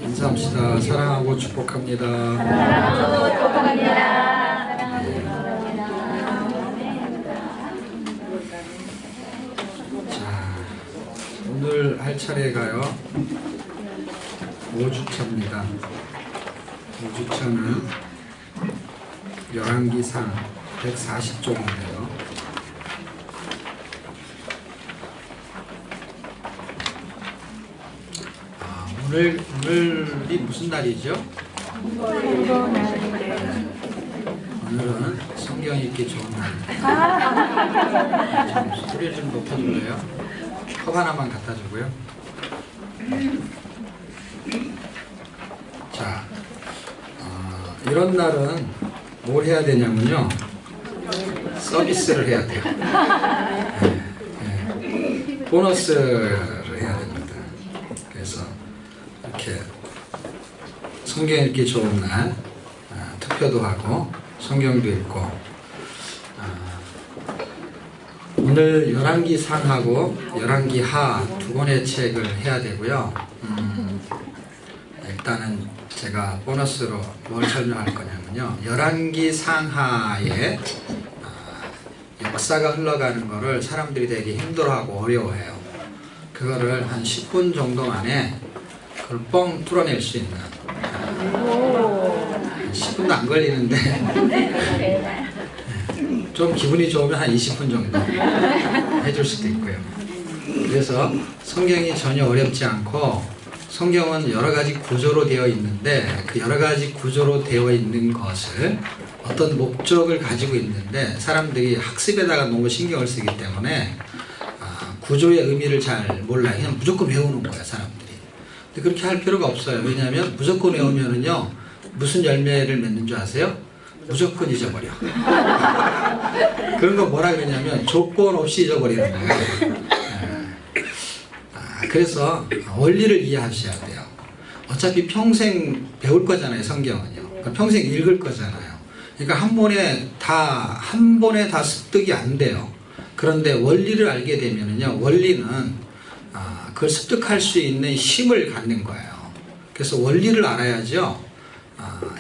인사합시다. 사랑하고 축복합니다. 사랑하고 축복합니다. 자, 오늘 할 차례가요 5주차입니다. 5주차는 열왕기상 140쪽인데요. 오늘이 무슨 날이죠? 오늘은 성경 읽기 좋은 날. 좀 소리를 좀 높여줄래요? 컵 하나만 갖다 주고요. 자, 이런 날은 뭘 해야 되냐면요, 서비스를 해야 돼요. 보너스를 해야 됩니다. 그래서 이렇게 성경 읽기 좋은 날 투표도 하고 성경도 읽고, 오늘 열왕기상하고 열왕기하 두 권의 책을 해야 되고요. 일단은 제가 보너스로 뭘 설명할 거냐면요, 열왕기상하의 역사가 흘러가는 거를 사람들이 되게 힘들어하고 어려워해요. 그거를 한 10분 정도 만에 그걸 뻥 뚫어낼 수 있는, 10분도 안 걸리는데 좀 기분이 좋으면 한 20분 정도 해줄 수도 있고요. 그래서 성경이 전혀 어렵지 않고, 성경은 여러 가지 구조로 되어 있는데 그 여러 가지 구조로 되어 있는 것을 어떤 목적을 가지고 있는데 사람들이 학습에다가 너무 신경을 쓰기 때문에 구조의 의미를 잘 몰라요. 그냥 무조건 외우는 거예요, 사람들이. 근데 그렇게 할 필요가 없어요. 왜냐하면 무조건 외우면은요, 무슨 열매를 맺는 줄 아세요? 무조건 잊어버려. 그런 거 뭐라 그러냐면 조건 없이 잊어버리는 거예요. 그래서 원리를 이해하셔야 돼요. 어차피 평생 배울 거잖아요, 성경은요. 평생 읽을 거잖아요. 그러니까 한 번에 다 습득이 안 돼요. 그런데 원리를 알게 되면은요, 원리는 그걸 습득할 수 있는 힘을 갖는 거예요. 그래서 원리를 알아야죠.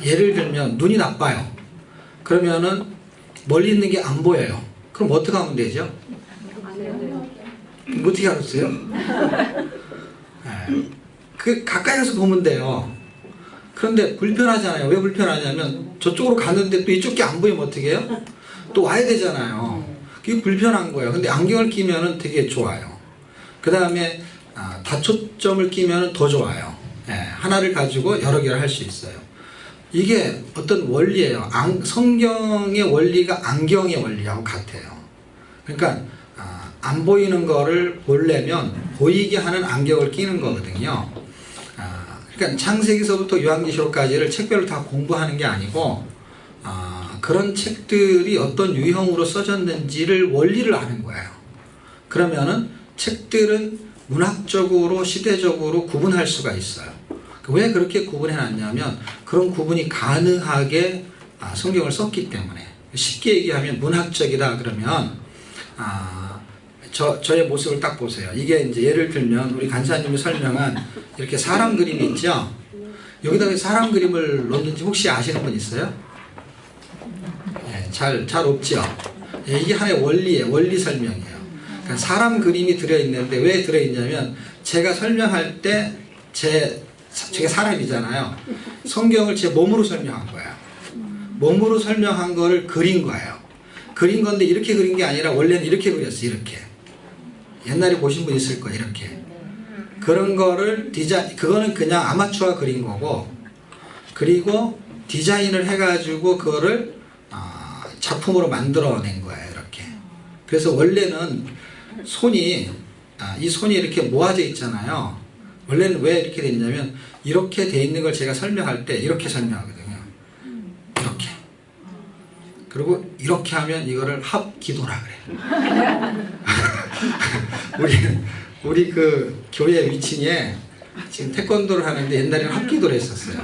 예를 들면 눈이 나빠요. 그러면은 멀리 있는 게 안 보여요. 그럼 어떻게 하면 되죠? 어떻게 알았어요? 그 가까이서 보면 돼요. 그런데 불편하잖아요. 왜 불편하냐면 저쪽으로 갔는데 또 이쪽 게 안 보이면 어떻게 해요? 또 와야 되잖아요. 그게 불편한 거예요. 근데 안경을 끼면은 되게 좋아요. 그 다음에 다초점을 끼면은 더 좋아요. 하나를 가지고 여러 개를 할 수 있어요. 이게 어떤 원리예요. 성경의 원리가 안경의 원리하고 같아요. 그러니까 안 보이는 거를 보려면 보이게 하는 안경을 끼는 거거든요. 그러니까 창세기서부터 요한계시록까지를 책별로 다 공부하는 게 아니고, 그런 책들이 어떤 유형으로 써졌는지를 원리를 아는 거예요. 그러면은 책들은 문학적으로 시대적으로 구분할 수가 있어요. 왜 그렇게 구분해 놨냐면 그런 구분이 가능하게 성경을 썼기 때문에. 쉽게 얘기하면 문학적이다 그러면 저의 모습을 딱 보세요. 이게 이제 예를 들면 우리 간사님이 설명한 이렇게 사람 그림이 있죠. 여기다가 사람 그림을 넣는지 혹시 아시는 분 있어요? 잘 없죠. 이게 하나의 원리예요. 원리 설명이에요. 그러니까 사람 그림이 들어있는데 왜 들어있냐면 제가 설명할 때 제가 사람이잖아요. 성경을 제 몸으로 설명한 거예요. 몸으로 설명한 거를 그린 거예요. 그린 건데 이렇게 그린 게 아니라 원래는 이렇게 그렸어요. 이렇게. 옛날에 보신 분 있을 거예요. 이렇게. 그런 거를 그거는 그냥 아마추어가 그린 거고, 그리고 디자인을 해가지고 그거를 작품으로 만들어낸 거예요. 이렇게. 그래서 원래는 이 손이 이렇게 모아져 있잖아요. 원래는 왜 이렇게 돼 있냐면 이렇게 돼 있는 걸 제가 설명할 때 이렇게 설명하거든요. 이렇게. 그리고 이렇게 하면 이거를 합기도라 그래요. 우리 그 교회 위층에 지금 태권도를 하는데 옛날에는 합기도를 했었어요.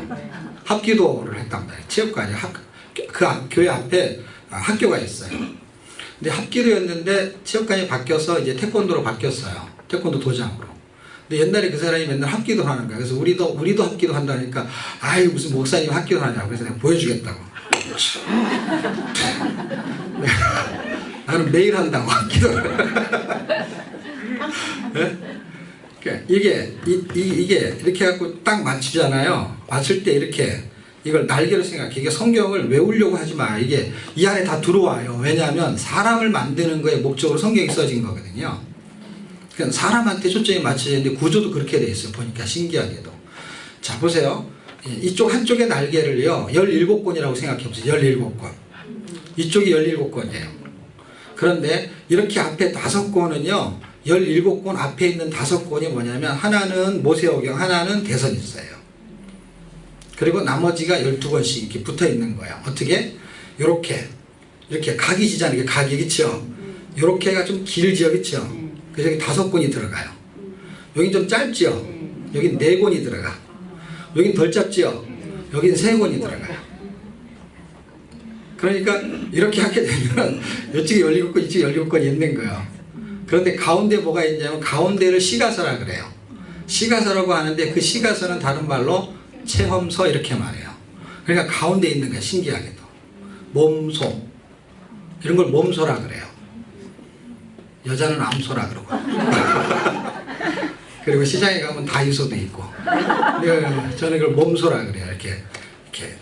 합기도를 했단 말이에요. 체육관이 그 교회 앞에 학교가 있어요. 근데 합기도였는데 체육관이 바뀌어서 이제 태권도로 바뀌었어요. 태권도 도장으로. 근데 옛날에 그 사람이 맨날 합기도 하는 거야. 그래서 우리도 합기도 한다니까 아이 무슨 목사님 합기도 하냐고. 그래서 내가 보여주겠다고. 나는 매일 한다고 합기도를. 네? 이게 이렇게 갖고 딱 맞추잖아요. 맞출 때 이렇게 이걸 날개로 생각해. 이게 성경을 외우려고 하지 마. 이게 이 안에 다 들어와요. 왜냐하면 사람을 만드는 거에 목적으로 성경이 써진 거거든요. 그러니까 사람한테 초점이 맞춰져 있는데 구조도 그렇게 돼 있어요. 보니까 신기하게도. 자 보세요. 이쪽 한쪽의 날개를요 17권이라고 생각해 보세요. 17권. 이쪽이 17권이에요. 그런데 이렇게 앞에 5권은요 17권 앞에 있는 5권이 뭐냐면 하나는 모세오경, 하나는 대선일서예요. 그리고 나머지가 12권씩 이렇게 붙어 있는 거예요. 어떻게? 이렇게 각이 지잖아요. 이게 각이 그쵸? 이렇게가 좀 길지요, 그쵸? 그래서 여기 5권이 들어가요. 여긴 좀 짧지요? 여긴 4권이 들어가. 여긴 덜 짧지요? 여긴 3권이 들어가요. 그러니까 이렇게 하게 되면 이쪽에 17권, 이쪽에 17권이 있는 거예요. 그런데 가운데 뭐가 있냐면 가운데를 시가서라 그래요. 시가서라고 하는데 그 시가서는 다른 말로 체험서 이렇게 말해요. 그러니까 가운데 있는 거야. 신기하게도. 몸소. 이런 걸 몸소라 그래요. 여자는 암소라 그러고. 그리고 시장에 가면 다이소도 있고. 저는 이걸 몸소라 그래요. 이렇게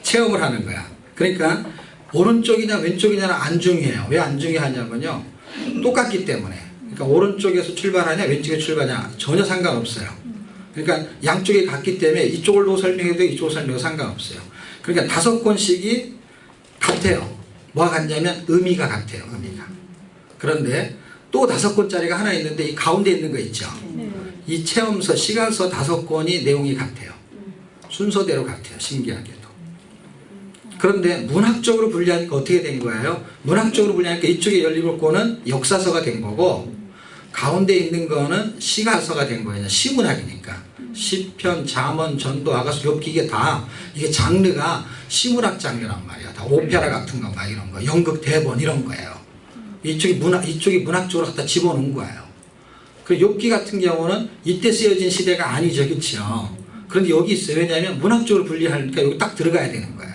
체험을 하는 거야. 그러니까 오른쪽이냐 왼쪽이냐는 안 중요해요. 왜 안 중요하냐면요. 똑같기 때문에. 그러니까 오른쪽에서 출발하냐 왼쪽에 출발하냐 전혀 상관없어요. 그러니까 양쪽이 같기 때문에 이쪽으로 설명해도 이쪽으로 설명해도 상관없어요. 그러니까 5권씩이 같아요. 뭐가 같냐면 의미가 같아요. 의미가. 그런데 또 5권짜리가 하나 있는데 이 가운데 있는 거 있죠. 이 체험서, 시간서 5권이 내용이 같아요. 순서대로 같아요. 신기하게도. 그런데 문학적으로 분류하니까 어떻게 된 거예요? 문학적으로 분류하니까 이쪽에 17권은 역사서가 된 거고 가운데 있는 거는 시가서가 된 거예요. 시문학이니까. 시편, 잠언, 전도, 아가서, 욥기 이게 장르가 시문학 장르란 말이야. 다 오페라 같은 거 막 이런 거. 연극 대본 이런 거예요. 이쪽이 문학적으로 갖다 집어넣은 거예요. 그리고 욥기 같은 경우는 이때 쓰여진 시대가 아니죠. 그렇죠? 그런데 여기 있어요. 왜냐하면 문학적으로 분리하니까 여기 딱 들어가야 되는 거예요.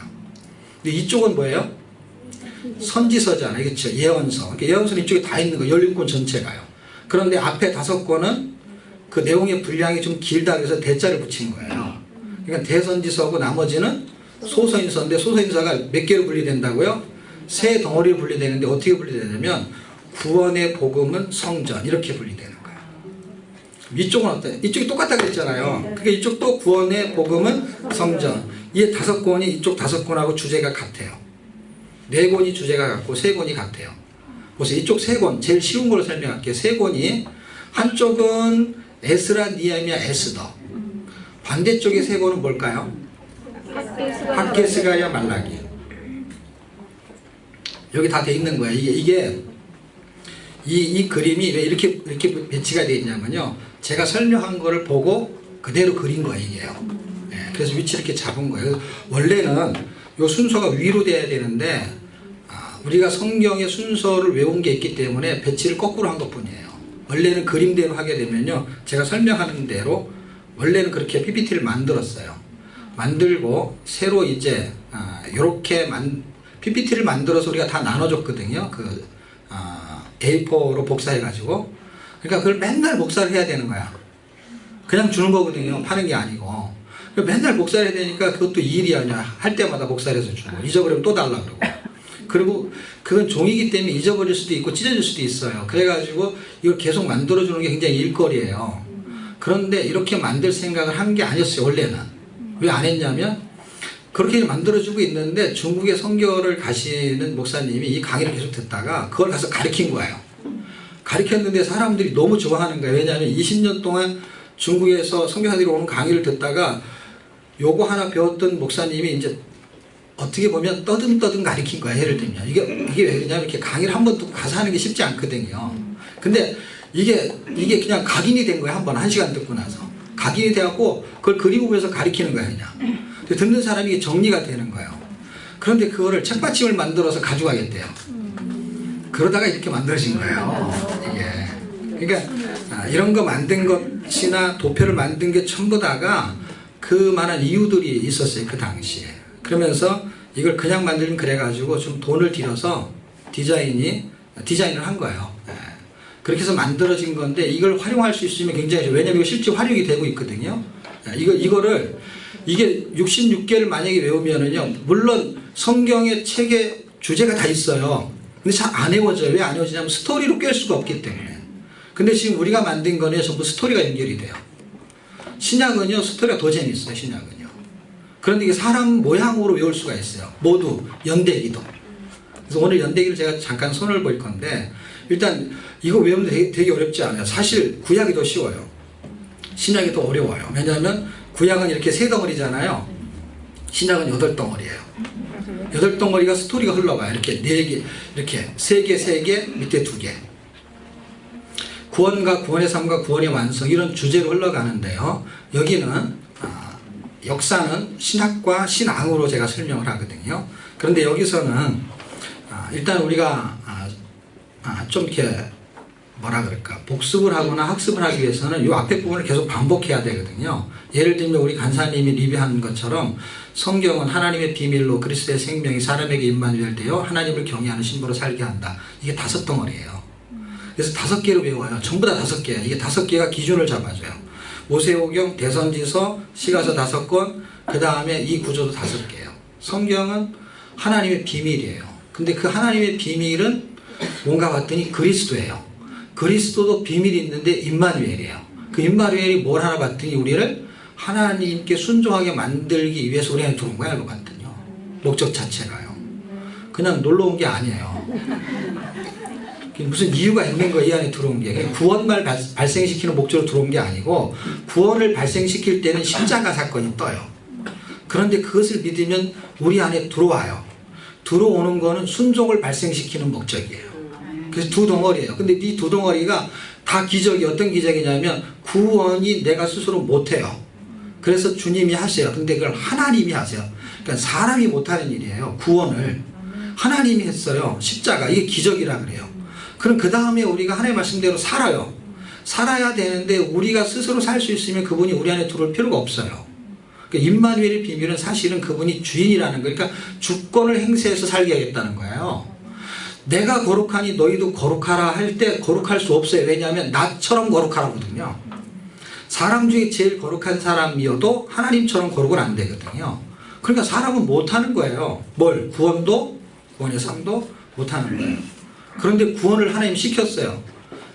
근데 이쪽은 뭐예요? 선지서잖아요. 그렇죠? 예언서. 그러니까 예언서는 이쪽에 다 있는 거예요. 17권 전체가요. 그런데 앞에 5권은 그 내용의 분량이 좀 길다 그래서 대자를 붙인 거예요. 그러니까 대선지서고 나머지는 소서인서인데 소서인서가 몇 개로 분리된다고요? 3 덩어리로 분리되는데 어떻게 분리되냐면 구원의 복음은 성전 이렇게 분리되는 거예요. 이쪽은 어때요? 이쪽이 똑같다 그랬잖아요. 그러니까 이쪽도 구원의 복음은 성전. 이 5권이 이쪽 5권하고 주제가 같아요. 4권이 주제가 같고 3권이 같아요. 보세요. 이쪽 3권 제일 쉬운 걸로 설명할게요. 3권이 한쪽은 에스라, 니에미야, 에스더. 반대쪽의 3권은 뭘까요? 학개, 스가랴, 말라기. 여기 다 돼 있는 거예요. 이게 이 그림이 왜 이렇게 배치가 되어 있냐면요. 제가 설명한 거를 보고 그대로 그린 거예요. 이게요. 네, 그래서 위치 이렇게 잡은 거예요. 원래는 이 순서가 위로 돼야 되는데 우리가 성경의 순서를 외운 게 있기 때문에 배치를 거꾸로 한 것뿐이에요. 원래는 그림대로 하게 되면요. 제가 설명하는 대로 원래는 그렇게 PPT를 만들었어요. 만들고 새로 이제 이렇게 PPT를 만들어서 우리가 다 나눠줬거든요. A4로 복사해가지고. 그러니까 그걸 맨날 복사를 해야 되는 거야. 그냥 주는 거거든요. 파는 게 아니고. 맨날 복사를 해야 되니까 그것도 일이 아니야. 할 때마다 복사를 해서 주고. 잊어버리면 또 달라 그러고. 그리고 그건 종이기 때문에 잊어버릴 수도 있고 찢어질 수도 있어요. 그래가지고 이걸 계속 만들어주는 게 굉장히 일거리예요. 그런데 이렇게 만들 생각을 한 게 아니었어요. 원래는. 왜 안 했냐면 그렇게 만들어주고 있는데 중국의 선교를 가시는 목사님이 이 강의를 계속 듣다가 그걸 가서 가르친 거예요. 가르쳤는데 사람들이 너무 좋아하는 거예요. 왜냐하면 20년 동안 중국에서 선교사들이 오는 강의를 듣다가 요거 하나 배웠던 목사님이 이제 어떻게 보면 떠듬떠듬 가르친 거야. 예를 들면 이게 왜 그러냐면 이렇게 강의를 한 번 듣고 가서 하는 게 쉽지 않거든요. 근데 이게 그냥 각인이 된 거야. 한 번 1시간 듣고 나서 각인이 돼갖고 그걸 그리고 그래서 가르치는 거야. 그냥 듣는 사람이 정리가 되는 거예요. 그런데 그거를 책받침을 만들어서 가져가겠대요. 그러다가 이렇게 만들어진 거예요. 이게 그러니까 이런 거 만든 것이나 도표를 만든 게 전부 다가 그만한 이유들이 있었어요. 그 당시에. 그러면서 이걸 그냥 만들면 그래가지고 좀 돈을 들여서 디자인을 한 거예요. 그렇게 해서 만들어진 건데 이걸 활용할 수 있으면 굉장히 좋아요. 왜냐면 이거 실제 활용이 되고 있거든요. 이게 66개를 만약에 외우면은요, 물론 성경의 책의 주제가 다 있어요. 근데 잘 안 외워져요. 왜 안 외워지냐면 스토리로 꿰을 수가 없기 때문에. 근데 지금 우리가 만든 거는 전부 스토리가 연결이 돼요. 신약은요, 스토리가 더 재밌어요. 신약은요. 그런데 이게 사람 모양으로 외울 수가 있어요. 모두 연대기도. 그래서 오늘 연대기를 제가 잠깐 손을 볼 건데, 일단 이거 외우면 되게 어렵지 않아요. 사실 구약이 더 쉬워요. 신약이 더 어려워요. 왜냐하면 구약은 이렇게 세 덩어리잖아요. 신약은 8덩어리예요. 8덩어리가 스토리가 흘러가요. 이렇게 4개, 이렇게 3개, 3개, 밑에 2개. 구원과 구원의 삶과 구원의 완성, 이런 주제로 흘러가는데요. 여기는 역사는 신학과 신앙으로 제가 설명을 하거든요. 그런데 여기서는 일단 우리가 좀 이렇게 뭐라 그럴까, 복습을 하거나 학습을 하기 위해서는 이 앞에 부분을 계속 반복해야 되거든요. 예를 들면 우리 간사님이 리뷰한 것처럼 성경은 하나님의 비밀로 그리스도의 생명이 사람에게 임마누엘 되어 하나님을 경외하는 신부로 살게 한다. 이게 5덩어리예요. 그래서 5개로 외워요. 전부 다 5개예요. 이게 5개가 기준을 잡아줘요. 모세오경, 대선지서, 시가서 5권, 그 다음에 이 구조도 5개예요. 성경은 하나님의 비밀이에요. 근데 그 하나님의 비밀은 뭔가 봤더니 그리스도예요. 그리스도도 비밀이 있는데 임마누엘이에요. 그 임마누엘이 뭘 하나 봤더니 우리를 하나님께 순종하게 만들기 위해서 우리 안에 들어온 거야. 알고 봤더니요. 목적 자체가요. 그냥 놀러 온 게 아니에요. 무슨 이유가 있는 거예요. 이 안에 들어온 게. 구원만 발생시키는 목적으로 들어온 게 아니고 구원을 발생시킬 때는 십자가 사건이 떠요. 그런데 그것을 믿으면 우리 안에 들어와요. 들어오는 거는 순종을 발생시키는 목적이에요. 그래서 2덩어리예요. 근데 이 2덩어리가 다 기적이, 어떤 기적이냐면 구원이 내가 스스로 못해요. 그래서 주님이 하세요. 근데 그걸 하나님이 하세요. 그러니까 사람이 못하는 일이에요. 구원을 하나님이 했어요. 십자가, 이게 기적이라 그래요. 그럼 그 다음에 우리가 하나님의 말씀대로 살아요. 살아야 되는데 우리가 스스로 살 수 있으면 그분이 우리 안에 들어올 필요가 없어요. 그러니까 임마누엘의 비밀은 사실은 그분이 주인이라는 거예요. 그러니까 주권을 행사해서 살게 하겠다는 거예요. 내가 거룩하니 너희도 거룩하라 할 때 거룩할 수 없어요. 왜냐하면 나처럼 거룩하라거든요. 사람 중에 제일 거룩한 사람이어도 하나님처럼 거룩은 안 되거든요. 그러니까 사람은 못하는 거예요. 뭘? 구원도, 구원의 삶도 못하는 거예요. 그런데 구원을 하나님 시켰어요.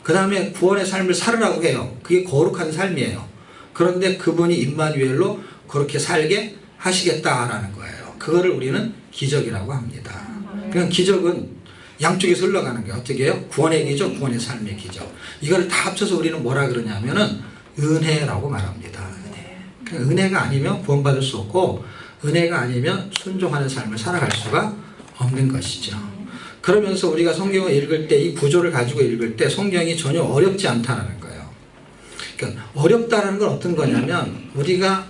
그 다음에 구원의 삶을 살으라고 해요. 그게 거룩한 삶이에요. 그런데 그분이 임마누엘로 그렇게 살게 하시겠다라는 거예요. 그거를 우리는 기적이라고 합니다. 그러니까 기적은 양쪽에서 흘러가는 거예요. 어떻게 해요? 구원의 기적, 구원의 삶의 기적. 이걸 다 합쳐서 우리는 뭐라 그러냐면은 은혜라고 말합니다. 은혜. 은혜가 아니면 구원받을 수 없고 은혜가 아니면 순종하는 삶을 살아갈 수가 없는 것이죠. 그러면서 우리가 성경을 읽을 때 이 구조를 가지고 읽을 때 성경이 전혀 어렵지 않다는 거예요. 그러니까 어렵다는 건 어떤 거냐면 우리가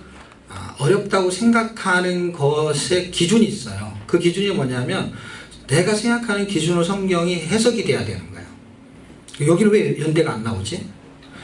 어렵다고 생각하는 것의 기준이 있어요. 그 기준이 뭐냐면 내가 생각하는 기준으로 성경이 해석이 돼야 되는 거예요. 여기는 왜 연대가 안 나오지?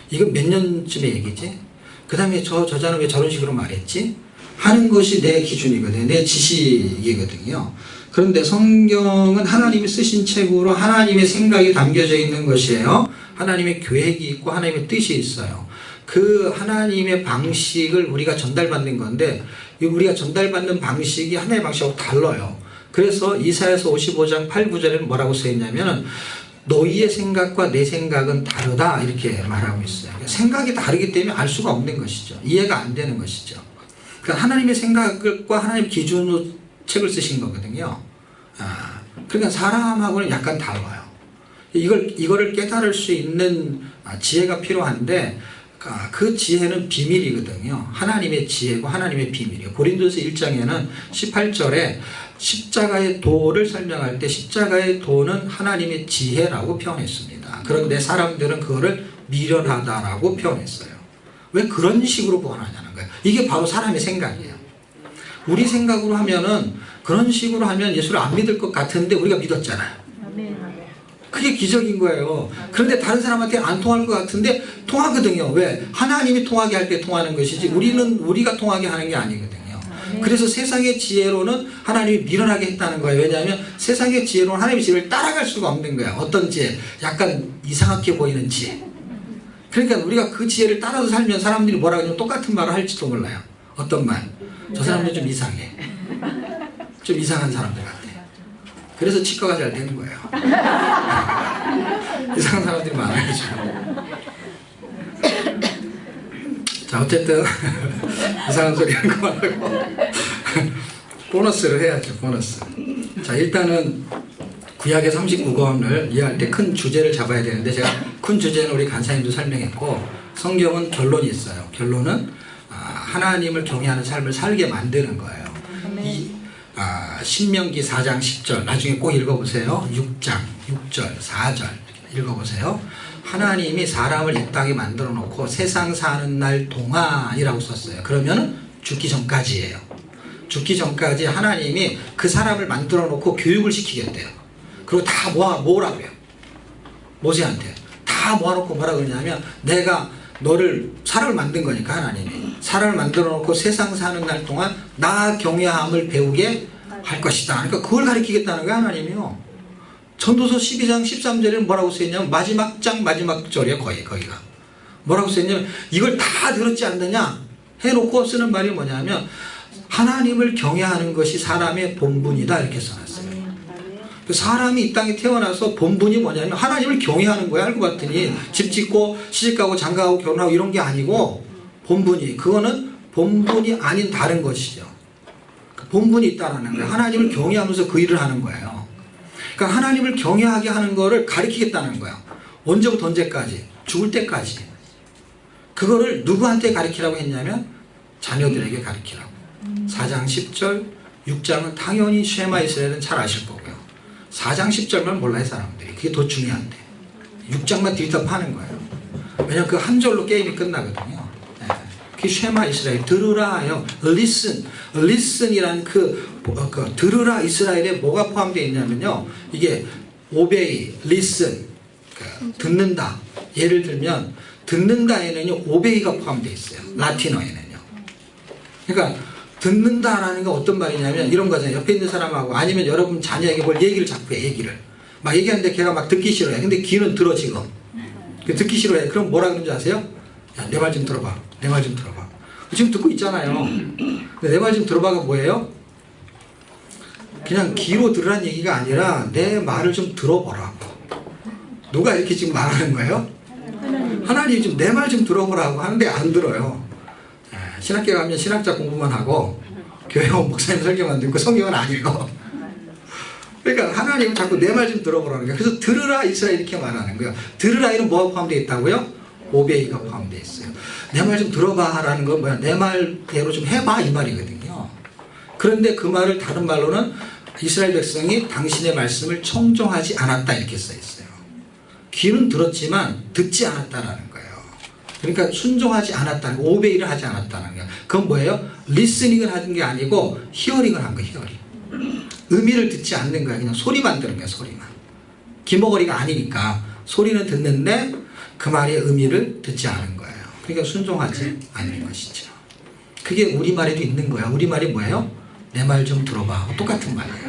이건 몇 년쯤의 얘기지? 그 다음에 저자는 왜 저런 식으로 말했지? 하는 것이 내 기준이거든요. 내 지식이거든요. 그런데 성경은 하나님이 쓰신 책으로 하나님의 생각이 담겨져 있는 것이에요. 하나님의 계획이 있고 하나님의 뜻이 있어요. 그 하나님의 방식을 우리가 전달받는 건데 우리가 전달받는 방식이 하나님의 방식하고 달라요. 그래서 이사야서 55장 8, 9절에는 뭐라고 써있냐면 너희의 생각과 내 생각은 다르다 이렇게 말하고 있어요. 생각이 다르기 때문에 알 수가 없는 것이죠. 이해가 안 되는 것이죠. 그러니까 하나님의 생각과 하나님의 기준으로 책을 쓰신 거거든요. 그러니까 사람하고는 약간 달라요. 이거를 깨달을 수 있는 지혜가 필요한데 그 지혜는 비밀이거든요. 하나님의 지혜고 하나님의 비밀이에요. 고린도서 1장에는 18절에 십자가의 도를 설명할 때 십자가의 도는 하나님의 지혜라고 표현했습니다. 그런데 사람들은 그거를 미련하다라고 표현했어요. 왜 그런 식으로 보관하냐는 거예요. 이게 바로 사람의 생각이에요. 우리 생각으로 하면은 그런 식으로 하면 예수를 안 믿을 것 같은데 우리가 믿었잖아요. 그게 기적인 거예요. 그런데 다른 사람한테 안 통할 것 같은데 통하거든요. 왜? 하나님이 통하게 할 때 통하는 것이지 우리가 통하게 하는 게 아니거든요. 그래서 세상의 지혜로는 하나님이 미련하게 했다는 거예요. 왜냐하면 세상의 지혜로는 하나님의 지혜를 따라갈 수가 없는 거예요. 어떤 지혜? 약간 이상하게 보이는 지혜. 그러니까 우리가 그 지혜를 따라서 살면 사람들이 뭐라 그러면 똑같은 말을 할지도 몰라요. 어떤 말? 저 사람들 좀 이상해. 좀 이상한 사람들 같아. 그래서 치과가 잘 되는 거예요. 이상한 사람들이 많아요 지금. 자, 어쨌든 이상한 소리 하는 거 말고 보너스를 해야죠. 보너스. 자, 일단은 구약의 39권을 이해할 때 큰 주제를 잡아야 되는데, 제가 큰 주제는 우리 간사님도 설명했고, 성경은 결론이 있어요. 결론은 하나님을 경외하는 삶을 살게 만드는 거예요. 신명기 4장 10절 나중에 꼭 읽어보세요. 6장 6절 4절 읽어보세요. 하나님이 사람을 이 땅에 만들어 놓고 세상 사는 날 동안이라고 썼어요. 그러면 죽기 전까지예요. 죽기 전까지 하나님이 그 사람을 만들어 놓고 교육을 시키겠대요. 그리고 다 모으라고 해요. 모세한테 다 모아놓고 뭐라 그러냐면, 내가 너를 사람을 만든 거니까 하나님이 사람을 만들어 놓고 세상 사는 날 동안 나 경외함을 배우게 할 것이다. 그러니까 그걸 가르치겠다는 거예요. 하나님이요. 전도서 12장 13절에는 뭐라고 쓰였냐면, 마지막 장 마지막 절이에요. 거기가 뭐라고 쓰였냐면, 이걸 다 들었지 않느냐 해놓고 쓰는 말이 뭐냐면, 하나님을 경외하는 것이 사람의 본분이다 이렇게 써놨어요. 사람이 이 땅에 태어나서 본분이 뭐냐면 하나님을 경외하는 거야. 알고 봤더니 집 짓고 시집가고 장가가고 결혼하고 이런 게 아니고, 그거는 본분이 아닌 다른 것이죠. 본분이 있다는 거예요. 하나님을 경외하면서 그 일을 하는 거예요. 그러니까 하나님을 경외하게 하는 거를 가르치겠다는 거예요. 언제부터 언제까지? 죽을 때까지. 그거를 누구한테 가르치라고 했냐면 자녀들에게 가르치라고. 4장 10절 6장은 당연히 쉐마 이스라엘은 잘 아실 거고요. 4장 10절만 몰라요 사람들이. 그게 더 중요한데 6장만 딜답하는 거예요. 왜냐하면 그 한 절로 게임이 끝나거든요. 그게 쉐마 이스라엘, 들으라요. listen이란 그 들으라 이스라엘에 뭐가 포함되어 있냐면요, 이게 obey, listen, 듣는다. 예를 들면 듣는다에는요 obey가 포함되어 있어요. 라틴어에는요. 그러니까 듣는다라는 건 어떤 말이냐면 이런 거잖아요. 옆에 있는 사람하고 아니면 여러분 자녀에게 뭘 얘기를 자꾸 해. 얘기를 막 얘기하는데 걔가 막 듣기 싫어해. 근데 귀는 들어 지금. 듣기 싫어해. 그럼 뭐라 그러는지 아세요? 야, 내 말 좀 들어봐. 내 말 좀 들어봐. 지금 듣고 있잖아요. 근데 내 말 좀 들어봐가 뭐예요? 그냥 귀로 들으란 얘기가 아니라 내 말을 좀 들어보라고. 누가 이렇게 지금 말하는 거예요? 하나님이 지금 내 말 좀 들어보라고 하는데 안 들어요. 신학교 가면 신학자 공부만 하고 교회 온 목사님 설교만 듣고 성경은 안 읽어. 그러니까 하나님은 자꾸 내 말 좀 들어보라는 거예요. 그래서 들으라 이스라엘 이렇게 말하는 거예요. 들으라에는 뭐가 포함되어 있다고요? 오베이가 포함되어 있어요. 내 말 좀 들어봐 라는 건 뭐야? 내 말대로 좀 해봐 이 말이거든요. 그런데 그 말을 다른 말로는 이스라엘 백성이 당신의 말씀을 청종하지 않았다 이렇게 써 있어요. 귀는 들었지만 듣지 않았다라는 거예요. 그러니까 순종하지 않았다는 거, 오베이를 하지 않았다는 거예요. 그건 뭐예요? 리스닝을 하는 게 아니고 히어링을 한 거예요. 히어링. 의미를 듣지 않는 거예요. 그냥 소리만 들은 거예요. 소리만. 귀머거리가 아니니까 소리는 듣는데 그 말의 의미를 듣지 않은 거예요. 그러니까 순종하지 않는 것이죠. 그게 우리말에도 있는 거야. 우리말이 뭐예요? 내 말 좀 들어봐. 똑같은 말이에요.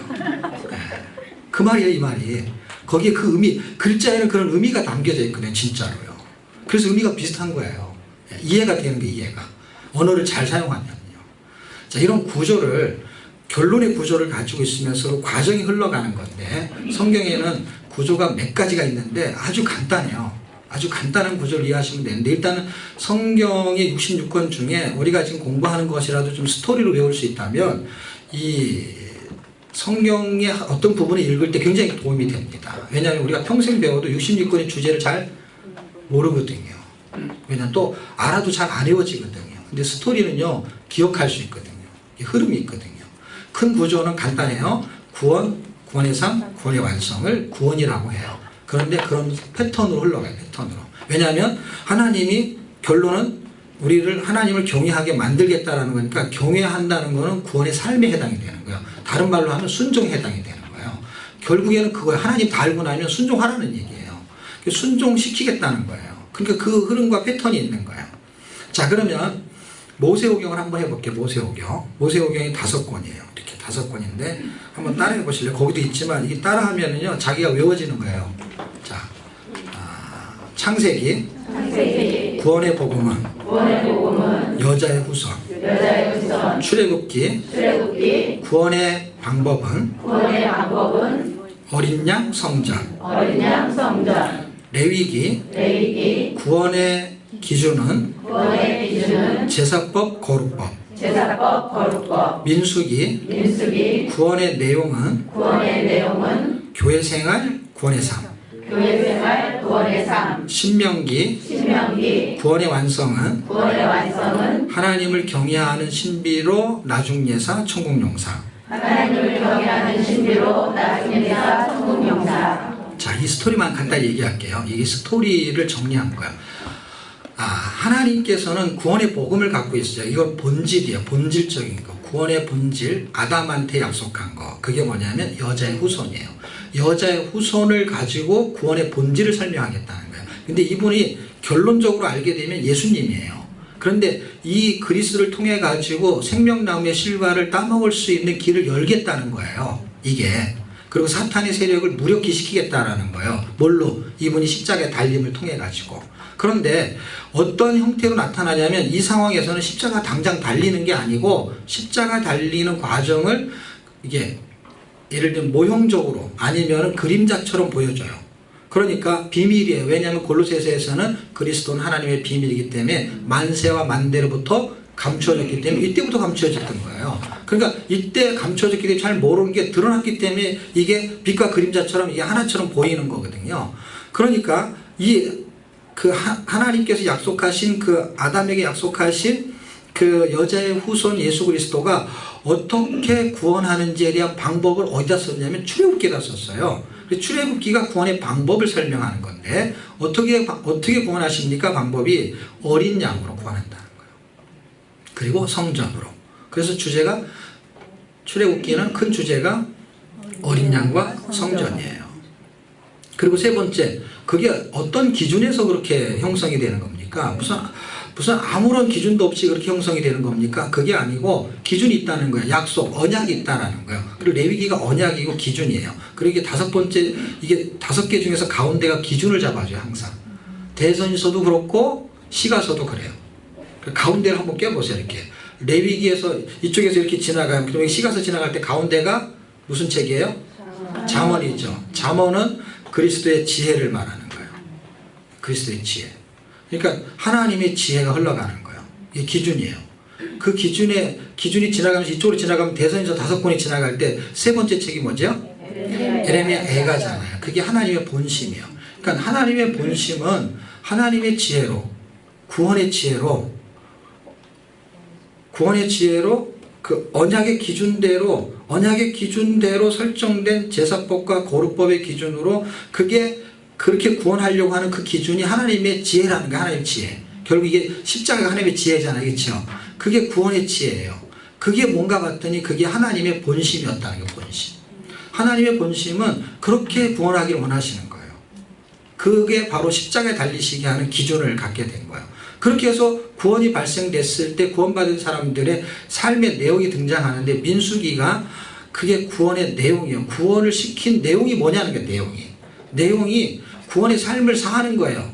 그 말이에요. 이 말이. 거기에 그 의미, 글자에는 그런 의미가 담겨져 있거든요. 진짜로요. 그래서 의미가 비슷한 거예요. 이해가 되는 게 이해가. 언어를 잘 사용하면요. 자, 이런 구조를, 결론의 구조를 가지고 있으면서 과정이 흘러가는 건데, 성경에는 구조가 몇 가지가 있는데 아주 간단해요. 아주 간단한 구조를 이해하시면 되는데, 일단은 성경의 66권 중에 우리가 지금 공부하는 것이라도 좀 스토리로 외울 수 있다면 이 성경의 어떤 부분을 읽을 때 굉장히 도움이 됩니다. 왜냐하면 우리가 평생 배워도 66권의 주제를 잘 모르거든요. 왜냐하면 또 알아도 잘 안 외워지거든요. 근데 스토리는요 기억할 수 있거든요. 흐름이 있거든요. 큰 구조는 간단해요. 구원, 구원의 삶, 구원의 완성을 구원이라고 해요. 그런데 그런 패턴으로 흘러가요. 패턴으로. 왜냐하면 하나님이, 결론은 우리를 하나님을 경외하게 만들겠다라는 거니까, 경외한다는 거는 구원의 삶에 해당이 되는 거예요. 다른 말로 하면 순종에 해당이 되는 거예요. 결국에는 그거예요. 하나님 다 알고 나면 순종하라는 얘기예요. 순종시키겠다는 거예요. 그러니까 그 흐름과 패턴이 있는 거예요. 자, 그러면 모세오경을 한번 해볼게요. 모세오경이 5권이에요. 이렇게 5권인데 한번 따라해 보실래요? 거기도 있지만 이게 따라하면은요 자기가 외워지는 거예요. 자, 창세기, 구원의 복음은 여자의 후손, 출애굽기, 구원의 방법은 어린 양 성전, 레위기, 구원의 기준은 제사법, 거룩법, 민수기, 구원의 내용은 교회 생활, 구원의 삶, 신명기, 구원의 완성은 하나님을 경외하는 신비로 나중예사, 천국용사. 자, 이 스토리만 간단히 얘기할게요. 이게 스토리를 정리한 거야. 하나님께서는 구원의 복음을 갖고 있어요. 이건 본질이에요. 본질적인 거. 구원의 본질, 아담한테 약속한 거. 그게 뭐냐면 여자의 후손이에요. 여자의 후손을 가지고 구원의 본질을 설명하겠다는 거예요. 근데 이분이 결론적으로 알게 되면 예수님이에요. 그런데 이 그리스를 통해 가지고 생명나무의 실과를 따먹을 수 있는 길을 열겠다는 거예요. 이게. 그리고 사탄의 세력을 무력화시키겠다라는 거예요. 뭘로? 이분이 십자가의 달림을 통해 가지고. 그런데 어떤 형태로 나타나냐면 이 상황에서는 십자가 당장 달리는 게 아니고 십자가 달리는 과정을 이게 예를 들면 모형적으로 아니면 그림자처럼 보여줘요. 그러니까 비밀이에요. 왜냐하면 골로새서에서는 그리스도는 하나님의 비밀이기 때문에 만세와 만대로부터 감추어졌기 때문에 이때부터 감추어졌던 거예요. 그러니까 이때 감추어졌기 때문에 잘 모르는 게 드러났기 때문에 이게 빛과 그림자처럼 이게 하나처럼 보이는 거거든요. 그러니까 하나님께서 약속하신 그 아담에게 약속하신 그 여자의 후손 예수 그리스도가 어떻게 구원하는지에 대한 방법을 어디다 썼냐면 출애굽기에다 썼어요. 출애굽기가 구원의 방법을 설명하는 건데 어떻게 구원하십니까? 방법이 어린 양으로 구원한다는 거예요. 그리고 성전으로. 그래서 주제가 출애굽기는 큰 주제가 어린 양과 성전이에요. 그리고 세 번째, 그게 어떤 기준에서 그렇게 형성이 되는 겁니까? 무슨 아무런 기준도 없이 그렇게 형성이 되는 겁니까? 그게 아니고 기준이 있다는 거예요. 약속, 언약이 있다는 거예요. 그리고 레위기가 언약이고 기준이에요. 그리고 이게 5번째, 이게 5개 중에서 가운데가 기준을 잡아줘요. 항상. 대선에서도 그렇고 시가서도 그래요. 가운데를 한번 껴보세요. 이렇게. 레위기에서 이쪽에서 이렇게 지나가면 그리고 시가서 지나갈 때 가운데가 무슨 책이에요? 잠언이죠. 잠언은 그리스도의 지혜를 말하는 거예요. 그리스도의 지혜. 그러니까 하나님의 지혜가 흘러가는 거예요. 이게 기준이에요. 그 기준이 지나가면서 이쪽으로 지나가면 대선에서 5권이 지나갈 때 세 번째 책이 뭐죠? 에레미야 애가잖아요. 그게 하나님의 본심이에요. 그러니까 하나님의 본심은 하나님의 지혜로 구원의 지혜로 그 언약의 기준대로 설정된 제사법과 거룩법의 기준으로 그게 그렇게 구원하려고 하는 그 기준이 하나님의 지혜라는 거예요. 하나님의 지혜. 결국 이게 십자가가 하나님의 지혜잖아요. 그렇죠? 그게 구원의 지혜예요. 그게 뭔가 봤더니 그게 하나님의 본심이었다는 거예요. 본심. 하나님의 본심은 그렇게 구원하기를 원하시는 거예요. 그게 바로 십자가에 달리시게 하는 기준을 갖게 된 거예요. 그렇게 해서 구원이 발생됐을 때 구원받은 사람들의 삶의 내용이 등장하는데 민수기가 그게 구원의 내용이에요. 구원을 시킨 내용이 뭐냐는 거예요. 내용이 구원의 삶을 사하는 거예요.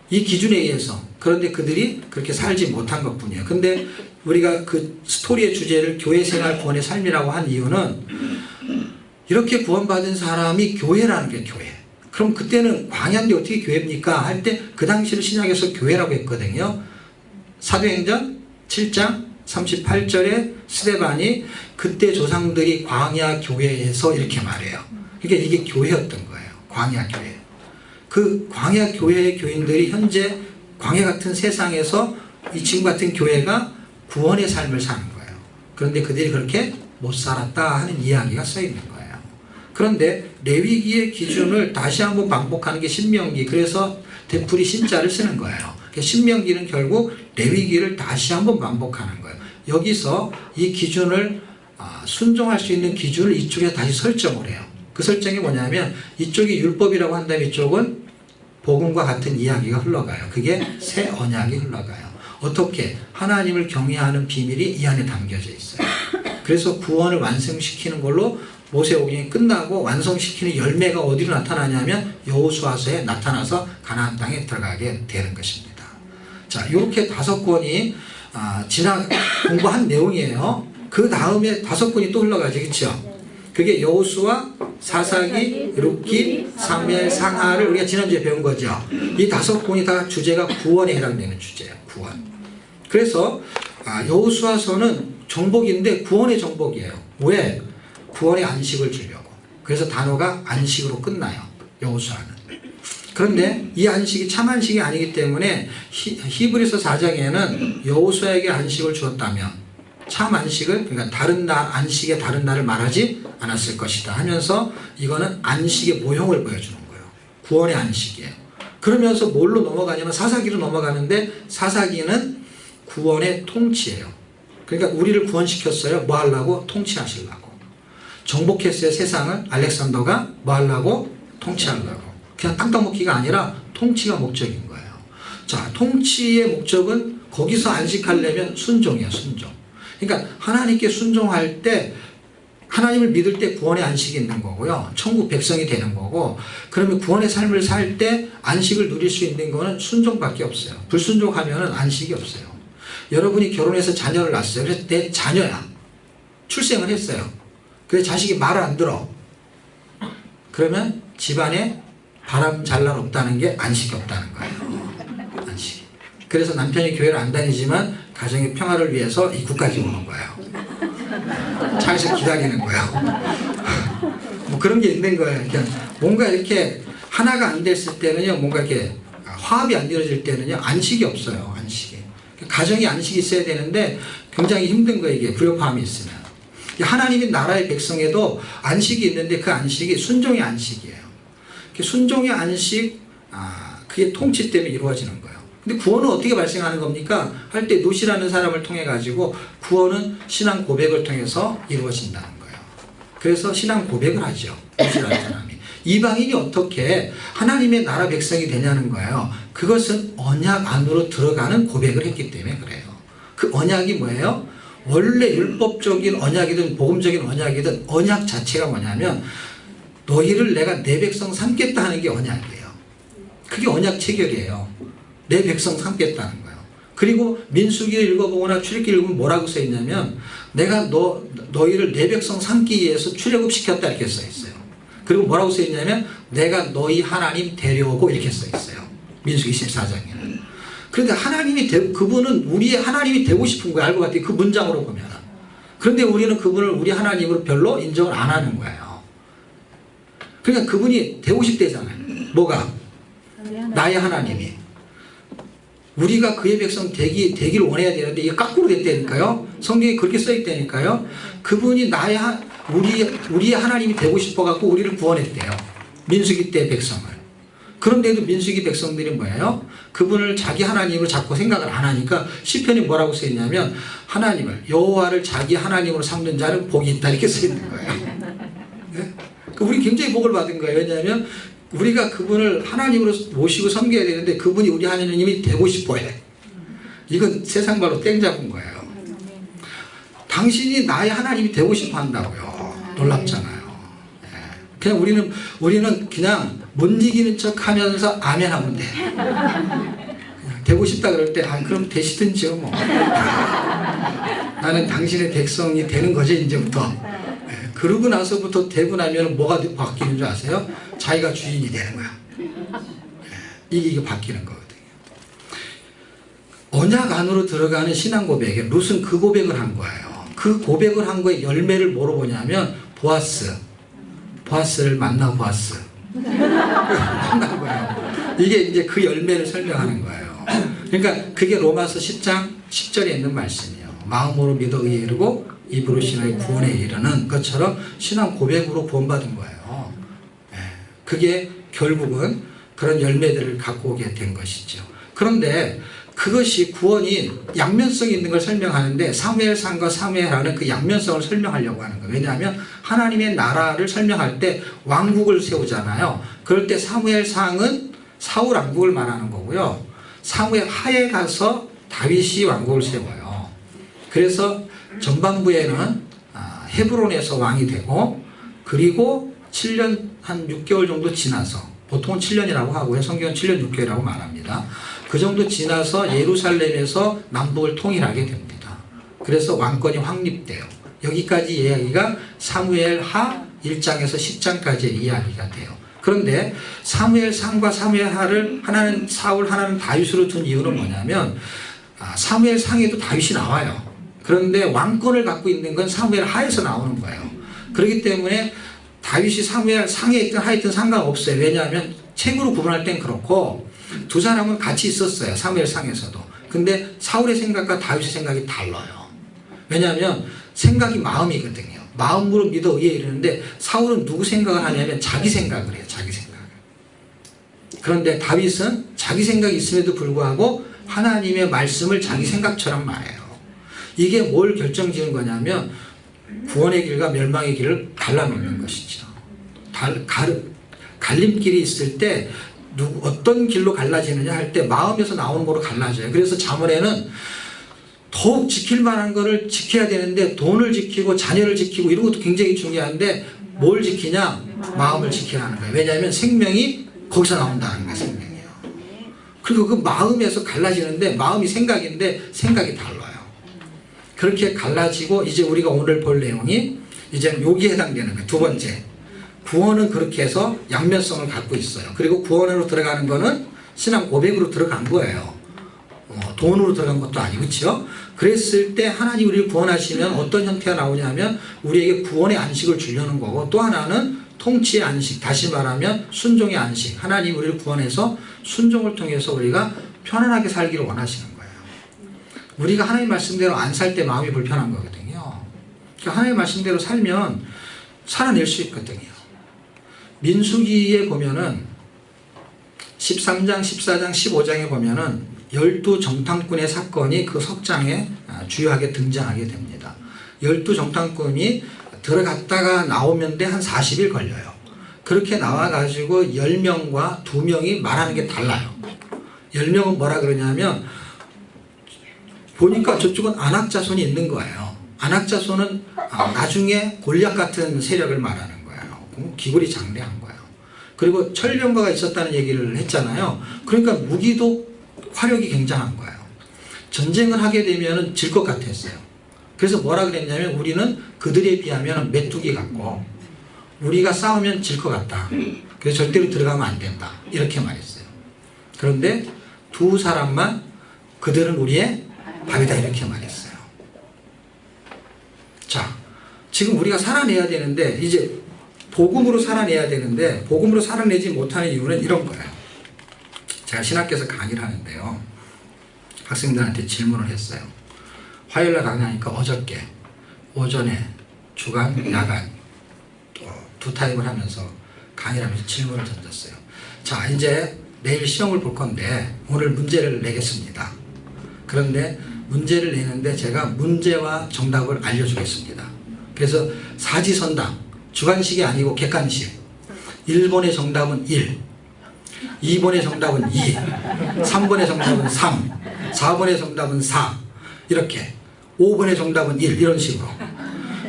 이 기준에 의해서. 그런데 그들이 그렇게 살지 못한 것뿐이에요. 근데 우리가 그 스토리의 주제를 교회 생활 구원의 삶이라고 한 이유는 이렇게 구원받은 사람이 교회라는 거예요. 교회. 그럼 그때는 광야인데 어떻게 교회입니까? 할 때 그 당시를 신약에서 교회라고 했거든요. 사도행전 7장 38절에 스데반이 그때 조상들이 광야 교회에서 이렇게 말해요. 그러니까 이게 교회였던 거예요. 광야 교회. 그 광야 교회의 교인들이 현재 광야 같은 세상에서 이 지금 같은 교회가 구원의 삶을 사는 거예요. 그런데 그들이 그렇게 못 살았다 하는 이야기가 써 있는 거예요. 그런데 레위기의 기준을 다시 한번 반복하는 게 신명기. 그래서 대풀이 신자를 쓰는 거예요. 신명기는 결국 레위기를 다시 한번 반복하는 거예요. 여기서 이 기준을 순종할 수 있는 기준을 이쪽에 다시 설정을 해요. 그 설정이 뭐냐면 이쪽이 율법이라고 한다면 이쪽은 복음과 같은 이야기가 흘러가요. 그게 새 언약이 흘러가요. 어떻게? 하나님을 경외하는 비밀이 이 안에 담겨져 있어요. 그래서 구원을 완성시키는 걸로 모세오경이 끝나고 완성시키는 열매가 어디로 나타나냐면 여호수아서에 나타나서 가나안 땅에 들어가게 되는 것입니다. 자, 이렇게 5권이 지난 공부한 내용이에요. 그 다음에 5권이 또 흘러가죠, 그렇죠? 그게 여호수아, 사사기, 룻기, 사무엘, 상하를 우리가 지난주에 배운 거죠. 이 5권이 다 주제가 구원에 해당되는 주제예요. 구원. 그래서 여호수아서는 정복인데 구원의 정복이에요. 왜? 구원의 안식을 주려고. 그래서 단어가 안식으로 끝나요. 여호수아는. 그런데 이 안식이 참 안식이 아니기 때문에 히브리서 4장에는 여호수아에게 안식을 주었다면 참 안식을, 그러니까 다른 날, 안식의 다른 날을 말하지 않았을 것이다 하면서 이거는 안식의 모형을 보여주는 거예요. 구원의 안식이에요. 그러면서 뭘로 넘어가냐면 사사기로 넘어가는데 사사기는 구원의 통치예요. 그러니까 우리를 구원시켰어요. 뭐 하려고? 통치하시려고. 정복했어요. 세상을. 알렉산더가 뭐 하려고? 통치하려고. 그냥 땅 먹기가 아니라 통치가 목적인 거예요. 자, 통치의 목적은 거기서 안식하려면 순종이에요. 순종. 그러니까 하나님께 순종할 때 하나님을 믿을 때 구원의 안식이 있는 거고요. 천국 백성이 되는 거고, 그러면 구원의 삶을 살 때 안식을 누릴 수 있는 거는 순종밖에 없어요. 불순종하면 안식이 없어요. 여러분이 결혼해서 자녀를 낳았어요. 그래서 내 자녀야. 출생을 했어요. 그래서 자식이 말을 안 들어. 그러면 집안에 바람 잘 날 없다는 게 안식이 없다는 거예요. 안식. 그래서 남편이 교회를 안 다니지만 가정의 평화를 위해서 이 국까지 오는 거예요. 차에서 기다리는 거예요. 뭐 그런 게 있는 거예요. 그냥 뭔가 이렇게 하나가 안 됐을 때는요, 뭔가 이렇게 화합이 안 이루어질 때는요, 안식이 없어요. 안식이. 가정이 안식이 있어야 되는데 굉장히 힘든 거예요. 이게 불협화음이 있으면. 하나님의 나라의 백성에도 안식이 있는데 그 안식이 순종의 안식이에요. 순종의 안식, 그게 통치 때문에 이루어지는 거예요. 근데 구원은 어떻게 발생하는 겁니까? 할 때 노시라는 사람을 통해 가지고 구원은 신앙 고백을 통해서 이루어진다는 거예요. 그래서 신앙 고백을 하죠. 노시라는 사람이. 이방인이 어떻게 하나님의 나라 백성이 되냐는 거예요. 그것은 언약 안으로 들어가는 고백을 했기 때문에 그래요. 그 언약이 뭐예요? 원래 율법적인 언약이든 복음적인 언약이든 언약 자체가 뭐냐면 너희를 내가 내 백성 삼겠다 하는 게 언약이에요. 그게 언약 체결이에요. 내 백성 삼겠다는 거예요. 그리고 민수기를 읽어보거나 출애굽기를 읽으면 뭐라고 써있냐면 내가 너희를 내 백성 삼기 위해서 출애굽시켰다 이렇게 써있어요. 그리고 뭐라고 써있냐면 내가 너희 하나님 되려고 이렇게 써있어요. 민수기 14장에는. 그런데 하나님이 그분은 우리의 하나님이 되고 싶은 거예요. 알고 봤더니 그 문장으로 보면. 그런데 우리는 그분을 우리 하나님으로 별로 인정을 안 하는 거예요. 그러니까 그분이 되고 싶대잖아요. 뭐가? 나의 하나님이. 우리가 그의 백성 되기를 원해야 되는데 이게 거꾸로 됐다니까요. 성경에 그렇게 써있다니까요. 그분이 우리의 하나님이 되고 싶어갖고 우리를 구원했대요. 민수기 때 백성을. 그런데도 민수기 백성들이 뭐예요? 그분을 자기 하나님으로 자꾸 생각을 안 하니까 시편이 뭐라고 써있냐면 하나님을 여호와를 자기 하나님으로 삼는 자는 복이 있다 이렇게 써있는 거예요. 네? 우리 굉장히 복을 받은 거예요. 왜냐하면 우리가 그분을 하나님으로 모시고 섬겨야 되는데 그분이 우리 하나님이 되고 싶어해. 이건 세상 말로 땡 잡은 거예요. 당신이 나의 하나님이 되고 싶어 한다고요. 놀랍잖아요. 그냥 우리는 그냥 못 이기는 척 하면서 아멘 하면 돼. 되고 싶다 그럴 때 그럼 되시든지요 뭐. 나는 당신의 백성이 되는 거지 이제부터. 그러고 나서부터 되고 나면 뭐가 바뀌는 줄 아세요? 자기가 주인이 되는 거야. 이게 바뀌는 거거든요. 언약 안으로 들어가는 신앙 고백에 룻은 그 고백을 한 거예요. 그 고백을 한 거에 열매를 뭐로 보냐면 보아스를 만나 보아스. 만난 거예요. 이게 이제 그 열매를 설명하는 거예요. 그러니까 그게 로마서 10장 10절에 있는 말씀이에요. 마음으로 믿어 의에 이르고 입으로 신앙의 구원에 이르는 것처럼 신앙 고백으로 구원받은 거예요. 그게 결국은 그런 열매들을 갖고 오게 된 것이죠. 그런데 그것이 구원이 양면성이 있는 걸 설명하는데 사무엘상과 사무엘하는 그 양면성을 설명하려고 하는 거예요. 왜냐하면 하나님의 나라를 설명할 때 왕국을 세우잖아요. 그럴 때 사무엘상은 사울 왕국을 말하는 거고요. 사무엘 하에 가서 다윗이 왕국을 세워요. 그래서 전반부에는 헤브론에서 왕이 되고 그리고 7년 한 6개월 정도 지나서 보통은 7년이라고 하고요. 성경은 7년 6개월이라고 말합니다. 그 정도 지나서 예루살렘에서 남북을 통일하게 됩니다. 그래서 왕권이 확립돼요. 여기까지 이야기가 사무엘 하 1장에서 10장까지의 이야기가 돼요. 그런데 사무엘 상과 사무엘 하를 하나는 사울 하나는 다윗으로 둔 이유는 뭐냐면 사무엘 상에도 다윗이 나와요. 그런데 왕권을 갖고 있는 건 사무엘 하에서 나오는 거예요. 그렇기 때문에 다윗이 사무엘 상에 있든 하에 있든 상관없어요. 왜냐하면 책으로 구분할 땐 그렇고 두 사람은 같이 있었어요. 사무엘 상에서도. 근데 사울의 생각과 다윗의 생각이 달라요. 왜냐하면 생각이 마음이거든요. 마음으로 믿어 의에 이르는데 사울은 누구 생각을 하냐면 자기 생각을 해요. 자기 생각을. 그런데 다윗은 자기 생각이 있음에도 불구하고 하나님의 말씀을 자기 생각처럼 말해요. 이게 뭘 결정지은 거냐면 구원의 길과 멸망의 길을 갈라놓는 것이죠. 갈림길이 있을 때 어떤 길로 갈라지느냐 할 때 마음에서 나오는 거로 갈라져요. 그래서 잠언에는 더욱 지킬 만한 거를 지켜야 되는데 돈을 지키고 자녀를 지키고 이런 것도 굉장히 중요한데 뭘 지키냐? 마음을 지켜야 하는 거예요. 왜냐하면 생명이 거기서 나온다는 거예요. 생명이요. 그리고 그 마음에서 갈라지는데 마음이 생각인데 생각이 달라요. 그렇게 갈라지고 이제 우리가 오늘 볼 내용이 이제 여기에 해당되는 거예요. 두 번째. 구원은 그렇게 해서 양면성을 갖고 있어요. 그리고 구원으로 들어가는 거는 신앙 고백으로 들어간 거예요. 돈으로 들어간 것도 아니고 그렇죠? 그랬을 때 하나님 우리를 구원하시면 어떤 형태가 나오냐면 우리에게 구원의 안식을 주려는 거고 또 하나는 통치의 안식, 다시 말하면 순종의 안식. 하나님 우리를 구원해서 순종을 통해서 우리가 편안하게 살기를 원하시는 거예요. 우리가 하나님 말씀대로 안 살 때 마음이 불편한 거거든요. 그러니까 하나님 말씀대로 살면 살아낼 수 있거든요. 민수기에 보면은 13장, 14장, 15장에 보면은 12정탐꾼의 사건이 그 석장에 주요하게 등장하게 됩니다. 12정탐꾼이 들어갔다가 나오는데 한 40일 걸려요. 그렇게 나와가지고 10명과 2명이 말하는 게 달라요. 10명은 뭐라 그러냐면 보니까 저쪽은 안악자손이 있는 거예요. 안악자손은 나중에 골리앗 같은 세력을 말하는 거예요. 기골이 장대한 거예요. 그리고 철병가가 있었다는 얘기를 했잖아요. 그러니까 무기도 화력이 굉장한 거예요. 전쟁을 하게 되면 질 것 같았어요. 그래서 뭐라 그랬냐면 우리는 그들에 비하면 메뚜기 같고 우리가 싸우면 질 것 같다. 그래서 절대로 들어가면 안 된다. 이렇게 말했어요. 그런데 두 사람만 그들은 우리의 밥이다 이렇게 말했어요. 자, 지금 우리가 살아내야 되는데 이제 복음으로 살아내야 되는데 복음으로 살아내지 못하는 이유는 이런 거예요. 제가 신학교에서 강의를 하는데요. 학생들한테 질문을 했어요. 화요일날 강의하니까 어저께 오전에 주간, 야간 또 두 타입을 하면서 강의를 하면서 질문을 던졌어요. 자, 이제 내일 시험을 볼 건데 오늘 문제를 내겠습니다. 그런데 문제를 내는데 제가 문제와 정답을 알려주겠습니다. 그래서 사지선당, 주관식이 아니고 객관식. 1번의 정답은 1, 2번의 정답은 2, 3번의 정답은 3, 4번의 정답은 4 이렇게 5번의 정답은 1 이런 식으로.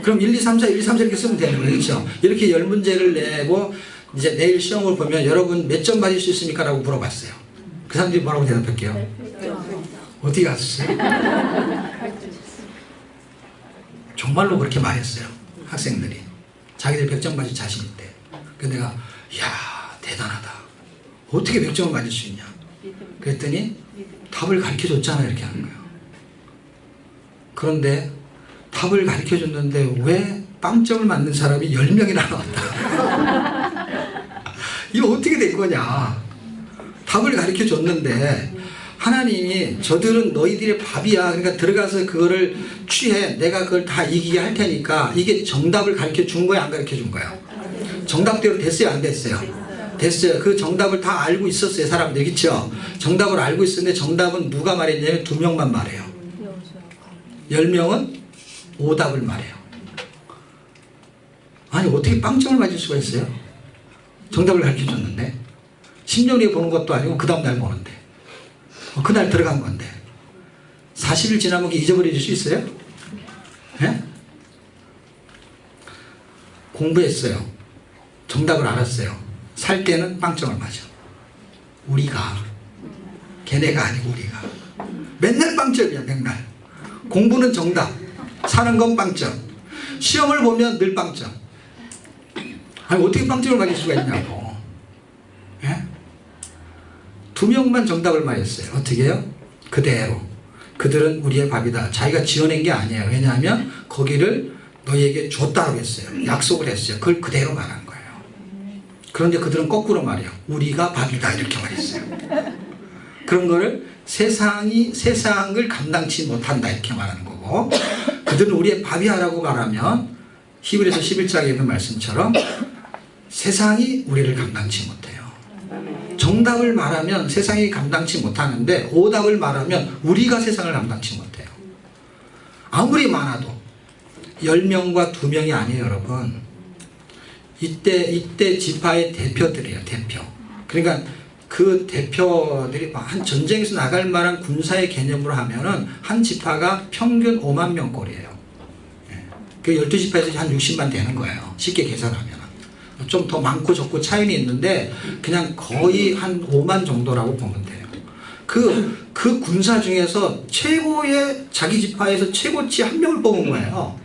그럼 1, 2, 3, 4, 1, 2, 3, 4 이렇게 쓰면 되는 거예요. 그렇죠? 이렇게 10문제를 내고 이제 내일 시험을 보면 여러분 몇 점 받을 수 있습니까? 라고 물어봤어요. 그 사람들이 뭐라고 대답할게요? 어디 갔어요? 정말로 그렇게 말했어요. 학생들이. 자기들 100점 받을 자신 있대. 그래서 내가 이야 대단하다. 어떻게 100점을 맞을 수 있냐. 그랬더니 답을 가르쳐줬잖아 이렇게 하는 거예요. 그런데 답을 가르쳐줬는데 왜 빵점을 맞는 사람이 10명이나 나왔다. 이거 어떻게 된 거냐. 답을 가르쳐줬는데 하나님이 저들은 너희들의 밥이야. 그러니까 들어가서 그거를 취해. 내가 그걸 다 이기게 할 테니까 이게 정답을 가르쳐 준 거야 안 가르쳐 준 거야? 정답대로 됐어요 안 됐어요? 됐어요. 그 정답을 다 알고 있었어요. 사람들. 그렇죠? 정답을 알고 있었는데 정답은 누가 말했냐면 2명만 말해요. 10명은 오답을 말해요. 아니 어떻게 빵점을 맞을 수가 있어요? 정답을 가르쳐줬는데 10년 후에 보는 것도 아니고 그 다음 날 보는데 그날 들어간 건데 40일 지나면 잊어버릴 수 있어요? 예? 공부했어요. 정답을 알았어요. 살 때는 빵점을 맞아. 우리가 걔네가 아니고 우리가 맨날 빵점이야. 맨날 공부는 정답, 사는 건 빵점, 시험을 보면 늘 빵점. 아니 어떻게 빵점을 맞을 수가 있냐고. 예? 2명만 정답을 맞았어요. 어떻게 해요? 그대로. 그들은 우리의 밥이다. 자기가 지어낸 게 아니에요. 왜냐하면 거기를 너희에게 줬다고 했어요. 약속을 했어요. 그걸 그대로 말한 거예요. 그런데 그들은 거꾸로 말해요. 우리가 밥이다 이렇게 말했어요. 그런 거를 세상을 감당치 못한다 이렇게 말하는 거고, 그들은 우리의 밥이야라고 말하면 히브리서 11장에 있는 말씀처럼 세상이 우리를 감당치 못해요. 정답을 말하면 세상이 감당치 못하는데 오답을 말하면 우리가 세상을 감당치 못해요. 아무리 많아도 10명과 2명이 아니에요. 여러분, 이때 지파의 대표들이에요. 대표. 그러니까 그 대표들이 한 전쟁에서 나갈 만한 군사의 개념으로 하면은 한 지파가 평균 5만 명 꼴이에요. 그 12지파에서 한 60만 되는 거예요. 쉽게 계산하면. 좀 더 많고 적고 차이는 있는데 그냥 거의 한 5만 정도라고 보면 돼요. 그 군사 중에서 최고의 자기 지파에서 최고치 한 명을 뽑은 거예요.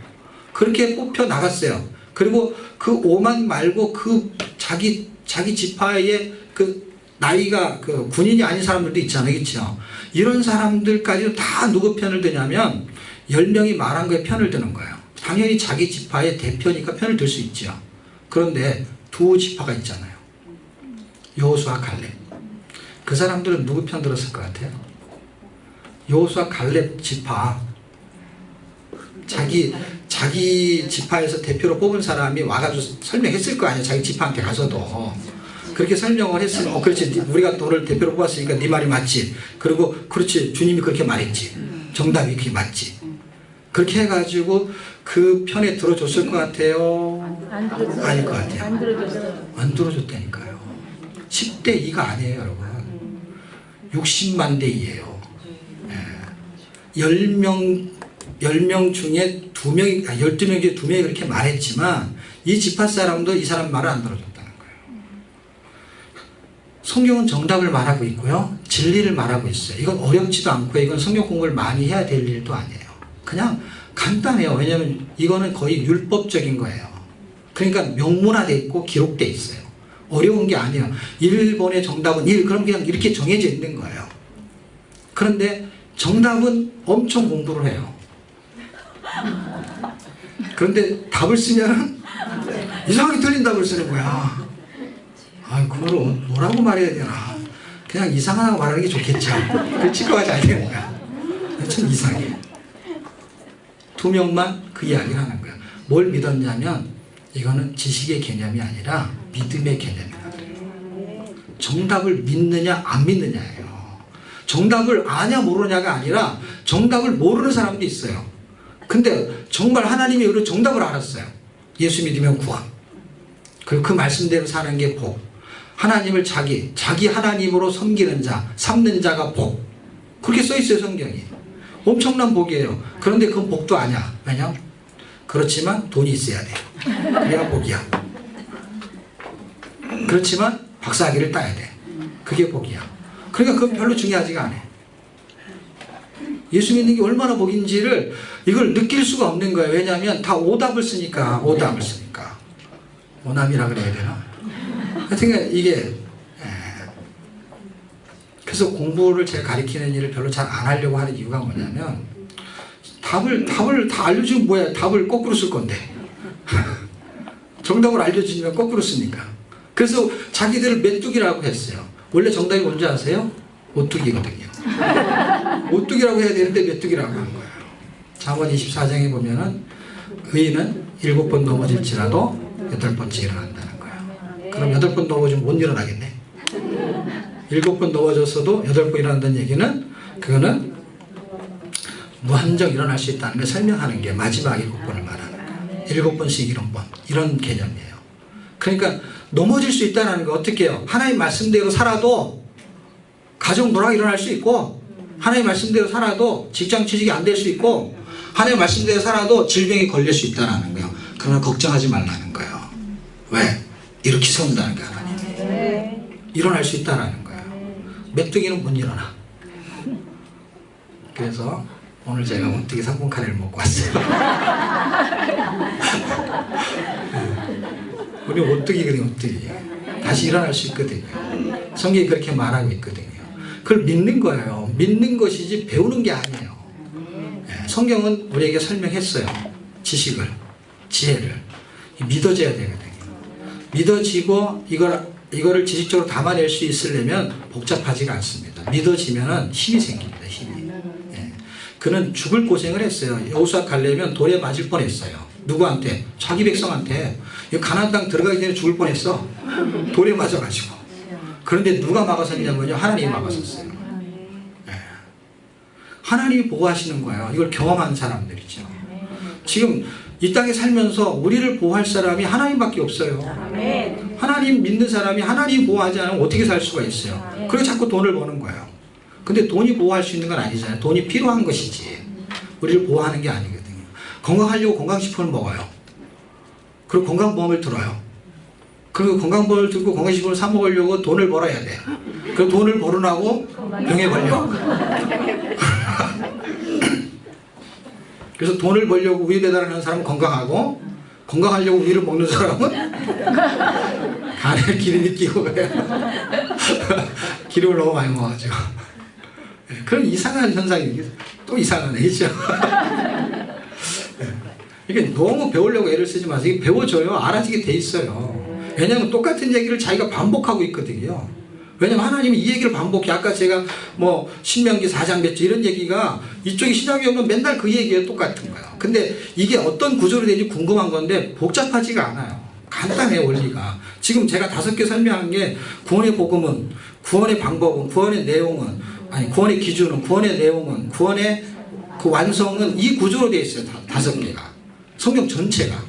그렇게 뽑혀 나갔어요. 그리고 그 5만 말고 그 자기 지파의 그 나이가 그 군인이 아닌 사람들도 있잖아요. 그렇죠? 이런 사람들까지도 다 누구 편을 드냐면 10명이 말한 거에 편을 드는 거예요. 당연히 자기 지파의 대표니까 편을 들 수 있죠. 그런데 두 지파가 있잖아요. 여호수아 갈렙. 그 사람들은 누구 편 들었을 것 같아요? 여호수아 갈렙 지파. 자기 지파에서 대표로 뽑은 사람이 와가지고 설명했을 거 아니에요. 자기 지파한테 가서도. 그렇게 설명을 했으면 그렇지, 우리가 너를 대표로 뽑았으니까 네 말이 맞지. 그리고 그렇지, 주님이 그렇게 말했지. 정답이 그게 맞지. 그렇게 해가지고 그 편에 들어줬을 것 같아요? 아닐 것 같아요. 안 들어줬다니까요. 10대 2가 아니에요. 여러분. 60만 대 2예요. 10명 중에 2명이, 12명 중에 2명이 그렇게 말했지만 이 지파 사람도 이 사람 말을 안 들어줬다는 거예요. 성경은 정답을 말하고 있고요. 진리를 말하고 있어요. 이건 어렵지도 않고 이건 성경 공부를 많이 해야 될 일도 아니에요. 그냥 간단해요. 왜냐하면 이거는 거의 율법적인 거예요. 그러니까 명문화되어 있고 기록되어 있어요. 어려운 게 아니에요. 1번의 정답은 1, 그럼 그냥 이렇게 정해져 있는 거예요. 그런데 정답은 엄청 공부를 해요. 그런데 답을 쓰면 이상하게 틀린 답을 쓰는 거야. 그걸 뭐라고 말해야 되나. 그냥 이상하다고 말하는 게 좋겠죠. 그 치과가 잘 되는 거야. 참 이상해. 2명만 그 이야기를 하는 거야. 뭘 믿었냐면 이거는 지식의 개념이 아니라 믿음의 개념이다. 정답을 믿느냐 안 믿느냐예요. 정답을 아냐 모르냐가 아니라 정답을 모르는 사람도 있어요. 근데 정말 하나님이 우리 정답을 알았어요. 예수 믿으면 구원. 그리고 그 말씀대로 사는 게 복. 하나님을 자기 하나님으로 섬기는 자, 삼는 자가 복. 그렇게 써 있어요, 성경이. 엄청난 복이에요. 그런데 그건 복도 아니야. 왜냐? 그렇지만 돈이 있어야 돼요. 그래야 복이야. 그렇지만 박사학위를 따야 돼. 그게 복이야. 그러니까 그건 별로 중요하지가 않아요. 예수 믿는 게 얼마나 복인지를 이걸 느낄 수가 없는 거예요. 왜냐하면 다 오답을 쓰니까. 오남이라 그래야 되나? 하여튼 이게 그래서 공부를 제가 가르치는 일을 별로 잘 안 하려고 하는 이유가 뭐냐면 답을 다 알려주면 뭐야. 답을 거꾸로 쓸 건데. 정답을 알려주면 거꾸로 쓰니까. 그래서 자기들을 메뚜기라고 했어요. 원래 정답이 뭔지 아세요? 오뚜기거든요. 오뚜기라고 해야 되는데 메뚜기라고 한 거예요. 잠언 24장에 보면은 의인은 7번 넘어질지라도 8번째 일어난다는 거예요. 그 그럼 8번 넘어지면 못 일어나겠네. 7번 넘어졌어도 8번 일어난다는 얘기는 그거는 무한정 일어날 수 있다는 걸 설명하는 게 마지막 7번을 말하는 거예요. 7번씩 7번 이런 개념이에요. 그러니까 넘어질 수 있다는 거 어떻게 해요? 하나님 말씀대로 살아도 가정 불화가 일어날 수 있고, 하나님 말씀대로 살아도 직장 취직이 안 될 수 있고, 하나님 말씀대로 살아도 질병에 걸릴 수 있다는 거예요. 그러나 걱정하지 말라는 거예요. 왜? 이렇게 세운다는 거예요. 하나님이. 일어날 수 있다는 거예요. 메뚜기는 못 일어나. 그래서 오늘 제가 오뚜기 3분 카레를 먹고 왔어요. 우리 오뚜기거든요. 오뚜기. 다시 일어날 수 있거든요. 성경이 그렇게 말하고 있거든요. 그걸 믿는 거예요. 믿는 것이지 배우는 게 아니에요. 성경은 우리에게 설명했어요. 지식을, 지혜를. 믿어져야 되거든요. 믿어지고 이거를 지식적으로 담아낼 수 있으려면 복잡하지가 않습니다. 믿어지면 힘이 생깁니다. 힘이. 그는 죽을 고생을 했어요. 여호수아 가려면 돌에 맞을 뻔했어요. 누구한테? 자기 백성한테. 가나안 땅 들어가기 전에 죽을 뻔했어. 돌에 맞아가지고. 그런데 누가 막아섰냐면요. 하나님이 막아섰어요. 하나님이 보호하시는 거예요. 이걸 경험한 사람들이죠. 지금 이 땅에 살면서 우리를 보호할 사람이 하나님밖에 없어요. 하나님 믿는 사람이 하나님 보호하지 않으면 어떻게 살 수가 있어요. 그래서 자꾸 돈을 버는 거예요. 근데 돈이 보호할 수 있는 건 아니잖아요. 돈이 필요한 것이지 우리를 보호하는 게 아니거든요. 건강하려고 건강식품을 먹어요. 그리고 건강보험을 들어요. 그리고 건강보험을 들고 건강식품을 사 먹으려고 돈을 벌어야 돼. 그 돈을 벌으라고 병에 걸려. 그래서 돈을 벌려고 우유 배달하는 사람은 건강하고, 건강하려고 우유를 먹는 사람은 간에 기름이 끼고 그래요. 기름을 너무 많이 먹어가지고. 그런 이상한 현상이 또 이상한 애죠. 이게 너무 배우려고 애를 쓰지 마세요. 이게 배워져요. 알아지게 돼 있어요. 왜냐하면 똑같은 얘기를 자기가 반복하고 있거든요. 왜냐면 하나님이 이 얘기를 반복해. 아까 제가 뭐 신명기 4장 몇 절 이런 얘기가 이쪽이 시작이 오면 맨날 그 얘기예요. 똑같은 거예요. 근데 이게 어떤 구조로 되는지 궁금한 건데 복잡하지가 않아요. 간단해요. 원리가. 지금 제가 5개 설명한 게 구원의 복음은, 구원의 방법은, 구원의 내용은, 아니 구원의 기준은, 구원의 내용은, 구원의 그 완성은 이 구조로 되어 있어요. 5개가. 성경 전체가.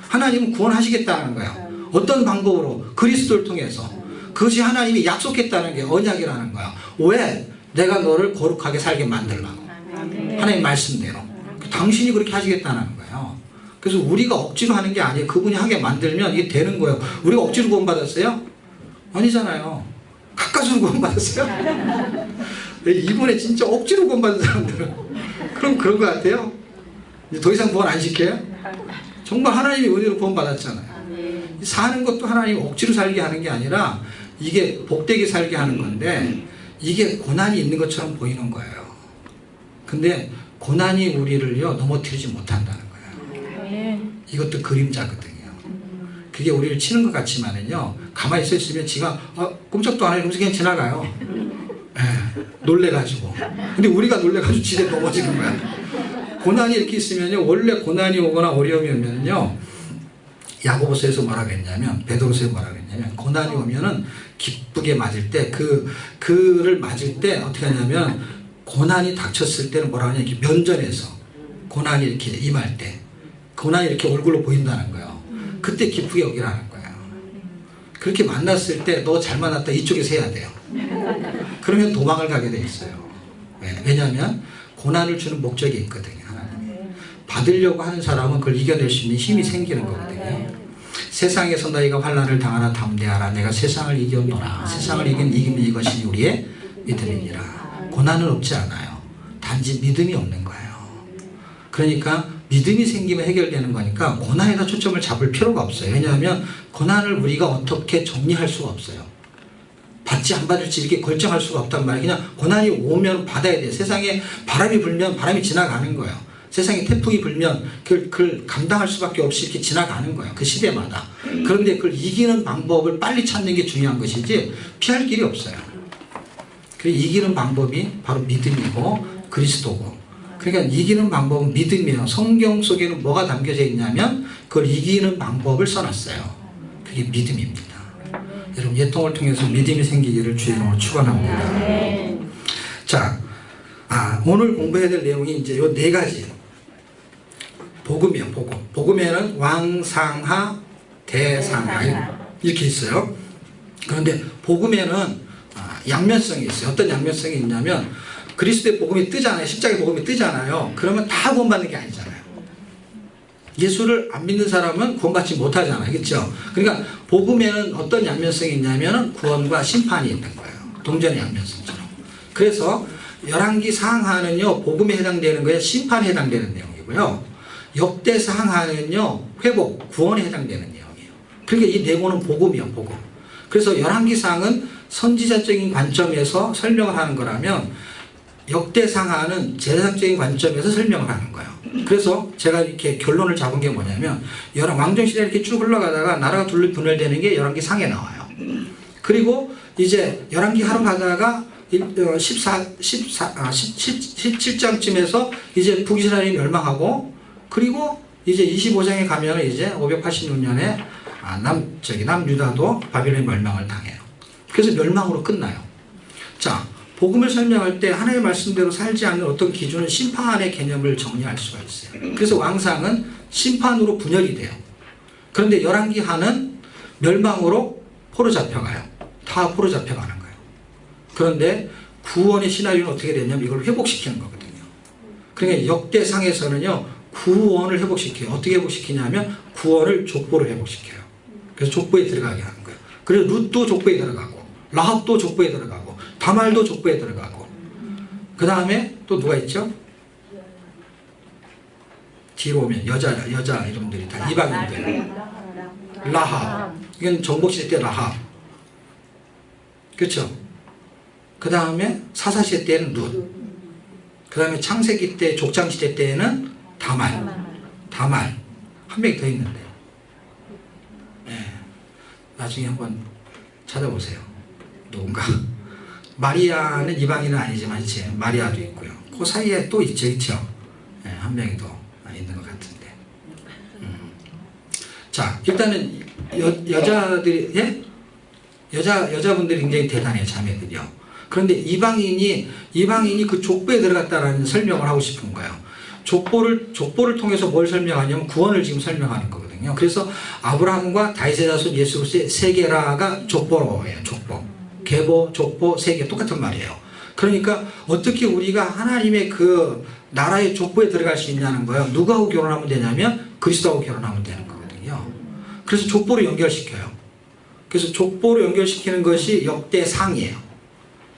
하나님은 구원하시겠다는 거예요. 어떤 방법으로? 그리스도를 통해서. 그것이 하나님이 약속했다는 게 언약이라는 거야. 왜? 내가 너를 거룩하게 살게 만들라고. 하나님 말씀대로. 당신이 그렇게 하시겠다는 거예요. 그래서 우리가 억지로 하는 게 아니에요. 그분이 하게 만들면 이게 되는 거예요. 우리가 억지로 구원받았어요? 아니잖아요. 가까스로 구원받았어요? 이번에 진짜 억지로 구원받은 사람들은 그럼 그런 것 같아요. 이제 더 이상 구원 안 시켜요? 정말 하나님이 은혜로 구원받았잖아요. 사는 것도 하나님 억지로 살게 하는 게 아니라 이게 복되게 살게 하는 건데 이게 고난이 있는 것처럼 보이는 거예요. 근데 고난이 우리를요 넘어뜨리지 못한다는 거예요. 이것도 그림자거든요. 그게 우리를 치는 것 같지만은요 가만히 서 있으면 지가 꼼짝도 안 하면서 그냥 지나가요. 놀래가지고. 근데 우리가 놀래가지고 지대 넘어지는 거야. 고난이 이렇게 있으면요 원래 고난이 오거나 어려움이 오면요 야고보서에서 뭐라고 했냐면, 베드로서에 뭐라고 했냐면, 고난이 오면은 기쁘게 맞을 때, 그를 맞을 때 어떻게 하냐면, 고난이 닥쳤을 때는 뭐라고 하냐면, 이렇게 면전에서, 고난이 이렇게 임할 때, 고난이 이렇게 얼굴로 보인다는 거예요. 그때 기쁘게 여기라는 거예요. 그렇게 만났을 때, 너 잘 만났다, 이쪽에서 해야 돼요. 그러면 도망을 가게 돼 있어요. 왜냐하면, 고난을 주는 목적이 있거든요. 받으려고 하는 사람은 그걸 이겨낼 수 있는 힘이 생기는 거거든요. 세상에서 너희가 환난을 당하나 담대하라. 내가 세상을 이겼노라. 세상을 이기면 이것이 우리의 믿음이니라. 고난은 없지 않아요. 단지 믿음이 없는 거예요. 그러니까 믿음이 생기면 해결되는 거니까 고난에다 초점을 잡을 필요가 없어요. 왜냐하면 고난을 우리가 어떻게 정리할 수가 없어요. 받지 안 받을지 이렇게 결정할 수가 없단 말이에요. 그냥 고난이 오면 받아야 돼요. 세상에 바람이 불면 바람이 지나가는 거예요. 세상에 태풍이 불면 그걸 감당할 수밖에 없이 이렇게 지나가는 거예요. 그 시대마다. 그런데 그걸 이기는 방법을 빨리 찾는 게 중요한 것이지 피할 길이 없어요. 그 이기는 방법이 바로 믿음이고 그리스도고. 그러니까 이기는 방법은 믿음이에요. 성경 속에는 뭐가 담겨져 있냐면 그걸 이기는 방법을 써놨어요. 그게 믿음입니다. 여러분 예통을 통해서 믿음이 생기기를 주의 이름으로 축원합니다. 네. 자, 오늘 공부해야 될 내용이 이제 요 네 가지. 복음이요, 복음. 복음에는 왕상하, 대상하 이렇게 있어요. 그런데 복음에는 양면성이 있어요. 어떤 양면성이 있냐면 그리스도의 복음이 뜨잖아요. 십자가의 복음이 뜨잖아요. 그러면 다 구원받는 게 아니잖아요. 예수를 안 믿는 사람은 구원받지 못하잖아요. 그렇죠? 그러니까 복음에는 어떤 양면성이 있냐면 구원과 심판이 있는 거예요. 동전의 양면성처럼. 그래서 열왕기 상하는요 복음에 해당되는 거예요. 심판에 해당되는 내용이고요. 역대 상하는요 회복, 구원에 해당되는 내용이에요. 그러니까 이 네 권은 복음이요, 복음. 그래서 열왕기 상은 선지자적인 관점에서 설명을 하는 거라면 역대 상하는 제사적인 관점에서 설명을 하는 거예요. 그래서 제가 이렇게 결론을 잡은 게 뭐냐면 왕정시대 이렇게 쭉 흘러가다가 나라가 둘로 분열되는 게 열왕기 상에 나와요. 그리고 이제 열왕기 하러 가다가 17장쯤에서 이제 북이스라엘이 멸망하고 그리고 이제 25장에 가면은 이제 586년에 남유다도 바빌론 멸망을 당해요. 그래서 멸망으로 끝나요. 자, 복음을 설명할 때 하나님의 말씀대로 살지 않는 어떤 기준은 심판의 개념을 정리할 수가 있어요. 그래서 왕상은 심판으로 분열이 돼요. 그런데 열왕기 하는 멸망으로 포로 잡혀가요. 다 포로 잡혀가는 거예요. 그런데 구원의 시나리오는 어떻게 되냐면 이걸 회복시키는 거거든요. 그러니까 역대상에서는요 구원을 회복시켜요. 어떻게 회복시키냐면 구원을 족보로 회복시켜요. 그래서 족보에 들어가게 하는 거예요. 그래서 룻도 족보에 들어가고 라합도 족보에 들어가고 다말도 족보에 들어가고 그 다음에 또 누가 있죠? 뒤로 오면 여자 이름들이 다 이방인들. 라합. 이건 정복시대 때 라합. 그렇죠? 그 다음에 사사시대 때는 룻. 그 다음에 창세기 때 족장시대 때는 다말. 한 명이 더 있는데 나중에 한번 찾아보세요. 누군가. 마리아는 이방인은 아니지만 이제 마리아도 있고요. 그 사이에 또 있죠. 한 명이 더 있는 것 같은데. 자, 일단은 여자들이 여자분들이 굉장히 대단해요. 자매들이요. 그런데 이방인이 그 족보에 들어갔다라는 설명을 하고 싶은 거예요. 족보를 통해서 뭘 설명하냐면 구원을 지금 설명하는 거거든요. 그래서 아브라함과 다윗의 자손 예수 그리스도의 세계라가 족보예요. 족보. 계보, 족보, 세계 똑같은 말이에요. 그러니까 어떻게 우리가 하나님의 그 나라의 족보에 들어갈 수 있냐는 거예요. 누구하고 결혼하면 되냐면 그리스도하고 결혼하면 되는 거거든요. 그래서 족보로 연결시켜요. 그래서 족보로 연결시키는 것이 역대상이에요.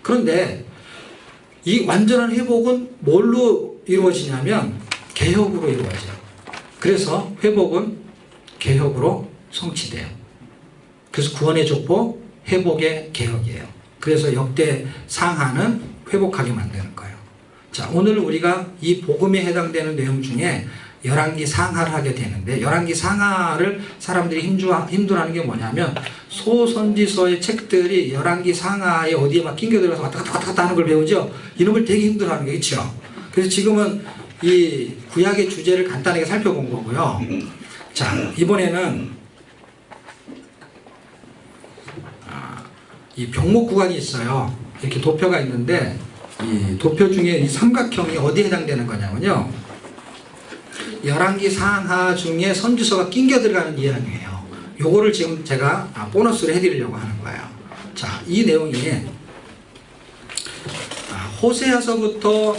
그런데 이 완전한 회복은 뭘로 이루어지냐면 개혁으로 이루어져요. 그래서 회복은 개혁으로 성취돼요. 그래서 구원의 족보, 회복의 개혁이에요. 그래서 역대 상하는 회복하게 만드는 거예요. 자, 오늘 우리가 이 복음에 해당되는 내용 중에 열왕기 상하를 하게 되는데 열왕기 상하를 사람들이 힘들어하는 게 뭐냐면 소선지서의 책들이 열왕기 상하에 어디에 막 낑겨 들어가서 왔다 갔다 하는 걸 배우죠. 이놈을 되게 힘들어하는 게 있죠. 그래서 지금은 이 구약의 주제를 간단하게 살펴본 거고요. 자, 이번에는 이 병목 구간이 있어요. 이렇게 도표가 있는데 이 도표 중에 이 삼각형이 어디에 해당되는 거냐면요. 열왕기 상하 중에 선지서가 낑겨 들어가는 이야기예요. 요거를 지금 제가 보너스로 해드리려고 하는 거예요. 자, 이 내용이 호세아서부터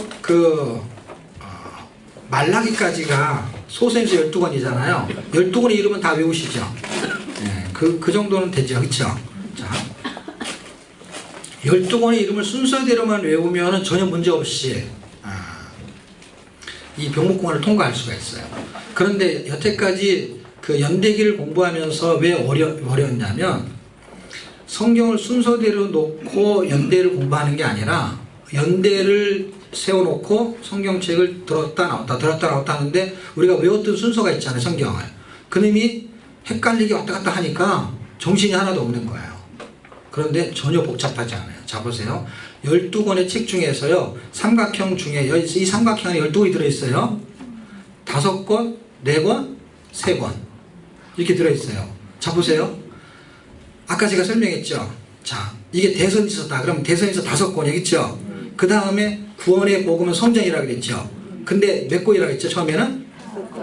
말라기까지가 소선지서 12권이잖아요. 12권의 이름은 다 외우시죠? 네, 그 정도는 되죠. 그렇죠? 자, 12권의 이름을 순서대로만 외우면 전혀 문제없이 이 병목공화를 통과할 수가 있어요. 그런데 여태까지 그 연대기를 공부하면서 왜 어려웠냐면 성경을 순서대로 놓고 연대를 공부하는 게 아니라 연대를 세워놓고 성경책을 들었다 나왔다 하는데 우리가 외웠던 순서가 있잖아요. 성경을. 그놈이 헷갈리게 왔다 갔다 하니까 정신이 하나도 없는 거예요. 그런데 전혀 복잡하지 않아요. 자, 보세요. 12권의 책 중에서요. 삼각형 중에 이 삼각형 안에 12권이 들어있어요. 5권, 4권, 3권 이렇게 들어있어요. 자, 보세요. 아까 제가 설명했죠. 자, 이게 대선이 있었다. 그러면 대선에서 5권이 있죠. 그 다음에 구원의 복음은 성전이라고 그랬죠. 근데 몇 권이라고 했죠? 처음에는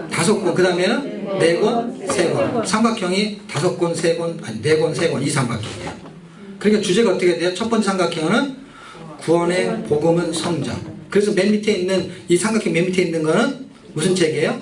5권. 그 다음에는 4권, 3권. 삼각형이 5권, 3권, 아니 4권, 3권 이 삼각형이에요. 그러니까 주제가 어떻게 돼요? 첫 번째 삼각형은 구원의 복음은 성전. 그래서 맨 밑에 있는 이 삼각형 맨 밑에 있는 거는 무슨 책이에요?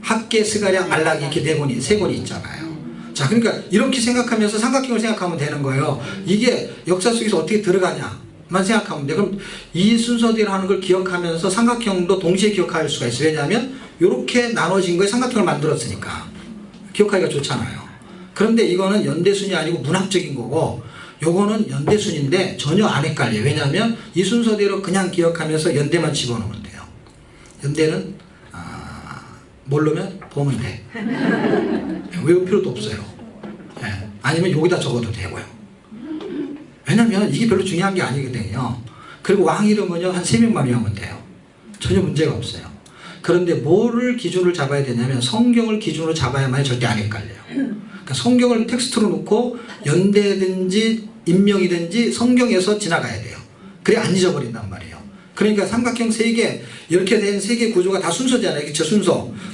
학계, 스가랴, 말라기 이렇게 3권이 있잖아요. 자, 그러니까 이렇게 생각하면서 삼각형을 생각하면 되는 거예요. 이게 역사 속에서 어떻게 들어가냐만 생각하면 돼. 그럼 이 순서대로 하는 걸 기억하면서 삼각형도 동시에 기억할 수가 있어요. 왜냐하면 이렇게 나눠진 거에 삼각형을 만들었으니까 기억하기가 좋잖아요. 그런데 이거는 연대순이 아니고 문학적인 거고 요거는 연대순인데 전혀 안 헷갈려요. 왜냐하면 이 순서대로 그냥 기억하면서 연대만 집어넣으면 돼요. 연대는 모르면 보면 돼. 외울 필요도 없어요. 네. 아니면 여기다 적어도 되고요. 왜냐면 이게 별로 중요한 게 아니거든요. 그리고 왕 이름은요 한 3명만 외우면 돼요. 전혀 문제가 없어요. 그런데 뭐를 기준으로 잡아야 되냐면 성경을 기준으로 잡아야만 절대 안 헷갈려요. 그러니까 성경을 텍스트로 놓고 연대든지 인명이든지 성경에서 지나가야 돼요. 그래 안 잊어버린단 말이에요. 그러니까 삼각형 3개 이렇게 된 3개 구조가 다 순서잖아요. 그렇죠?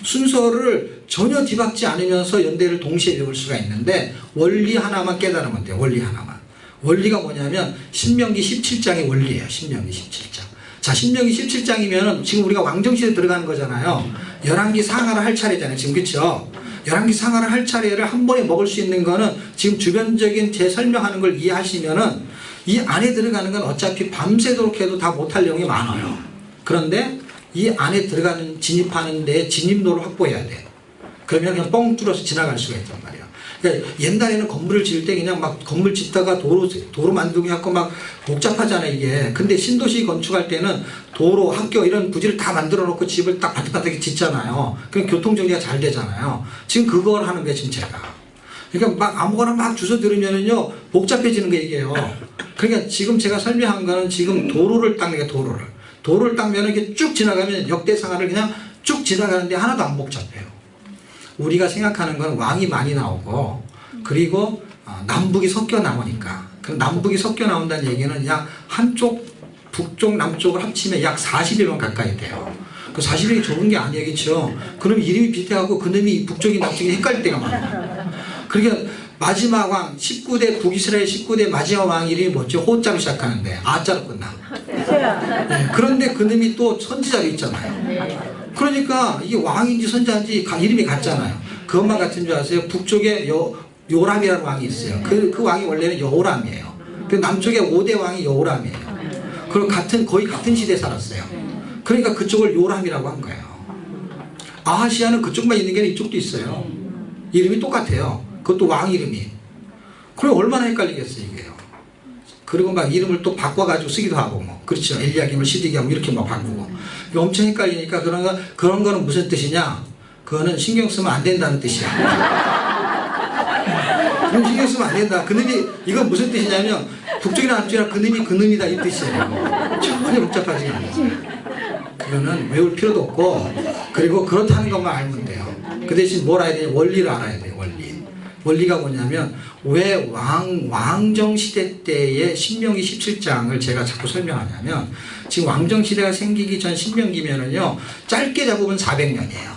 순서를 전혀 뒤박지 않으면서 연대를 동시에 외울 수가 있는데 원리 하나만 깨달으면 돼요. 원리 하나만. 원리가 뭐냐면 신명기 17장의 원리예요. 신명기 17장. 자, 신명기 17장이면 지금 우리가 왕정시대 들어가는 거잖아요. 열왕기 상하를 할 차례잖아요. 지금 그렇죠? 열왕기 상하를 할 차례를 한 번에 먹을 수 있는 거는 지금 주변적인 제 설명하는 걸 이해하시면은 이 안에 들어가는 건 어차피 밤새도록 해도 다 못할 내용이 많아요. 그런데 이 안에 들어가는 진입하는 데 진입로를 확보해야 돼요. 그러면 그냥 뻥 뚫어서 지나갈 수가 있단 말이에요. 그러니까 옛날에는 건물을 지을 때 그냥 막 건물 짓다가 도로 만들고 해갖고 막 복잡하잖아요, 이게. 근데 신도시 건축할 때는 도로, 학교 이런 부지를 다 만들어 놓고 집을 딱 바닥바닥에 짓잖아요. 그럼 교통정리가 잘 되잖아요. 지금 그걸 하는 거예요, 지금 제가. 그러니까 막 아무거나 막 주워 들으면은요, 복잡해지는 거 얘기예요. 그러니까 지금 제가 설명한 거는 지금 도로를 닦는 게 도로를 닦으면 이렇게 쭉 지나가면 역대상하를 그냥 쭉 지나가는데 하나도 안 복잡해요. 우리가 생각하는 건 왕이 많이 나오고 그리고 남북이 섞여 나오니까 그럼 남북이 섞여 나온다는 얘기는 약 한쪽 북쪽 남쪽을 합치면 약 40일만 가까이 돼요. 그 40일이 적은 게 아니에요. 그렇죠? 그럼 이름이 비슷해갖고 그놈이 북쪽이 남쪽이 헷갈릴 때가 많아요. 그러니까 마지막 왕 19대 북이스라엘 19대 마지막 왕 이름이 뭐죠? 호자로 시작하는데 아자로 끝나. 네, 그런데 그놈이 또 선지자로 있잖아요. 그러니까 이게 왕인지 선지자인지 이름이 같잖아요. 그것만 같은 줄 아세요? 북쪽에 요람이라는 왕이 있어요. 그 왕이 원래는 여호람이에요. 그 남쪽에 5대 왕이 여호람이에요. 그리고 거의 같은 시대에 살았어요. 그러니까 그쪽을 요람이라고 한 거예요. 아하시아는 그쪽만 있는 게 아니라 이쪽도 있어요. 이름이 똑같아요. 그것도 왕 이름이. 그럼 얼마나 헷갈리겠어요, 이게요. 그리고 막 이름을 또 바꿔가지고 쓰기도 하고, 뭐. 그렇죠. 엘리야김을 시드기하고 이렇게 막 바꾸고. 이거 엄청 헷갈리니까 그런 거는 무슨 뜻이냐? 그거는 신경 쓰면 안 된다는 뜻이야. 그럼 신경 쓰면 안 된다. 그놈이, 이건 무슨 뜻이냐면, 북쪽이나 남쪽이나 그놈이다 이 뜻이에요. 전혀 복잡하지 않아요. 그거는 외울 필요도 없고, 그리고 그렇다는 것만 알면 돼요. 그 대신 뭘 알아야 되냐? 원리를 알아야 돼요, 원리. 원리가 뭐냐면, 왜 왕정시대 때의 신명기 17장을 제가 자꾸 설명하냐면, 지금 왕정시대가 생기기 전 신명기면은요, 짧게 잡으면 400년이에요.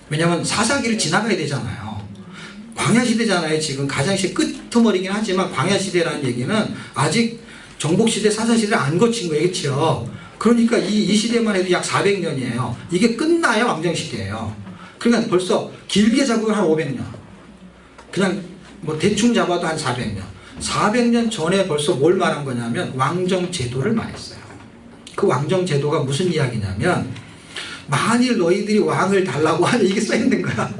왜냐면 사사기를 지나가야 되잖아요. 광야시대잖아요. 지금 가장시 끄트머리긴 하지만 광야시대라는 얘기는 아직 정복시대, 사사시대를 안 거친 거예요. 그렇죠? 그러니까 이 시대만 해도 약 400년이에요. 이게 끝나야 왕정시대예요. 그러니까 벌써 길게 잡으면 한 500년. 그냥 뭐 대충 잡아도 한 400년. 400년 전에 벌써 뭘 말한 거냐면 왕정제도를 말했어요. 그 왕정제도가 무슨 이야기냐면 만일 너희들이 왕을 달라고 하면 이게 써있는 거야.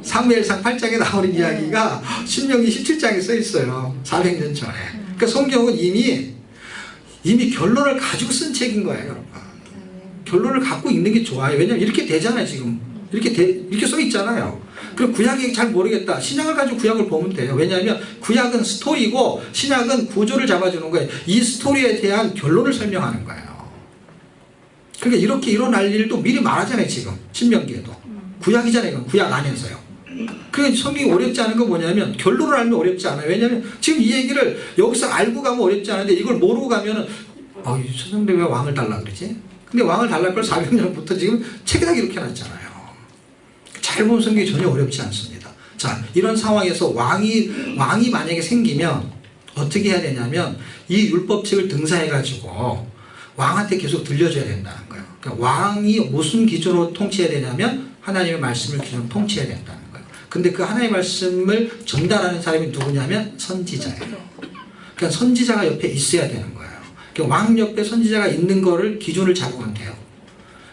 사무엘상 8장에 나오는 이야기가 신명기 17장에 써있어요. 400년 전에. 그러니까 성경은 이미 결론을 가지고 쓴 책인 거예요, 여러분. 결론을 갖고 있는 게 좋아요. 왜냐면 이렇게 되잖아요, 지금. 이렇게 써 있잖아요. 그럼 구약이 잘 모르겠다. 신약을 가지고 구약을 보면 돼요. 왜냐하면 구약은 스토리고 신약은 구조를 잡아주는 거예요. 이 스토리에 대한 결론을 설명하는 거예요. 그러니까 이렇게 일어날 일도 미리 말하잖아요, 지금. 신명기에도. 구약이잖아요, 이건. 구약 안에서요. 그 성경이 어렵지 않은 건 뭐냐면 결론을 알면 어렵지 않아요. 왜냐하면 지금 이 얘기를 여기서 알고 가면 어렵지 않은데 이걸 모르고 가면은 이 서정대 왜 왕을 달라 그러지? 근데 왕을 달랄 걸 400년부터 지금 책에다 기록해 놨잖아요. 잘 보면 성경이 전혀 어렵지 않습니다. 자, 이런 상황에서 왕이 만약에 생기면 어떻게 해야 되냐면 이 율법책을 등사해 가지고 왕한테 계속 들려줘야 된다는 거예요. 그러니까 왕이 무슨 기준으로 통치해야 되냐면 하나님의 말씀을 기준으로 통치해야 된다는 거예요. 근데 그 하나님의 말씀을 전달하는 사람이 누구냐면 선지자예요. 그러니까 선지자가 옆에 있어야 되는 거예요. 그러니까 왕 옆에 선지자가 있는 거를 기준을 잡으면 돼요.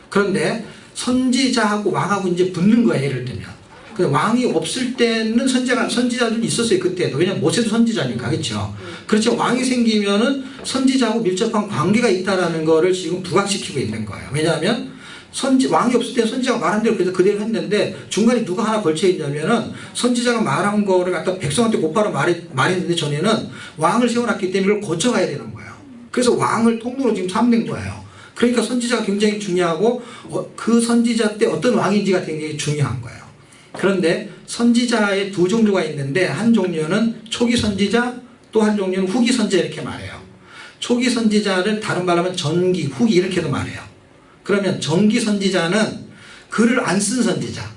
그런데 선지자하고 왕하고 이제 붙는 거예요. 예를 들면. 왕이 없을 때는 선지자들이 있었어요. 그때도. 왜냐면 모세도 선지자니까. 그렇죠? 그렇죠. 왕이 생기면은 선지자하고 밀접한 관계가 있다라는 거를 지금 부각시키고 있는 거예요. 왜냐하면 왕이 없을 때 선지자가 말한 대로 그대로 했는데 중간에 누가 하나 걸쳐 있냐면은 선지자가 말한 거를 갖다 백성한테 곧바로 말했는데 전에는 왕을 세워놨기 때문에 이걸 고쳐가야 되는 거예요. 그래서 왕을 통로로 지금 삼는 거예요. 그러니까 선지자가 굉장히 중요하고 그 선지자 때 어떤 왕인지가 굉장히 중요한 거예요. 그런데 선지자의 두 종류가 있는데 한 종류는 초기 선지자 또 한 종류는 후기 선지자 이렇게 말해요. 초기 선지자를 다른 말로 하면 전기, 후기 이렇게도 말해요. 그러면 전기 선지자는 글을 안 쓴 선지자,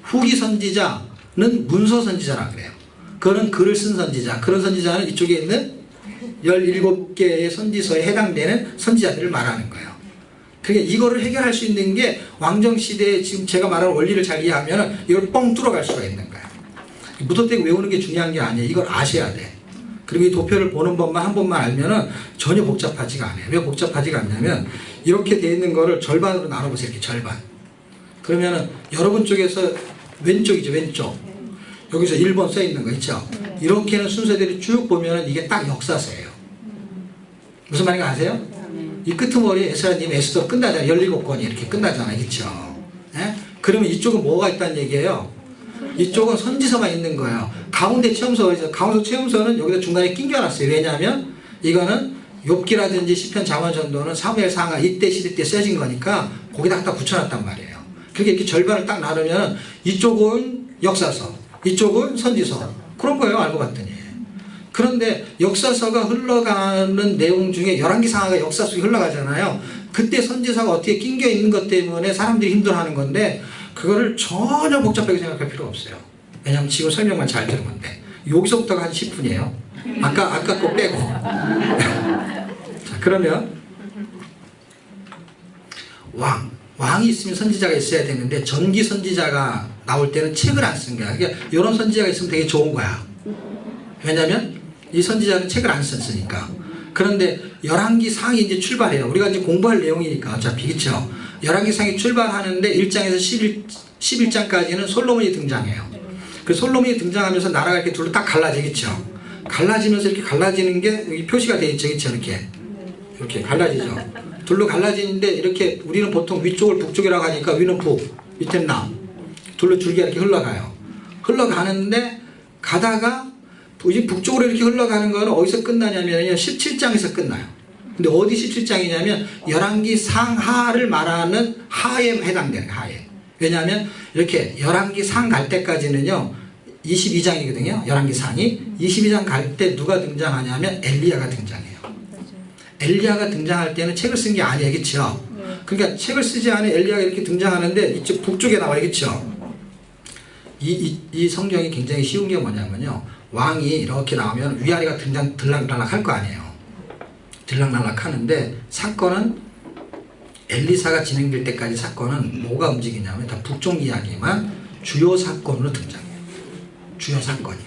후기 선지자는 문서 선지자라 그래요. 그거는 글을 쓴 선지자, 그런 선지자는 이쪽에 있는 17개의 선지서에 해당되는 선지자들을 말하는 거예요. 그러니까 이거를 해결할 수 있는 게 왕정시대에 지금 제가 말하는 원리를 잘 이해하면 이걸 뻥 뚫어갈 수가 있는 거예요. 무도택 외우는 게 중요한 게 아니에요. 이걸 아셔야 돼. 그리고 이 도표를 보는 법만 한 번만 알면은 전혀 복잡하지가 않아요. 왜 복잡하지가 않냐면 이렇게 되어 있는 거를 절반으로 나눠보세요. 이렇게 절반. 그러면은 여러분 쪽에서 왼쪽이죠. 왼쪽. 여기서 1번 써 있는 거 있죠. 이렇게는 순서대로 쭉 보면은 이게 딱 역사서예요. 무슨 말인지 아세요? 이 끄트머리에 에스라님 에스더 끝나잖아요. 17권이 이렇게 끝나잖아요. 그렇죠? 예? 그러면 이쪽은 뭐가 있다는 얘기예요? 이쪽은 선지서만 있는 거예요. 가운데 체험서, 가운데 체험서는 여기다 중간에 끼겨놨어요. 왜냐하면 이거는 욥기라든지 시편 잠언 전도는 사무엘 상하 이때 시대 때 써진 거니까 거기다 갖다 붙여놨단 말이에요. 그렇게 이렇게 절반을 딱 나누면 이쪽은 역사서, 이쪽은 선지서. 그런 거예요. 알고 봤더니. 그런데 역사서가 흘러가는 내용 중에 열왕기 상하가 역사 속에 흘러가잖아요. 그때 선지서가 어떻게 낑겨 있는 것 때문에 사람들이 힘들어하는 건데 그거를 전혀 복잡하게 생각할 필요가 없어요. 왜냐하면 지금 설명만 잘 들으면 돼. 여기서부터가 한 10분이에요. 아까 거 빼고. 자, 그러면 왕이 있으면 선지자가 있어야 되는데 전기 선지자가 나올 때는 책을 안 쓴 거야. 그러니까 이런 선지자가 있으면 되게 좋은 거야. 왜냐하면 이 선지자는 책을 안 썼으니까. 그런데 열왕기 상이 이제 출발해요. 우리가 이제 공부할 내용이니까 어차피 그렇죠. 열왕기 상이 출발하는데 1장에서 11장까지는 솔로몬이 등장해요. 그 솔로몬이 등장하면서 나라가 이렇게 둘로 딱 갈라지겠죠. 갈라지면서 이렇게 갈라지는 게 여기 표시가 되어 있죠. 그렇죠? 이렇게 갈라지죠. 둘로 갈라지는데 이렇게 우리는 보통 위쪽을 북쪽이라고 하니까 위는 북, 밑에는 남. 둘로 줄기가 이렇게 흘러가요. 흘러가는데 가다가 이제 북쪽으로 이렇게 흘러가는 거는 어디서 끝나냐면 17장에서 끝나요. 근데 어디 17장이냐면 열왕기 상하를 말하는 하에 해당되는 하에. 왜냐하면 이렇게 열왕기 상 갈 때까지는요 22장이거든요. 열왕기 상이 22장 갈 때 누가 등장하냐면 엘리야가 등장해요. 엘리야가 등장할 때는 책을 쓴 게 아니에요. 그렇죠? 그러니까 책을 쓰지 않은 엘리야가 이렇게 등장하는데 이쪽 북쪽에 나와요. 그렇죠? 이 성경이 굉장히 쉬운 게 뭐냐면요. 왕이 이렇게 나오면 위아래가 들락날락 할 거 아니에요. 들락날락 하는데 사건은 엘리사가 진행될 때까지 사건은 뭐가 움직이냐면 다 북쪽 이야기만 주요 사건으로 등장해요. 주요 사건이.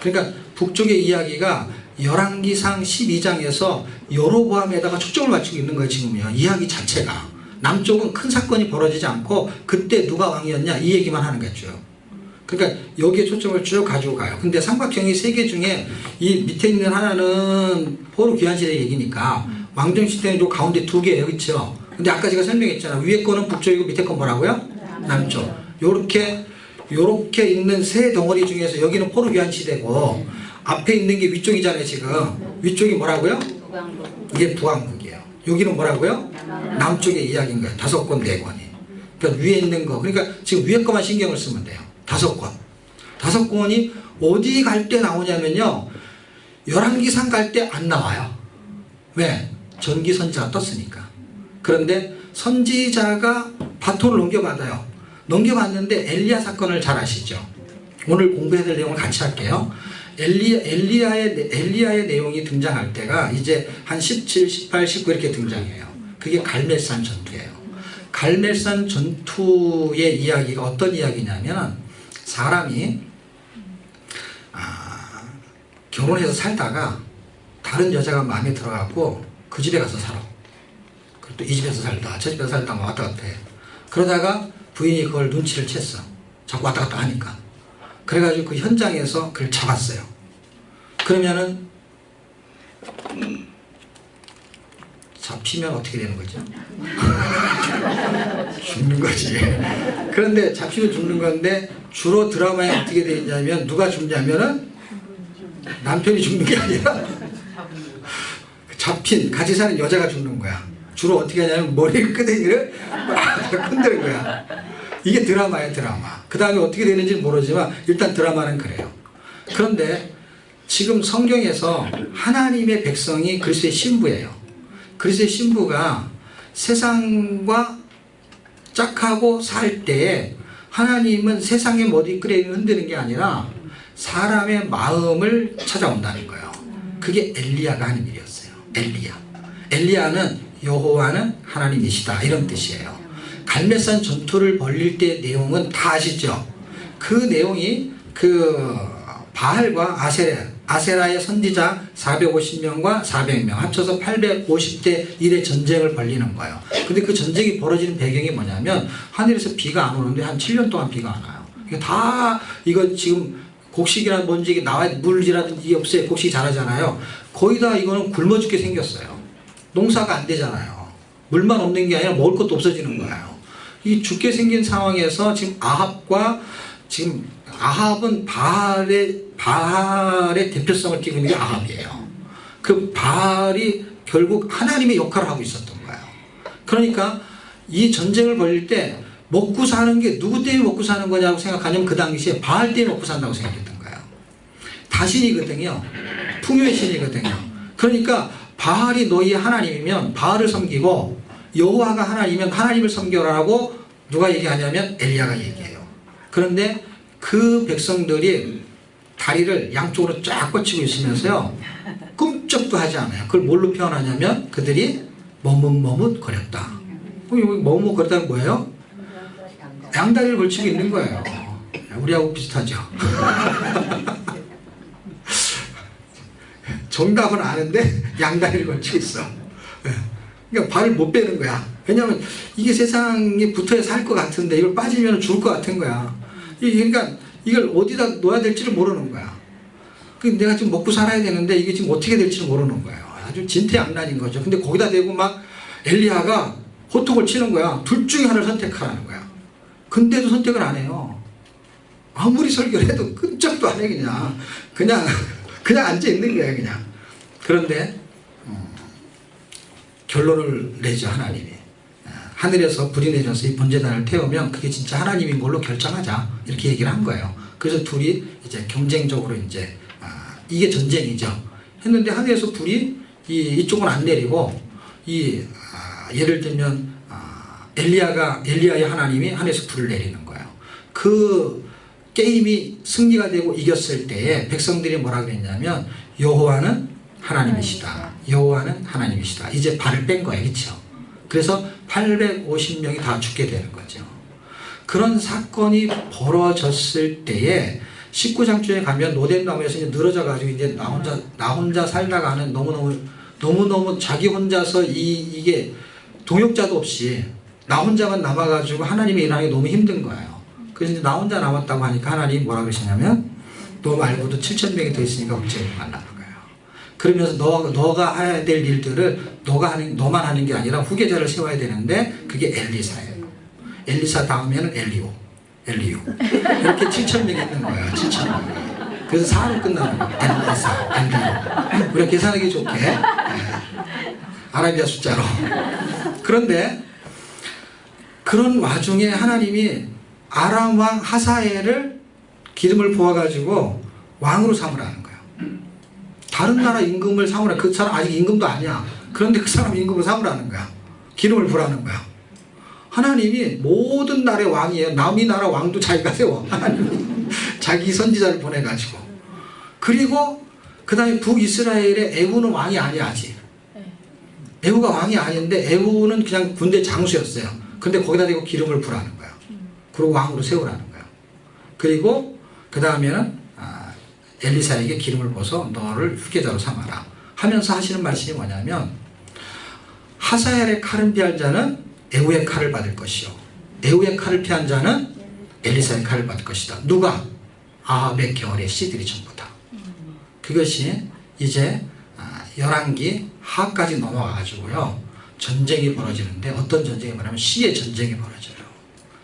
그러니까 북쪽의 이야기가 열왕기상 12장에서 여로보암에다가 초점을 맞추고 있는 거예요. 지금요. 이야기 자체가. 남쪽은 큰 사건이 벌어지지 않고 그때 누가 왕이었냐 이 얘기만 하는 거죠. 그러니까 여기에 초점을 쭉 가지고 가요. 근데 삼각형이 3개 중에 이 밑에 있는 하나는 포로 귀환시대 얘기니까 왕정시대는 요 가운데 2개예요. 그렇죠? 근데 아까 제가 설명했잖아요. 위에 거는 북쪽이고 밑에 건 뭐라고요? 남쪽. 요렇게 있는 세 덩어리 중에서 여기는 포로 귀환시대고 앞에 있는 게 위쪽이잖아요. 지금 위쪽이 뭐라고요? 이게 북왕국이에요. 여기는 뭐라고요? 남쪽의 이야기인 거예요. 5권 4권이. 그러니까 위에 있는 거. 그러니까 지금 위에 거만 신경을 쓰면 돼요. 5권. 5권이 어디 갈 때 나오냐면요. 열왕기상 갈 때 안 나와요. 왜? 전기 선지자가 떴으니까. 그런데 선지자가 바톤을 넘겨받아요. 넘겨받는데 엘리야 사건을 잘 아시죠? 오늘 공부해야 될 내용을 같이 할게요. 엘리야의 내용이 등장할 때가 이제 한 17, 18, 19 이렇게 등장해요. 그게 갈멜산 전투예요. 갈멜산 전투의 이야기가 어떤 이야기냐면 사람이 결혼해서 살다가 다른 여자가 마음에 들어갖고 그 집에 가서 살아. 그리고 또 이 집에서 살다 저 집에서 살다 왔다 갔다 해. 그러다가 부인이 그걸 눈치를 챘어. 자꾸 왔다 갔다 하니까. 그래가지고 그 현장에서 그를 잡았어요. 그러면은 잡히면 어떻게 되는 거죠? 죽는 거지. 그런데 잡히면 죽는 건데 주로 드라마에 어떻게 되냐면 누가 죽냐면은 남편이 죽는 게 아니라 잡힌 같이 사는 여자가 죽는 거야. 주로 어떻게 하냐면 머리 끄댕이를 흔드는 거야. 이게 드라마예요, 드라마. 그 다음에 어떻게 되는지는 모르지만 일단 드라마는 그래요. 그런데 지금 성경에서 하나님의 백성이 그리스도의 신부예요. 그리스도의 신부가 세상과 짝하고 살 때에 하나님은 세상의 머리끄레기를 흔드는 게 아니라 사람의 마음을 찾아온다는 거예요. 그게 엘리야가 하는 일이었어요. 엘리야는 여호와는 하나님이시다 이런 뜻이에요. 갈멜산 전투를 벌릴 때 내용은 다 아시죠? 그 내용이 그 바알과 아세라의 선지자 450명과 400명 합쳐서 850대 1의 전쟁을 벌리는 거예요. 근데 그 전쟁이 벌어지는 배경이 뭐냐면 하늘에서 비가 안 오는데 한 7년 동안 비가 안 와요. 이게 다 이거 지금 곡식이나 뭔지 이게 나와 물이라든지 없어요. 곡식이 자라잖아요. 거의 다 이거는 굶어 죽게 생겼어요. 농사가 안 되잖아요. 물만 없는 게 아니라 먹을 것도 없어지는 거예요. 이 죽게 생긴 상황에서 지금 아합은 바알의 대표성을 띠고 있는 게 아합이에요. 그 바알이 결국 하나님의 역할을 하고 있었던 거예요. 그러니까 이 전쟁을 벌일 때 먹고 사는 게 누구 때문에 먹고 사는 거냐고 생각하냐면 그 당시에 바알 때문에 먹고 산다고 생각했던 거예요. 다신이거든요. 풍요의 신이거든요. 그러니까 바알이 너희의 하나님이면 바알을 섬기고 여호와가 하나님이면 하나님을 섬겨라라고 누가 얘기하냐면 엘리야가 얘기해요. 그런데 그 백성들이 다리를 양쪽으로 쫙 뻗치고 있으면서요 꿈쩍도 하지 않아요. 그걸 뭘로 표현하냐면 그들이 머뭇머뭇거렸다. 머뭇거렸다는 뭐예요? 양다리를 걸치고 있는 거예요. 우리하고 비슷하죠. 정답은 아는데 양다리를 걸치고 있어. 그러니까 발을 못 빼는 거야. 왜냐하면 이게 세상에 붙어야 살 것 같은데 이걸 빠지면 죽을 것 같은 거야. 그러니까 이걸 어디다 놓아야 될지를 모르는 거야. 내가 지금 먹고 살아야 되는데 이게 지금 어떻게 될지를 모르는 거예요. 아주 진퇴양난인 거죠. 근데 거기다 대고 막 엘리야가 호통을 치는 거야. 둘 중에 하나를 선택하라는 거야. 근데도 선택을 안 해요. 아무리 설교를 해도 끔찍도 안 해. 그냥 앉아 있는 거야. 그냥. 그런데 결론을 내죠. 하나님이. 하늘에서 불이 내려서 이 번제단을 태우면 그게 진짜 하나님인 걸로 결정하자 이렇게 얘기를 한 거예요. 그래서 둘이 이제 경쟁적으로 이제 이게 전쟁이죠. 했는데 하늘에서 불이 이쪽은 안 내리고 예를 들면 엘리야의 하나님이 하늘에서 불을 내리는 거예요. 그 게임이 승리가 되고 이겼을 때에 백성들이 뭐라 그랬냐면 여호와는 하나님이시다. 여호와는 하나님이시다. 이제 발을 뺀 거예요. 그렇죠? 그래서 850명이 다 죽게 되는 거죠. 그런 사건이 벌어졌을 때에 19장쯤에 가면 노뎀나무에서 이제 늘어져 가지고 이제 나 혼자 살다가는 너무너무 자기 혼자서 이게 동역자도 없이 나 혼자만 남아가지고 하나님의 일하는 게 너무 힘든 거예요. 그래서 이제 나 혼자 남았다고 하니까 하나님이 뭐라 그러시냐면 너 말고도 7,000명이 더 있으니까 걱정하지 말라는 거예요. 그러면서 너가 해야 될 일들을 너만 하는 게 아니라 후계자를 세워야 되는데 그게 엘리사예요. 엘리사 다음에는 엘리오 이렇게 7,000명이 있는 거예요. 7,000명이. 그래서 4로 끝나는 거예요. 엘리사, 엘리오. 우리가 계산하기 좋게 아라비아 숫자로. 그런데 그런 와중에 하나님이 아람 왕 하사엘을 기름을 부어가지고 왕으로 삼으라는 거예요. 다른 나라 임금을 삼으라. 그 사람 아직 임금도 아니야. 그런데 그 사람 임금을 삼으라는 거야. 기름을 부라는 거야. 하나님이 모든 나라의 왕이에요. 남이 나라 왕도 자기가 세워. 하나님이 자기 선지자를 보내가지고. 그리고 그 다음에 북이스라엘의 에후는 왕이 아니야 아직. 에후가 왕이 아닌데 에후는 그냥 군대 장수였어요. 근데 거기다 대고 기름을 부라는 거야. 그리고 왕으로 세우라는 거야. 그리고 그 다음에는 엘리사에게 기름을 부어서 너를 후계자로 삼아라 하면서 하시는 말씀이 뭐냐면 하사엘의 칼은 피할 자는 에후의 칼을 받을 것이요 에후의 칼을 피한 자는 엘리사의 칼을 받을 것이다. 누가? 아합의 계열의 씨들이 전부 다. 그것이 이제 열왕기 하까지 넘어가가지고요 전쟁이 벌어지는데 어떤 전쟁이 벌어지냐면 시의 전쟁이 벌어져요.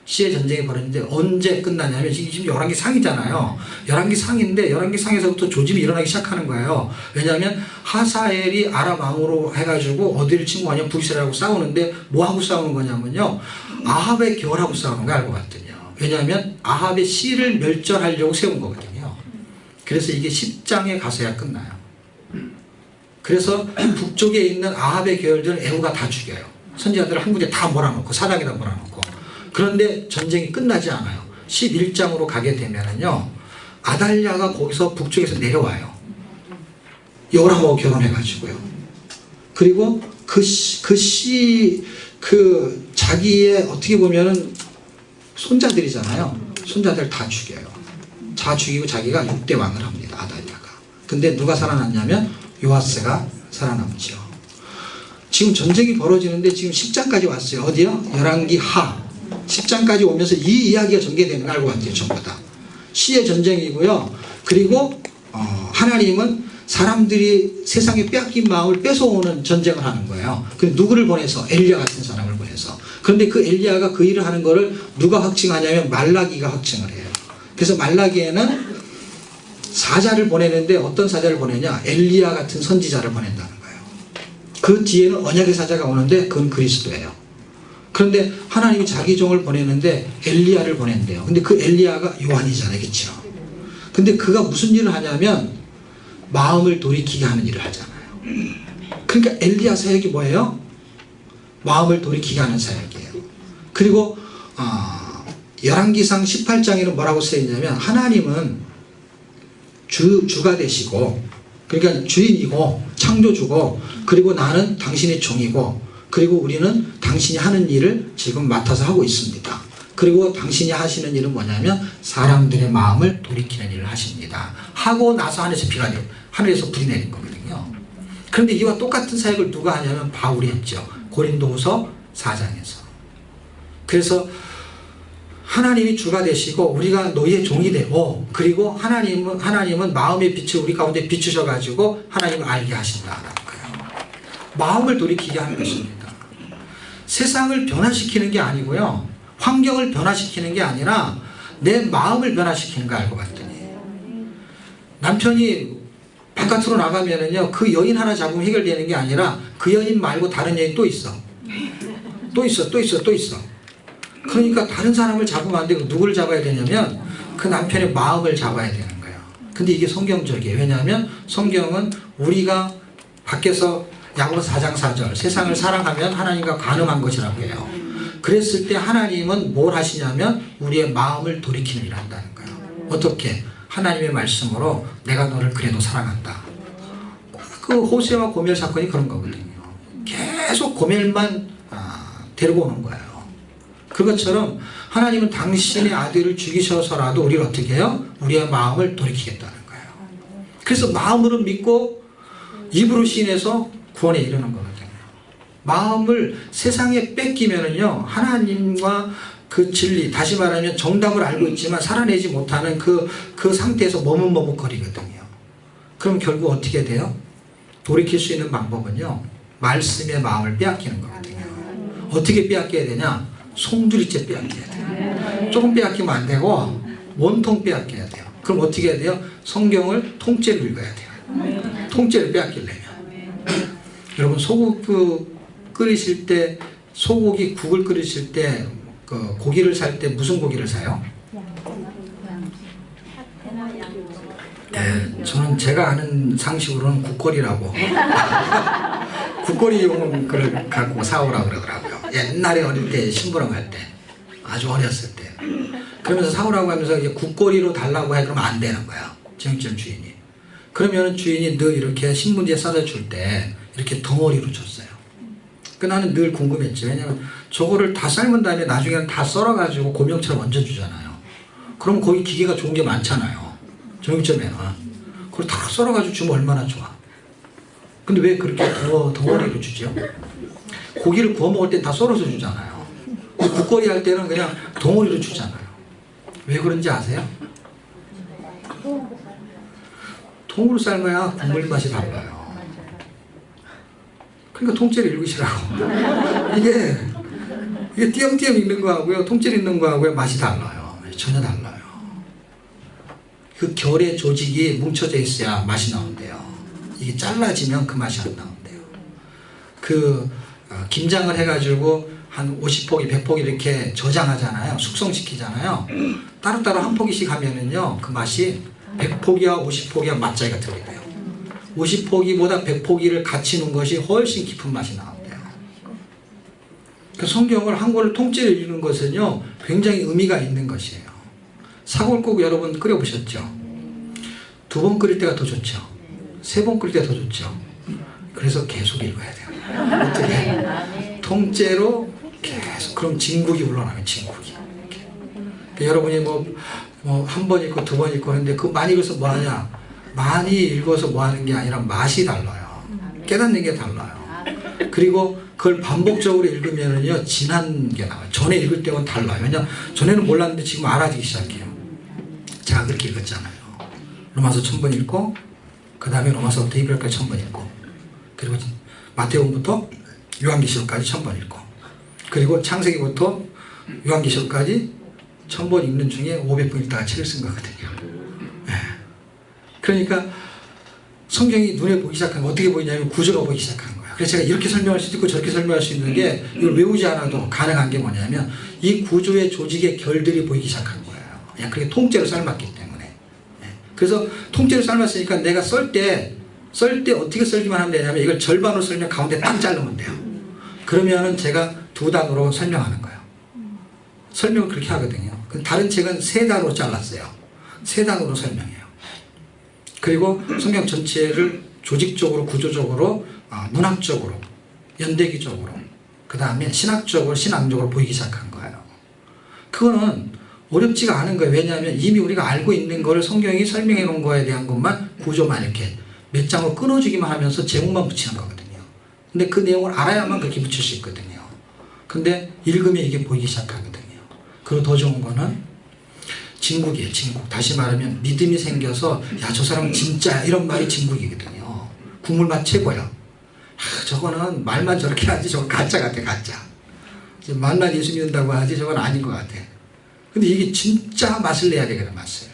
시의 전쟁이 벌어지는데 언제 끝나냐면 지금 열왕기 상이잖아요. 열왕기 상인데 열왕기 상에서부터 조짐이 일어나기 시작하는 거예요. 왜냐하면 하사엘이 아람 왕으로 해가지고 어디를 침공하냐면 북이스라엘하고 싸우는데 뭐하고 싸우는 거냐면요 아합의 겨울하고 싸우는 거 알고 봤더니요. 왜냐하면 아합의 시를 멸절하려고 세운 거거든요. 그래서 이게 10장에 가서야 끝나요. 그래서 북쪽에 있는 아합의 계열들은 에후가 다 죽여요. 선지자들을 한 군데 다 몰아놓고 사당에다 몰아놓고. 그런데 전쟁이 끝나지 않아요. 11장으로 가게 되면은요 아달랴가 거기서 북쪽에서 내려와요. 요람하고 결혼해가지고요. 그리고 자기의 어떻게 보면은 손자들이잖아요. 손자들 다 죽여요. 다 죽이고 자기가 6대 왕을 합니다. 아달랴가. 근데 누가 살아났냐면 요아스가 살아남죠. 지금 전쟁이 벌어지는데 지금 10장까지 왔어요. 어디요? 열왕기 하 10장까지 오면서 이 이야기가 전개되는 걸 알고 왔대요. 전부 다 시의 전쟁이고요. 그리고 하나님은 사람들이 세상에 빼앗긴 마음을 뺏어오는 전쟁을 하는 거예요. 그 누구를 보내서? 엘리야 같은 사람을 보내서. 그런데 그 엘리야가 그 일을 하는 거를 누가 확증하냐면 말라기가 확증을 해요. 그래서 말라기에는 사자를 보내는데 어떤 사자를 보내냐? 엘리야 같은 선지자를 보낸다는 거예요. 그 뒤에는 언약의 사자가 오는데 그건 그리스도예요. 그런데 하나님이 자기 종을 보내는데 엘리야를 보낸대요. 근데 그 엘리야가 요한이잖아요. 그렇죠? 근데 그가 무슨 일을 하냐면 마음을 돌이키게 하는 일을 하잖아요. 그러니까 엘리야 사역이 뭐예요? 마음을 돌이키게 하는 사역이에요. 그리고 열왕기상 18장에는 뭐라고 쓰여있냐면 하나님은 주가 되시고 그러니까 주인이고 창조주고 그리고 나는 당신의 종이고 그리고 우리는 당신이 하는 일을 지금 맡아서 하고 있습니다. 그리고 당신이 하시는 일은 뭐냐면 사람들의 마음을 돌이키는 일을 하십니다. 하고 나서 하늘에서 비가 내려 하늘에서 불이 내린 거거든요. 그런데 이와 똑같은 사역을 누가 하냐면 바울이 했죠. 고린도후서 4장에서. 그래서 하나님이 주가 되시고 우리가 너희의 종이 되고 그리고 하나님은 마음의 빛을 우리 가운데 비추셔가지고 하나님을 알게 하신다라는 거예요. 마음을 돌이키게 하는 것입니다. 세상을 변화시키는 게 아니고요. 환경을 변화시키는 게 아니라 내 마음을 변화시키는 거 알고 봤더니 남편이 바깥으로 나가면은요 그 여인 하나 잡으면 해결되는 게 아니라 그 여인 말고 다른 여인 또 있어. 또 있어. 그러니까 다른 사람을 잡으면 안 되고 누구를 잡아야 되냐면 그 남편의 마음을 잡아야 되는 거예요. 근데 이게 성경적이에요. 왜냐하면 성경은 우리가 밖에서 야고보서 4장 4절 세상을 사랑하면 하나님과 간음한 것이라고 해요. 그랬을 때 하나님은 뭘 하시냐면 우리의 마음을 돌이키는 일을 한다는 거예요. 어떻게? 하나님의 말씀으로 내가 너를 그래도 사랑한다. 그 호세와 고멜 사건이 그런 거거든요. 계속 고멜만 데리고 오는 거예요. 그것처럼 하나님은 당신의 아들을 죽이셔서라도 우리를 어떻게 해요? 우리의 마음을 돌이키겠다는 거예요. 그래서 마음으로 믿고 입으로 시인해서 구원에 이르는 거거든요. 마음을 세상에 뺏기면은요 하나님과 그 진리 다시 말하면 정답을 알고 있지만 살아내지 못하는 그 상태에서 머뭇머뭇거리거든요. 그럼 결국 어떻게 돼요? 돌이킬 수 있는 방법은요 말씀의 마음을 빼앗기는 거거든요. 어떻게 빼앗겨야 되냐? 송두리째 빼앗겨야 돼요. 조금 빼앗기면 안 되고 원통 빼앗겨야 돼요. 그럼 어떻게 해야 돼요? 성경을 통째로 읽어야 돼요. 통째로 빼앗기려면. 여러분 소국 끓이실 때 소고기 국을 끓이실 때 그 고기를 살 때 무슨 고기를 사요? 네, 저는 제가 아는 상식으로는 국거리라고 국거리용 그걸 갖고 사오라고 그러더라고요. 옛날에 어릴 때 심부름 갈 때, 아주 어렸을 때. 그러면서 사오라고 하면서 이제 국거리로 달라고 해. 그러면 안 되는 거야, 정육점 주인이. 그러면 주인이 늘 이렇게 신문지에 싸다 줄 때 이렇게 덩어리로 줬어요. 그 나는 늘 궁금했지. 왜냐면 저거를 다 삶은 다음에 나중에는 다 썰어가지고 고명처럼 얹어주잖아요. 그럼 거기 기계가 좋은 게 많잖아요, 정육점에는. 그걸 다 썰어가지고 주면 얼마나 좋아. 근데 왜 그렇게 덩어리로 주죠? 고기를 구워 먹을 땐 다 썰어서 주잖아요. 국거리 할 때는 그냥 덩어리로 주잖아요. 왜 그런지 아세요? 통으로 삶아야 국물 맛이 달라요. 그러니까 통째로 읽으시라고. 이게 띄엄띄엄 읽는 거하고요, 통째로 읽는 거하고요, 맛이 달라요. 전혀 달라요. 그 결의 조직이 뭉쳐져 있어야 맛이 나온대요. 이게 잘라지면 그 맛이 안 나온대요. 김장을 해가지고 한 50포기, 100포기 이렇게 저장하잖아요. 숙성시키잖아요. 따로따로 한 포기씩 하면은요, 그 맛이 100포기와 50포기와 맛차이가 틀리대요. 50포기보다 100포기를 같이 넣은 것이 훨씬 깊은 맛이 나온대요. 그 성경을 한국어를 통째로 읽는 것은요, 굉장히 의미가 있는 것이에요. 사골국 여러분 끓여보셨죠? 2번 끓일 때가 더 좋죠. 3번 끓일 때가 더 좋죠. 그래서 계속 읽어야 돼요. 어떻게? 통째로 계속. 그럼 진국이 올라가면 진국이. 그러니까 여러분이 한 번 읽고 2번 읽고 하는데 그 많이 읽어서 뭐 하냐? 많이 읽어서 뭐 하는 게 아니라 맛이 달라요. 깨닫는 게 달라요. 그리고 그걸 반복적으로 읽으면은요, 진한 게 나와요. 전에 읽을 때와 달라요. 왜냐, 전에는 몰랐는데 지금 알아지기 시작해요. 제가 그렇게 읽었잖아요. 로마서 1000번 읽고, 그 다음에 로마서부터 히브리서까지 1000번 읽고, 그리고 마태복음부터 요한계시록까지 1000번 읽고, 그리고 창세기부터 요한계시록까지 1000번 읽는 중에 500번 읽다가 책을 쓴 거거든요. 네. 그러니까 성경이 눈에 보기 시작한 거, 어떻게 보이냐면 구조가 보이기 시작한 거예요. 그래서 제가 이렇게 설명할 수도 있고 저렇게 설명할 수 있는 게, 이걸 외우지 않아도 가능한 게 뭐냐면 이 구조의 조직의 결들이 보이기 시작한 거예요. 그냥 그렇게 통째로 삶았기 때문에. 네. 그래서 통째로 삶았으니까 내가 썰 때 어떻게 썰기만 하면 되냐면, 이걸 절반으로 썰면 가운데 딱 자르면 돼요. 그러면은 제가 2단으로 설명하는 거예요. 설명을 그렇게 하거든요. 다른 책은 3단으로 잘랐어요. 3단으로 설명해요. 그리고 성경 전체를 조직적으로, 구조적으로, 문학적으로, 연대기적으로, 그 다음에 신앙적으로 보이기 시작한 거예요. 그거는 어렵지가 않은 거예요. 왜냐하면 이미 우리가 알고 있는 걸 성경이 설명해 놓은 거에 대한 것만, 구조만 이렇게 몇 장으로 끊어주기만 하면서 제목만 붙이는 거거든요. 근데 그 내용을 알아야만 그렇게 붙일 수 있거든요. 근데 읽으면 이게 보이기 시작하거든요. 그리고 더 좋은 거는 진국이에요. 진국. 다시 말하면 믿음이 생겨서, 야, 저 사람은 진짜, 이런 말이 진국이거든요. 국물 맛 최고야. 저거는 말만 저렇게 하지, 저건 가짜 같아, 가짜. 말만 예수 믿는다고 하지, 저건 아닌 것 같아. 근데 이게 진짜 맛을 내야 되거든, 맛을.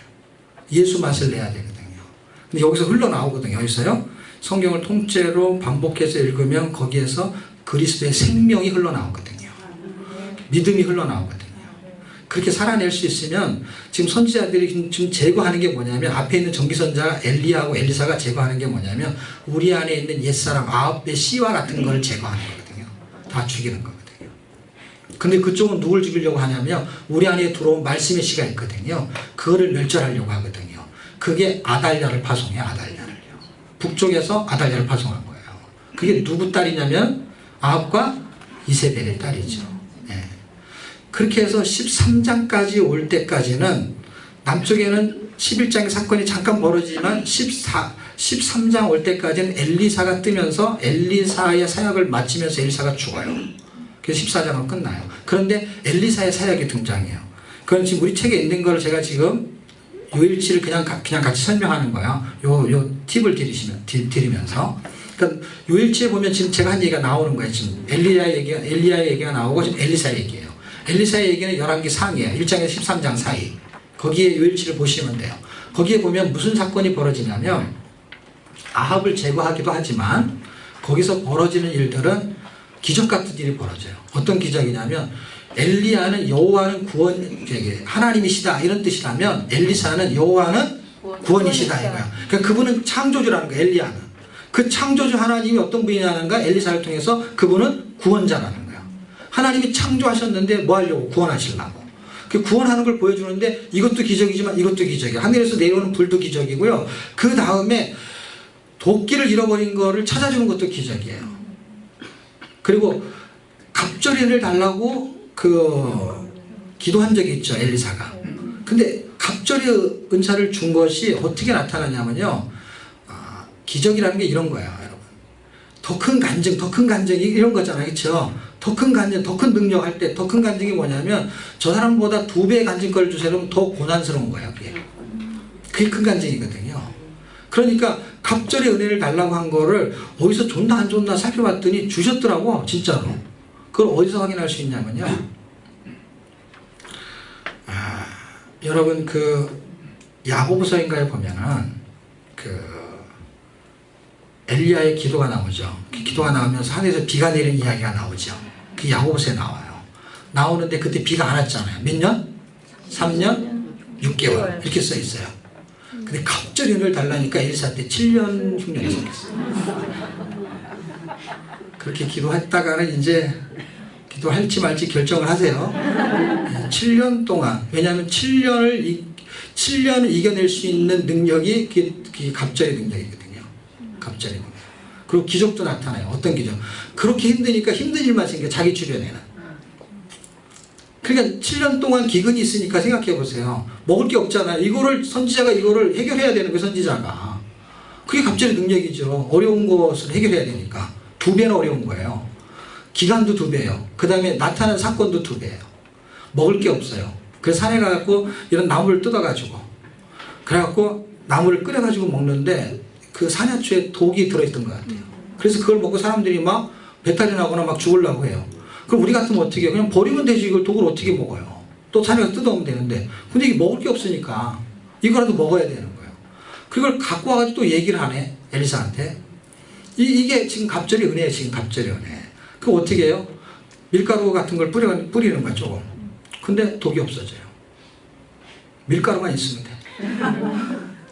예수 맛을 내야 되거든요. 근데 여기서 흘러나오거든요. 여기서요, 성경을 통째로 반복해서 읽으면 거기에서 그리스도의 생명이 흘러나오거든요. 믿음이 흘러나오거든요. 그렇게 살아낼 수 있으면, 지금 선지자들이 지금 제거하는 게 뭐냐면, 앞에 있는 전기선자 엘리야하고 엘리사가 제거하는 게 뭐냐면, 우리 안에 있는 옛사람 아합의 씨와 같은 걸 제거하는 거거든요. 다 죽이는 거거든요. 근데 그쪽은 누굴 죽이려고 하냐면, 우리 안에 들어온 말씀의 씨가 있거든요. 그거를 멸절하려고 하거든요. 그게 아달랴를 파송해요. 아달랴를요. 북쪽에서 아달랴를 파송한 거예요. 그게 누구 딸이냐면 아합과 이세벨의 딸이죠. 그렇게 해서 13장까지 올 때까지는, 남쪽에는 11장의 사건이 잠깐 벌어지지만 13장 올 때까지는 엘리사가 뜨면서 엘리사의 사역을 마치면서 엘리사가 죽어요. 그래서 14장은 끝나요. 그런데 엘리사의 사역이 등장해요. 그건 지금 우리 책에 있는 걸 제가 지금 요일치를 그냥 같이 설명하는 거예요. 요 팁을 드리면서. 그러니까 요일치에 보면 지금 제가 한 얘기가 나오는 거예요. 지금 엘리야의 얘기가 나오고, 지금 엘리사의 얘기예요. 엘리사의 얘기는 11개 상이에요. 1장에서 13장 사이. 거기에 요일치를 보시면 돼요. 거기에 보면 무슨 사건이 벌어지냐면, 아합을 제거하기도 하지만 거기서 벌어지는 일들은 기적 같은 일이 벌어져요. 어떤 기적이냐면, 엘리야는 여호와는 하나님이시다, 이런 뜻이라면, 엘리사는 여호와는 구원이시다 이거야. 그러니까 그분은 창조주라는 거야. 엘리야는. 그 창조주 하나님이 어떤 분이냐는가 엘리사를 통해서 그분은 구원자라는 거야. 하나님이 창조하셨는데 뭐 하려고? 구원하시려고. 그 구원하는 걸 보여주는데 이것도 기적이지만 이것도 기적이야. 하늘에서 내려오는 불도 기적이고요. 그 다음에 도끼를 잃어버린 거를 찾아주는 것도 기적이에요. 그리고 갑절이를 달라고 기도한 적이 있죠. 엘리사가. 근데 갑절의 은사를 준 것이 어떻게 나타나냐면요. 기적이라는 게 이런 거예요. 여러분. 더 큰 간증, 더 큰 간증이 이런 거잖아요. 그렇죠? 더 큰 간증, 더 큰 능력 할 때 더 큰 간증이 뭐냐면 저 사람보다 2배의 간증거리를 주세요. 더 고난스러운 거예요. 그게 큰 간증이거든요. 그러니까 갑절의 은혜를 달라고 한 거를 어디서 줬나 안 줬나 살펴봤더니 주셨더라고. 진짜로. 그걸 어디서 확인할 수 있냐면요. 여러분 야고보서인가에 보면은 엘리야의 기도가 나오죠. 그 기도가 나오면서 하늘에서 비가 내리는 이야기가 나오죠. 그 야고보서에 나와요. 나오는데 그때 비가 안 왔잖아요. 몇 년? 3년? 6개월 이렇게 써 있어요. 근데 갑절이 은혜를 달라니까 엘리사 때 7년 흉년이 생겼어요. 그렇게 기도했다가는 이제 기도할지 말지 결정을 하세요. 7년 동안. 왜냐하면 7년을 이겨낼 수 있는 능력이 그게 갑절의 능력이거든요. 갑절의 능력. 그리고 기적도 나타나요. 어떤 기적? 그렇게 힘드니까 힘든 일만 생겨. 자기 주변에는. 그러니까 7년 동안 기근이 있으니까 생각해 보세요. 먹을 게 없잖아요. 선지자가 이거를 해결해야 되는 거예요. 선지자가. 그게 갑절의 능력이죠. 어려운 것을 해결해야 되니까. 2배는 어려운 거예요. 기간도 2배예요. 그 다음에 나타나는 사건도 2배예요. 먹을 게 없어요. 그래서 산에 가갖고 이런 나무를 뜯어가지고 그래갖고 나무를 끓여가지고 먹는데 그 산야초에 독이 들어있던 것 같아요. 그래서 그걸 먹고 사람들이 막 배탈이 나거나 막 죽으려고 해요. 그럼 우리 같으면 어떻게 해요? 그냥 버리면 되지. 이걸 독을 어떻게 먹어요? 또 산에 가서 뜯어오면 되는데. 근데 이게 먹을 게 없으니까 이거라도 먹어야 되는 거예요. 그걸 갖고 와가지고 또 얘기를 하네. 엘리사한테. 이게 지금 갑절의 은혜예요. 지금 갑절의 은혜. 그럼 어떻게 해요? 밀가루 같은 걸 뿌리는 거야. 조금. 근데 독이 없어져요. 밀가루만 있으면 돼.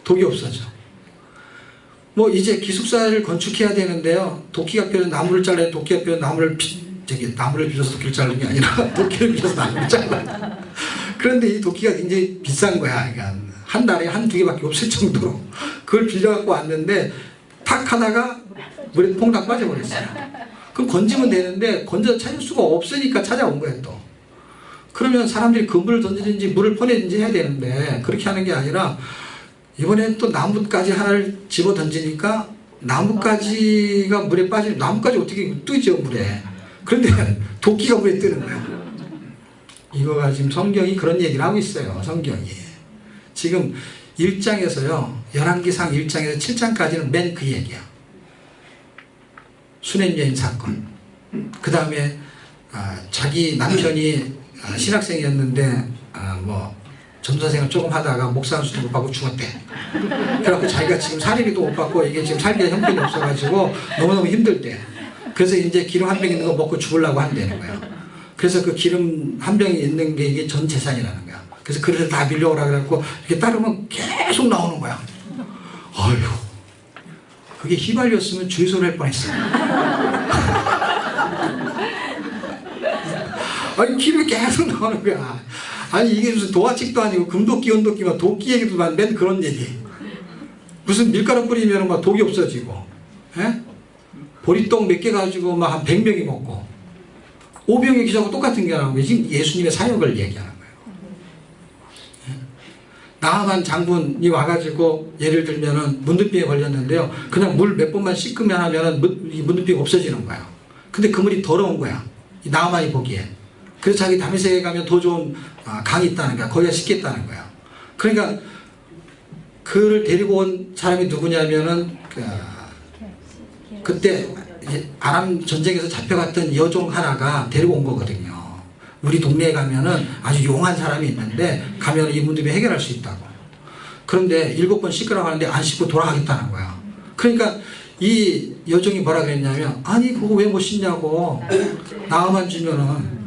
독이 없어져. 뭐 이제 기숙사를 건축해야 되는데요. 도끼가 필요해서 나무를 잘라야 도끼가 필요해서 나무를 빌려서 도끼를 자르는 게 아니라 도끼를 빌려서 나무를 잘라. 그런데 이 도끼가 굉장히 비싼 거야. 그러니까 한 달에 1-2개밖에 없을 정도로 그걸 빌려갖고 왔는데 탁 하다가 물에 퐁당 빠져버렸어요. 그럼 건지면 되는데 건져 찾을 수가 없으니까 찾아온 거예요. 또 그러면 사람들이 그물을 던지든지 물을 퍼내든지 해야 되는데 그렇게 하는 게 아니라 이번엔 또 나뭇가지 하나를 집어 던지니까 나뭇가지가 물에 빠지면 나뭇가지 어떻게 뜨죠 물에. 그런데 도끼가 물에 뜨는 거야. 이거가 지금 성경이 그런 얘기를 하고 있어요. 성경이 지금 1장에서요 열왕기상 1장에서 7장까지는 맨 그 얘기야. 수냄 여인 사건. 그 다음에 자기 남편이 신학생이었는데 전도사생을 조금 하다가 목사 안수도 못 받고 죽었대. 그래갖고 자기가 지금 살인비도 못 받고 이게 지금 살기가 형편이 없어가지고 너무너무 힘들대. 그래서 이제 기름 한 병 있는 거 먹고 죽으려고 한다는 거야. 그래서 그 기름 한 병이 있는 게 이게 전 재산이라는 거야. 그래서 그릇을 다 밀려오라 그래갖고 이렇게 따르면 계속 나오는 거야. 아휴, 그게 휘발렸으면 주유소를 할 뻔했어요. 아니 기름이 계속 나오는 거야. 아니 이게 무슨 도화책도 아니고 금도끼 은도끼만 도끼 얘기도 맨 그런 얘기. 무슨 밀가루 뿌리면 막 독이 없어지고, 에? 보리떡 몇 개 가지고 막 한 100명이 먹고 5병의 기적하고 똑같은 게 나오는 거예요. 지금 예수님의 사역을 얘기하는 거예요. 나하만 장군이 와가지고 예를 들면은 문둥병에 걸렸는데요. 그냥 물 몇 번만 씻으면 하면은 문둥병이 없어지는 거예요. 근데 그 물이 더러운 거야. 나하만이 보기에. 그래서 자기 다메섹에 가면 더 좋은 강이 있다는 거야. 거기가 씻겠다는 거야. 그러니까 그를 데리고 온 사람이 누구냐면은 그때 아람 전쟁에서 잡혀갔던 여종 하나가 데리고 온 거거든요. 우리 동네에 가면은 아주 용한 사람이 있는데 가면 이 문제를 해결할 수 있다고. 그런데 7번 씻으라고 하는데 안 씻고 돌아가겠다는 거야. 그러니까 이 여종이 뭐라 그랬냐면 아니 그거 왜 못 씻냐고. 나만 주면은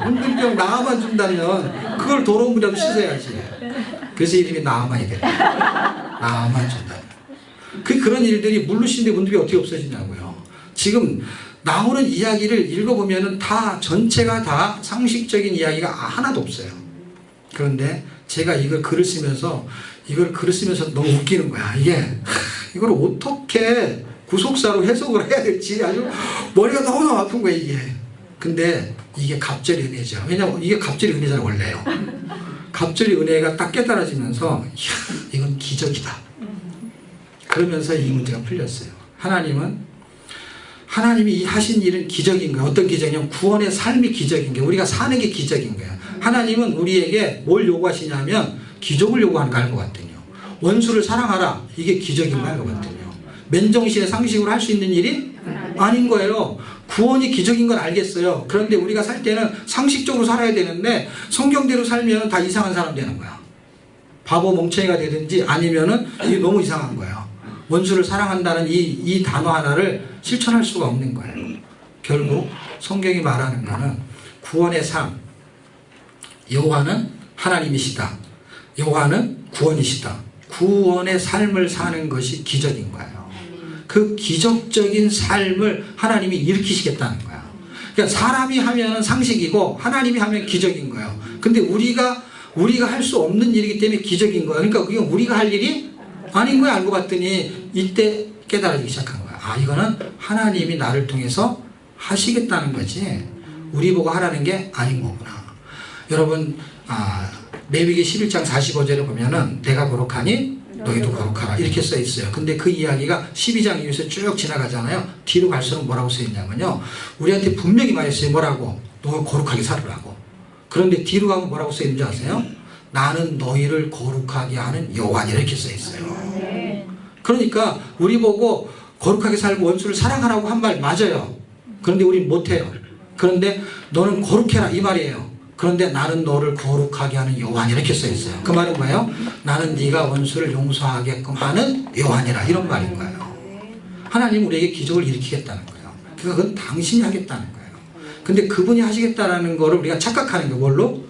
문둥병 나만 준다면 그걸 더러운 물이라도 씻어야지. 그래서 이름이 나아만이 됐다. 나아만 전달. 그런 일들이 물르신데 문득이 어떻게 없어지냐고요. 지금 나오는 이야기를 읽어보면은 다 전체가 다 상식적인 이야기가 하나도 없어요. 그런데 제가 이걸 글을 쓰면서 너무 웃기는 거야. 이걸 어떻게 구속사로 해석을 해야 될지 아주 머리가 너무너무 아픈 거야 이게. 근데 이게 갑절의 은혜죠. 왜냐면 이게 갑절의 은혜잖아요 원래요. 갑절의 은혜가 딱 깨달아지면서 이야, 이건 기적이다. 그러면서 이 문제가 풀렸어요. 하나님이 이 하신 일은 기적인 거예요. 어떤 기적이냐면 구원의 삶이 기적인 거예요. 우리가 사는 게 기적인 거예요. 하나님은 우리에게 뭘 요구하시냐면 기적을 요구하는 거 알 것 같거든요. 원수를 사랑하라. 이게 기적인 거 알 것 같거든요. 맨정신에 상식으로 할 수 있는 일이 아닌 거예요. 구원이 기적인 건 알겠어요. 그런데 우리가 살 때는 상식적으로 살아야 되는데 성경대로 살면 다 이상한 사람 되는 거야. 바보 멍청이가 되든지 아니면은 이게 너무 이상한 거예요. 원수를 사랑한다는 이 단어 하나를 실천할 수가 없는 거예요. 결국 성경이 말하는 거는 구원의 삶, 여호와는 하나님이시다. 여호와는 구원이시다. 구원의 삶을 사는 것이 기적인 거예요. 그 기적적인 삶을 하나님이 일으키시겠다는 거야. 그러니까 사람이 하면 상식이고 하나님이 하면 기적인 거예요. 근데 우리가 할 수 없는 일이기 때문에 기적인 거예요. 그러니까 그게 우리가 할 일이 아닌 거야. 알고 봤더니 이때 깨달아지기 시작한 거야. 아, 이거는 하나님이 나를 통해서 하시겠다는 거지 우리 보고 하라는 게 아닌 거구나. 여러분, 레위기 11장 45절에 보면은 내가 거룩하니 너희도 거룩하라 이렇게 써 있어요. 근데 그 이야기가 12장 이후에서 쭉 지나가잖아요. 뒤로 갈수록 뭐라고 써 있냐면요, 우리한테 분명히 말했어요. 뭐라고? 너 거룩하게 살으라고. 그런데 뒤로 가면 뭐라고 써 있는지 아세요? 나는 너희를 거룩하게 하는 여호와니라 이렇게 써 있어요. 그러니까 우리 보고 거룩하게 살고 원수를 사랑하라고 한 말 맞아요. 그런데 우린 못해요. 그런데 너는 거룩해라 이 말이에요. 그런데 나는 너를 거룩하게 하는 여호와니라 이렇게 써 있어요. 그 말은 뭐예요? 나는 네가 원수를 용서하게끔 하는 여호와니라 이런 말인 거예요. 하나님 우리에게 기적을 일으키겠다는 거예요. 그건 당신이 하겠다는 거예요. 근데 그분이 하시겠다는 거를 우리가 착각하는 거 뭘로?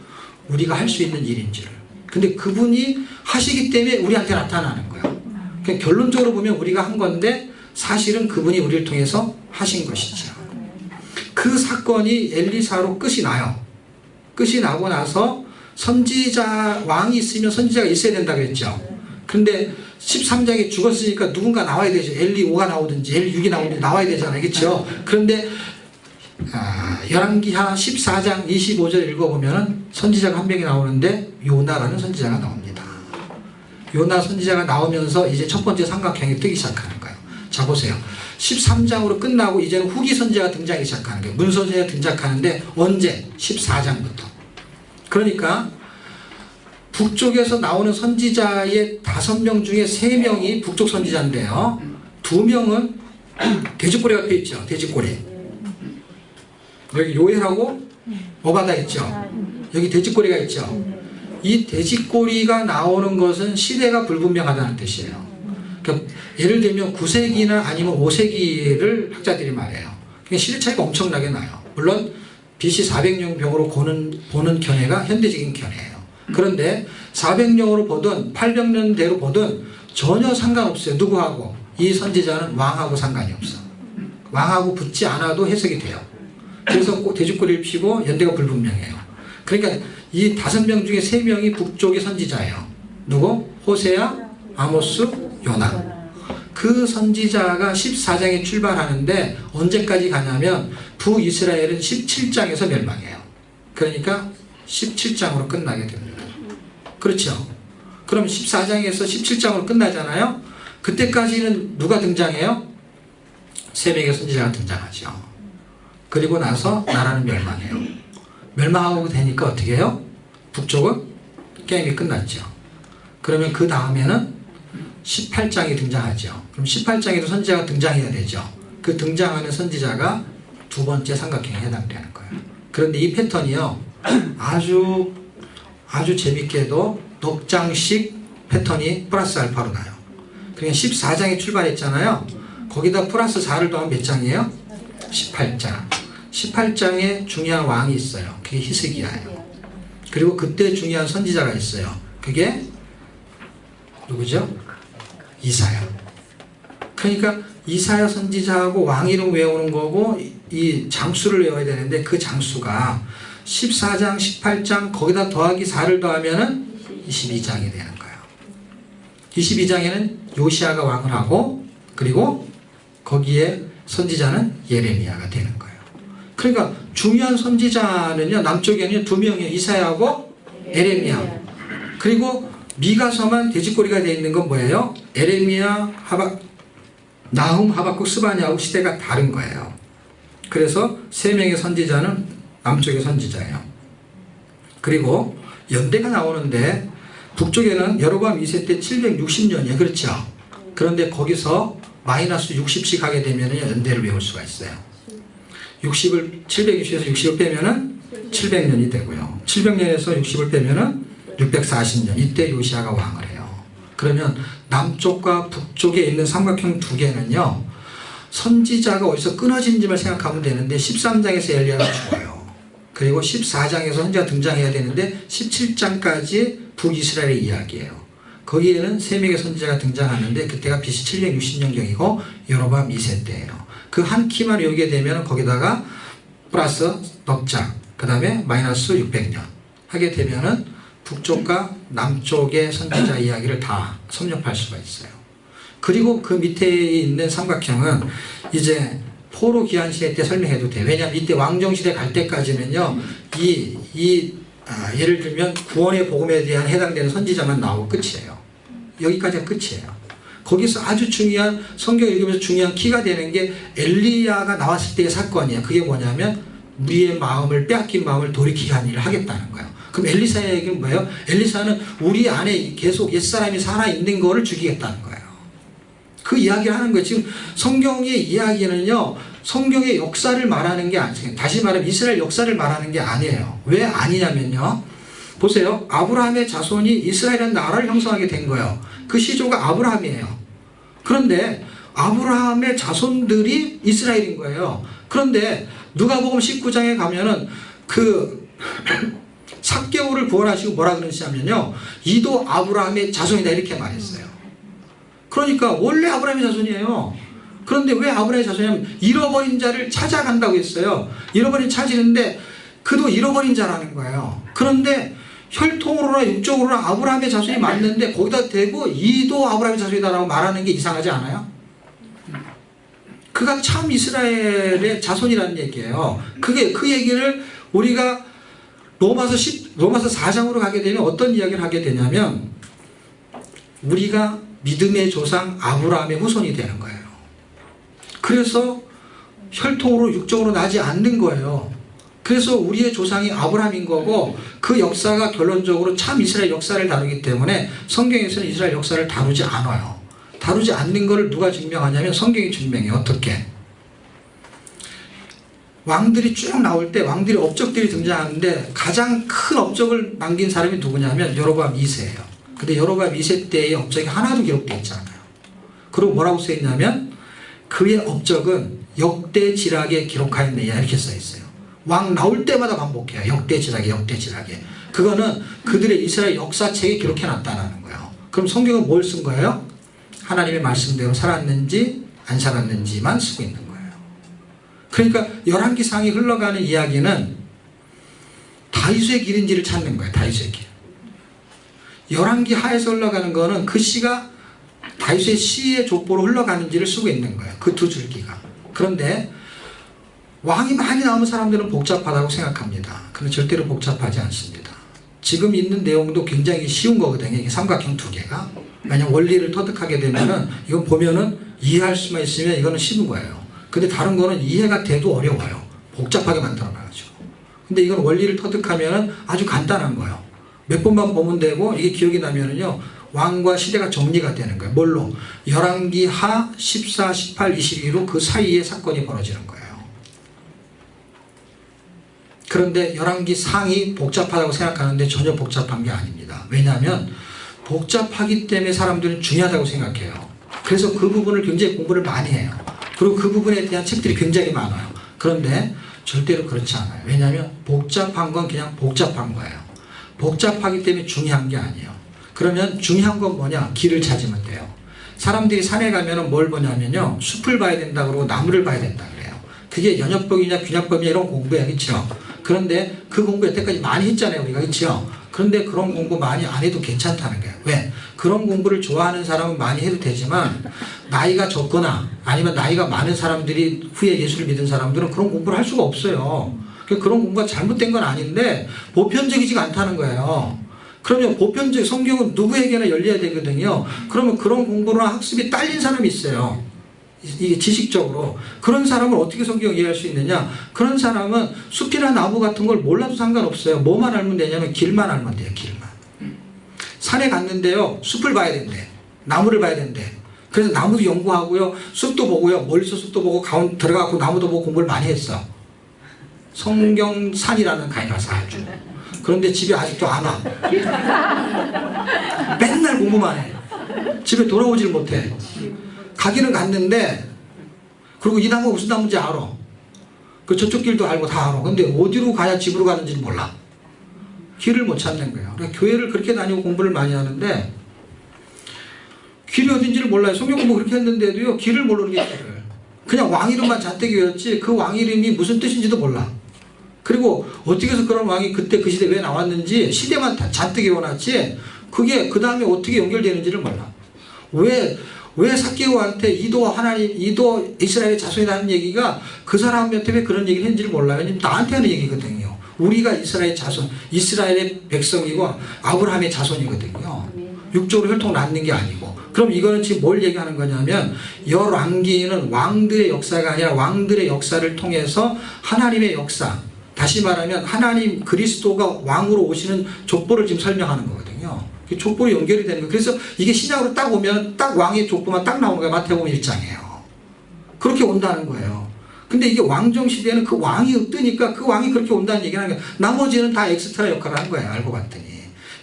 우리가 할 수 있는 일인지를. 근데 그분이 하시기 때문에 우리한테 나타나는 거예요. 그러니까 결론적으로 보면 우리가 한 건데 사실은 그분이 우리를 통해서 하신 것이죠. 그 사건이 엘리사로 끝이 나요. 끝이 나고 나서 선지자, 왕이 있으면 선지자가 있어야 된다고 했죠. 그런데 13장에 죽었으니까 누군가 나와야 되죠. 엘리 5가 나오든지 엘리 6이 나오든지 나와야 되잖아요. 그렇죠? 그런데 열왕기하 14장 25절 읽어보면 선지자가 한 명이 나오는데 요나라는 선지자가 나옵니다. 요나 선지자가 나오면서 이제 첫 번째 삼각형이 뜨기 시작하는 거예요. 자 보세요. 13장으로 끝나고 이제는 후기 선지자가 등장하기 시작하는 거예요. 문 선지자가 등장하는데 언제? 14장부터. 그러니까 북쪽에서 나오는 선지자의 5명 중에 3명이 북쪽 선지자인데요. 2명은 돼지꼬리가 펴 있죠. 돼지꼬리. 여기 요엘하고 오바다 있죠. 여기 돼지꼬리가 있죠. 이 돼지꼬리가 나오는 것은 시대가 불분명하다는 뜻이에요. 그러니까 예를 들면 9세기나 아니면 5세기를 학자들이 말해요. 그러니까 시대 차이가 엄청나게 나요. 물론 BC 400년경으로 보는 견해가 현대적인 견해예요. 그런데 400년으로 보든 800년대로 보든 전혀 상관없어요. 누구하고? 이 선지자는 왕하고 상관이 없어. 왕하고 붙지 않아도 해석이 돼요. 그래서 꼭 돼지꼬리를 피고 연대가 불분명해요. 그러니까 이 5명 중에 3명이 북쪽의 선지자예요. 누구? 호세아, 아모스, 요나. 그 선지자가 14장에 출발하는데 언제까지 가냐면 북이스라엘은 17장에서 멸망해요. 그러니까 17장으로 끝나게 됩니다. 그렇죠? 그럼 14장에서 17장으로 끝나잖아요. 그때까지는 누가 등장해요? 3명의 선지자가 등장하죠. 그리고 나서 나라는 멸망해요. 멸망하고 되니까 어떻게 해요? 북쪽은 게임이 끝났죠. 그러면 그 다음에는 18장이 등장하죠. 그럼 18장에도 선지자가 등장해야 되죠. 그 등장하는 선지자가 2번째 삼각형에 해당되는 거예요. 그런데 이 패턴이요, 아주 재밌게도 넉장식 패턴이 플러스 알파로 나요. 그러니까 14장에 출발했잖아요. 거기다 플러스 4를 더하면 몇 장이에요? 18장. 18장에 중요한 왕이 있어요. 그게 히스기야예요. 그리고 그때 중요한 선지자가 있어요. 그게 누구죠? 이사야. 그러니까 이사야 선지자하고 왕 이름 외우는 거고 이 장수를 외워야 되는데 그 장수가 14장 18장 거기다 더하기 4를 더하면은 22장이 되는 거예요. 22장에는 요시아가 왕을 하고 그리고 거기에 선지자는 예레미야가 되는 거예요. 그러니까 중요한 선지자는요 남쪽에는 두 명이에요. 이사야하고 예레미야. 그리고 미가서만 돼지꼬리가 되어 있는 건 뭐예요? 예레미야, 나훔, 하박국, 스바냐하고 시대가 다른 거예요. 그래서 세 명의 선지자는 남쪽의 선지자예요. 그리고 연대가 나오는데 북쪽에는 여로보암 2세 때 760년이에요. 그렇죠? 그런데 거기서 마이너스 60씩 하게 되면 연대를 외울 수가 있어요. 760에서 60을 빼면은 700년이 되고요. 700년에서 60을 빼면은 640년. 이때 요시아가 왕을 해요. 그러면 남쪽과 북쪽에 있는 삼각형 두 개는요. 선지자가 어디서 끊어진지만 생각하면 되는데 13장에서 엘리야가 죽어요. 그리고 14장에서 선지자가 등장해야 되는데 17장까지 북이스라엘의 이야기예요. 거기에는 세 명의 선지자가 등장하는데 그때가 BC 760년경이고 여로보암 2세 때예요. 그 한 키만 외우게 되면 거기다가 플러스 넉 장, 그 다음에 마이너스 600년 하게 되면은 북쪽과 남쪽의 선지자 이야기를 다 섭렵할 수가 있어요. 그리고 그 밑에 있는 삼각형은 이제 포로 기한 시대 때 설명해도 돼요. 왜냐하면 이때 왕정시대 갈 때까지는요, 예를 들면 구원의 복음에 대한 해당되는 선지자만 나오고 끝이에요. 여기까지가 끝이에요. 거기서 아주 중요한, 성경 읽으면서 중요한 키가 되는 게 엘리야가 나왔을 때의 사건이에요. 그게 뭐냐면 우리의 마음을, 빼앗긴 마음을 돌이키게 하는 일을 하겠다는 거예요. 그럼 엘리사의 얘기는 뭐예요? 엘리사는 우리 안에 계속 옛사람이 살아있는 거를 죽이겠다는 거예요. 그 이야기를 하는 거예요. 지금 성경의 이야기는요, 성경의 역사를 말하는 게 아니에요. 다시 말하면 이스라엘 역사를 말하는 게 아니에요. 왜 아니냐면요, 보세요. 아브라함의 자손이 이스라엘이라는 나라를 형성하게 된 거예요. 그 시조가 아브라함이에요. 그런데 아브라함의 자손들이 이스라엘인 거예요. 그런데 누가복음 19장에 가면은 그 삭개오를 구원하시고 뭐라 그러시냐면요, 이도 아브라함의 자손이다 이렇게 말했어요. 그러니까 원래 아브라함의 자손이에요. 그런데 왜 아브라함의 자손이냐면 잃어버린 자를 찾아간다고 했어요. 잃어버린 찾으는데 그도 잃어버린 자라는 거예요. 그런데 혈통으로나 육적으로나 아브라함의 자손이 맞는데 거기다 대고 이도 아브라함의 자손이다라고 말하는 게 이상하지 않아요? 그가 참 이스라엘의 자손이라는 얘기예요. 그 얘기를 우리가 로마서 4장으로 가게 되면 어떤 이야기를 하게 되냐면 우리가 믿음의 조상 아브라함의 후손이 되는 거예요. 그래서 혈통으로 육적으로 나지 않는 거예요. 그래서 우리의 조상이 아브라함인 거고 그 역사가 결론적으로 참 이스라엘 역사를 다루기 때문에 성경에서는 이스라엘 역사를 다루지 않아요. 다루지 않는 것을 누가 증명하냐면 성경이 증명해요. 어떻게? 왕들이 쭉 나올 때 왕들의 업적들이 등장하는데 가장 큰 업적을 남긴 사람이 누구냐면 여로보암 2세예요. 근데 여로보암 2세 때의 업적이 하나도 기록되어 있지 않아요. 그리고 뭐라고 써있냐면 그의 업적은 역대지락에 기록하였느냐 이렇게 써있어요. 왕 나올 때마다 반복해요. 역대지락에. 그거는 그들의 이스라엘 역사책에 기록해놨다는 거예요. 그럼 성경은 뭘 쓴 거예요? 하나님의 말씀대로 살았는지 안 살았는지만 쓰고 있는 거예요. 그러니까 열왕기상이 흘러가는 이야기는 다윗의 길인지를 찾는 거예요. 다윗의 길. 열왕기 하에서 흘러가는 거는 그 시가 다윗의 시의 족보로 흘러가는지를 쓰고 있는 거예요. 그 두 줄기가. 그런데 왕이 많이 나오는 사람들은 복잡하다고 생각합니다. 그런데 절대로 복잡하지 않습니다. 지금 있는 내용도 굉장히 쉬운 거거든요. 이게 삼각형 두 개가. 왜냐면 원리를 터득하게 되면은 이건 보면은 이해할 수만 있으면 이거는 쉬운 거예요. 근데 다른 거는 이해가 돼도 어려워요. 복잡하게 만들어놔가지고. 근데 이건 원리를 터득하면은 아주 간단한 거예요. 몇 번만 보면 되고 이게 기억이 나면은요, 왕과 시대가 정리가 되는 거예요. 뭘로? 열왕기 하 14, 18, 22로 그 사이에 사건이 벌어지는 거예요. 그런데 열왕기 상이 복잡하다고 생각하는데 전혀 복잡한 게 아닙니다. 왜냐하면 복잡하기 때문에 사람들은 중요하다고 생각해요. 그래서 그 부분을 굉장히 공부를 많이 해요. 그리고 그 부분에 대한 책들이 굉장히 많아요. 그런데 절대로 그렇지 않아요. 왜냐하면 복잡한 건 그냥 복잡한 거예요. 복잡하기 때문에 중요한 게 아니에요. 그러면 중요한 건 뭐냐? 길을 찾으면 돼요. 사람들이 산에 가면은 뭘 보냐면요, 숲을 봐야 된다 그러고 나무를 봐야 된다 그래요. 그게 연협법이냐 균형법이냐 이런 공부야, 그렇죠? 그런데 그 공부 여태까지 많이 했잖아요, 우리가, 그렇죠? 그런데 그런 공부 많이 안 해도 괜찮다는 거예요. 왜? 그런 공부를 좋아하는 사람은 많이 해도 되지만 나이가 적거나 아니면 나이가 많은 사람들이 후에 예수를 믿은 사람들은 그런 공부를 할 수가 없어요. 그런 공부가 잘못된 건 아닌데 보편적이지가 않다는 거예요. 그러면 보편적 성경은 누구에게나 열려야 되거든요. 그러면 그런 공부나 학습이 딸린 사람이 있어요. 이게 지식적으로. 그런 사람을 어떻게 성경을 이해할 수 있느냐? 그런 사람은 숲이나 나무 같은 걸 몰라도 상관없어요. 뭐만 알면 되냐면 길만 알면 돼요. 길만. 산에 갔는데요, 숲을 봐야 된대. 나무를 봐야 된대. 그래서 나무도 연구하고요, 숲도 보고요, 멀리서 숲도 보고 가운 들어가고 나무도 보고 공부를 많이 했어. 성경산이라는 강의 가서 아주. 그런데 집에 아직도 안 와. 맨날 공부만 해. 집에 돌아오질 못해. 가기는 갔는데, 그리고 이 나무가 무슨 나무인지 알아. 그 저쪽 길도 알고 다 알아. 근데 어디로 가야 집으로 가는지 몰라. 길을 못 찾는 거예요. 그러니까 교회를 그렇게 다니고 공부를 많이 하는데 길이 어딘지를 몰라요. 성경 공부 그렇게 했는데도요, 길을 모르는 게 길을. 그냥 왕 이름만 잔뜩 외웠지 그 왕 이름이 무슨 뜻인지도 몰라. 그리고 어떻게 해서 그런 왕이 그때 그 시대에 왜 나왔는지 시대만 잔뜩 외워놨지 그게 그 다음에 어떻게 연결되는지를 몰라. 왜 삭개오한테 이도 이스라엘의 자손이라는 얘기가 그 사람한테 왜 그런 얘기를 했는지를 몰라요. 왜냐면 나한테 하는 얘기거든요. 우리가 이스라엘의 자손, 이스라엘의 백성이고 아브라함의 자손이거든요. 육적으로 혈통 낳는 게 아니고. 그럼 이거는 지금 뭘 얘기하는 거냐면 열왕기는 왕들의 역사가 아니라 왕들의 역사를 통해서 하나님의 역사, 다시 말하면 하나님 그리스도가 왕으로 오시는 족보를 지금 설명하는 거거든요. 족보로 연결이 되는 거예요. 그래서 이게 신약으로 딱 오면 딱 왕의 족보만 딱 나오는 거예요. 마태복음 1장이에요. 그렇게 온다는 거예요. 근데 이게 왕정 시대에는 그 왕이 뜨니까 그 왕이 그렇게 온다는 얘기를 하는 거예요. 나머지는 다 엑스트라 역할을 한 거예요. 알고 봤더니.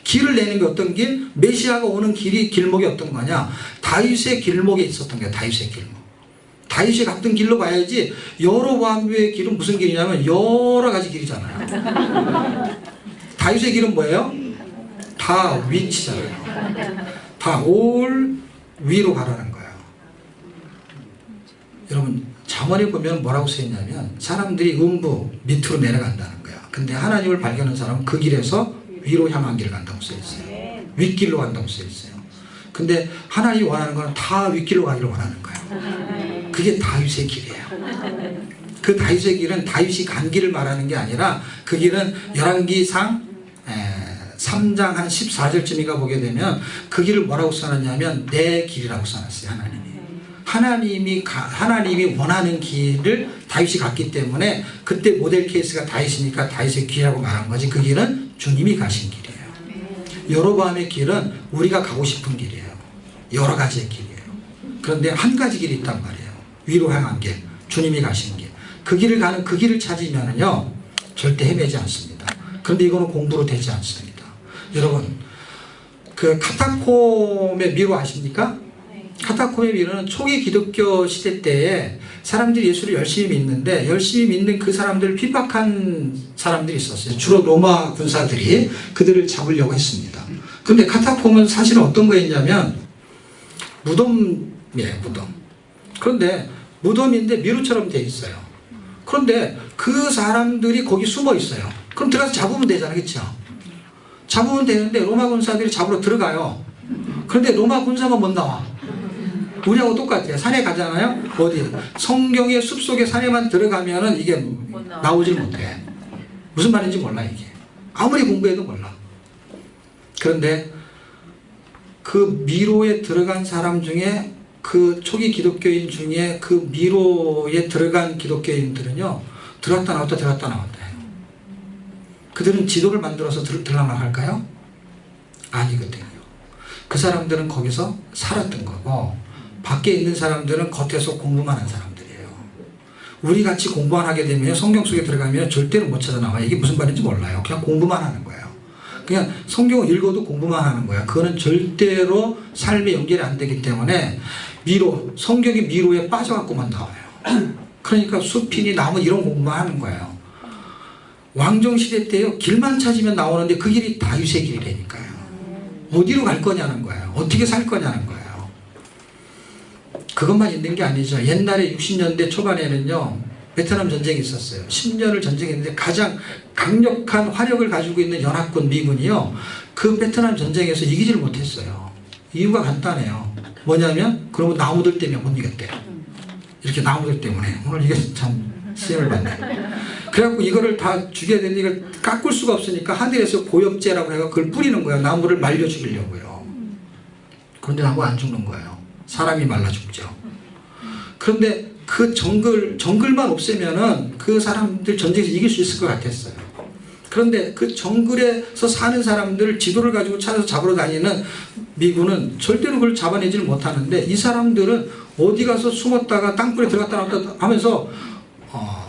길을 내는 게 어떤 길? 메시아가 오는 길목이 어떤 거냐? 다윗의 길목에 있었던 거예요. 다윗의 길목. 다윗이 갔던 길로 가야지 여로보암의 길은 무슨 길이냐면 여러 가지 길이잖아요. 다윗의 길은 뭐예요? 다 위치잖아요. 다 올 위로 가라는 거예요. 여러분 잠언에 보면 뭐라고 쓰였냐면 사람들이 음부 밑으로 내려간다는 거예요. 근데 하나님을 발견한 사람은 그 길에서 위로 향한 길을 간다고 써있어요. 윗길로 간다고 써있어요. 근데 하나님이 원하는 건 다 윗길로 가기를 원하는 거예요. 그게 다윗의 길이에요. 그 다윗의 길은 다윗이 간 길을 말하는 게 아니라 그 길은 열왕기상 3장 한 14절쯤인가 보게 되면 그 길을 뭐라고 써놨냐면 내 길이라고 써놨어요. 하나님이 원하는 길을 다윗이 갔기 때문에 그때 모델 케이스가 다윗이니까 다윗의 길이라고 말한 거지. 그 길은 주님이 가신 길이에요. 여로보암의 길은 우리가 가고 싶은 길이에요. 여러 가지의 길이에요. 그런데 한 가지 길이 있단 말이에요. 위로 향한 길, 주님이 가신 길. 그 길을 가는 그 길을 찾으면은요 절대 헤매지 않습니다. 그런데 이거는 공부로 되지 않습니다. 여러분 그 카타콤의 미로 아십니까? 카타콤의 미로는 초기 기독교 시대 때에 사람들이 예수를 열심히 믿는데 열심히 믿는 그 사람들을 핍박한 사람들이 있었어요. 주로 로마 군사들이 그들을 잡으려고 했습니다. 그런데 카타콤은 사실은 어떤 거였냐면 무덤이에요. 무덤. 그런데 무덤인데 미로처럼 돼 있어요. 그런데 그 사람들이 거기 숨어 있어요. 그럼 들어가서 잡으면 되잖아요. 그렇죠? 잡으면 되는데 로마 군사들이 잡으러 들어가요. 그런데 로마 군사만 못 나와. 우리하고 똑같아요. 산에 가잖아요. 어디 성경의 숲속에 산에만 들어가면은 이게 나오질 못해. 무슨 말인지 몰라 이게. 아무리 공부해도 몰라. 그런데 그 미로에 들어간 사람 중에 그 초기 기독교인 중에 그 미로에 들어간 기독교인들은요 들어갔다 나왔다 들어갔다 나왔다 해요. 그들은 지도를 만들어서 들락날락할까요? 아니거든요. 그 사람들은 거기서 살았던 거고 밖에 있는 사람들은 겉에서 공부만 한 사람들이에요. 우리 같이 공부만 하게 되면 성경 속에 들어가면 절대로 못 찾아 나와요. 이게 무슨 말인지 몰라요. 그냥 공부만 하는 거예요. 그냥 성경을 읽어도 공부만 하는 거야. 그거는 절대로 삶에 연결이 안 되기 때문에 미로, 성경이 미로에 빠져갖고만 나와요. 그러니까 숲이니 나무 이런 공부만 하는 거예요. 왕정시대 때요 길만 찾으면 나오는데 그 길이 다윗의 길이라니까요. 어디로 갈 거냐는 거예요. 어떻게 살 거냐는 거예요. 그것만 있는 게 아니죠. 옛날에 60년대 초반에는요, 베트남 전쟁이 있었어요. 10년을 전쟁했는데 가장 강력한 화력을 가지고 있는 연합군 미군이요, 그 베트남 전쟁에서 이기지를 못했어요. 이유가 간단해요. 뭐냐면 그러면 나무들 때문에 못 이겼대요. 이렇게 나무들 때문에. 오늘 이게 참 시험을 받네. 그래갖고 이거를 다 죽여야 되는데 이걸 깎을 수가 없으니까 하늘에서 고엽제라고 해서 그걸 뿌리는 거예요. 나무를 말려 죽이려고요. 그런데 나무가 안 죽는 거예요. 사람이 말라 죽죠. 그런데 그 정글만 없애면은 그 사람들 전쟁에서 이길 수 있을 것 같았어요. 그런데 그 정글에서 사는 사람들 지도를 가지고 찾아서 잡으러 다니는 미군은 절대로 그걸 잡아내지를 못하는데, 이 사람들은 어디 가서 숨었다가 땅굴에 들어갔다 나왔다 하면서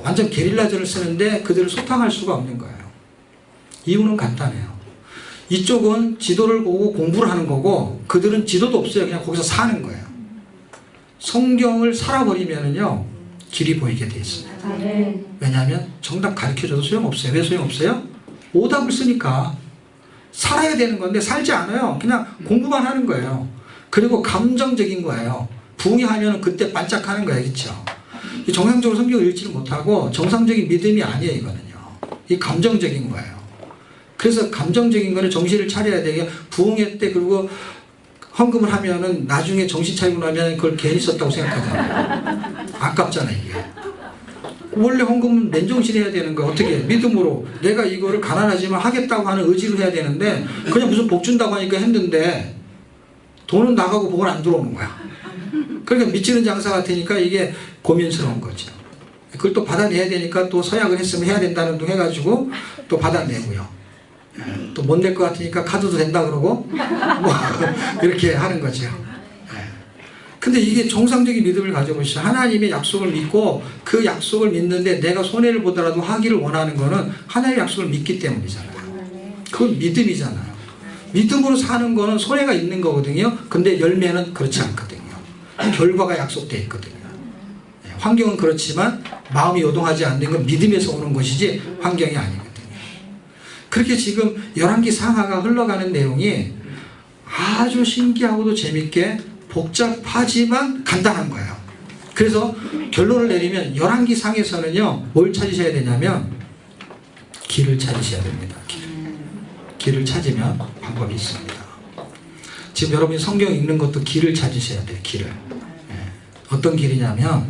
완전 게릴라전을 쓰는데 그들을 소탕할 수가 없는 거예요. 이유는 간단해요. 이쪽은 지도를 보고 공부를 하는 거고 그들은 지도도 없어요. 그냥 거기서 사는 거예요. 성경을 살아버리면은요, 길이 보이게 돼 있어요. 왜냐하면 정답 가르쳐줘도 소용없어요. 왜 소용없어요? 오답을 쓰니까. 살아야 되는 건데 살지 않아요. 그냥 공부만 하는 거예요. 그리고 감정적인 거예요. 붕이하면 그때 반짝하는 거예요. 그렇죠? 정상적으로 성경을 읽지를 못하고 정상적인 믿음이 아니에요. 이거는요. 이 감정적인 거예요. 그래서 감정적인 거는 정신을 차려야 되게, 부흥회 때 그리고 헌금을 하면은 나중에 정신 차리고 나면 그걸 괜히 썼다고 생각하잖아요. 아깝잖아요, 이게. 원래 헌금은 맨정신에 해야 되는 거야. 어떻게? 믿음으로. 내가 이거를 가난하지만 하겠다고 하는 의지를 해야 되는데, 그냥 무슨 복 준다고 하니까 했는데, 돈은 나가고 복은 안 들어오는 거야. 그러니까 미치는 장사 같으니까 이게 고민스러운 거죠. 그걸 또 받아내야 되니까 또 서약을 했으면 해야 된다는 둥 해가지고 또 받아내고요. 또 못 낼 것 같으니까 카드도 된다 그러고 뭐 이렇게 하는 거죠. 근데 이게 정상적인 믿음을 가져보시죠. 하나님의 약속을 믿고 그 약속을 믿는데 내가 손해를 보더라도 하기를 원하는 거는 하나님의 약속을 믿기 때문이잖아요. 그건 믿음이잖아요. 믿음으로 사는 거는 손해가 있는 거거든요. 근데 열매는 그렇지 않거든요. 결과가 약속되어 있거든요. 환경은 그렇지만 마음이 요동하지 않는 건 믿음에서 오는 것이지 환경이 아니거든요. 그렇게 지금 열왕기 상하가 흘러가는 내용이 아주 신기하고도 재밌게 복잡하지만 간단한 거예요. 그래서 결론을 내리면 열왕기 상에서는요, 뭘 찾으셔야 되냐면 길을 찾으셔야 됩니다. 길을 찾으면 방법이 있습니다. 지금 여러분이 성경 읽는 것도 길을 찾으셔야 돼요. 길을. 어떤 길이냐면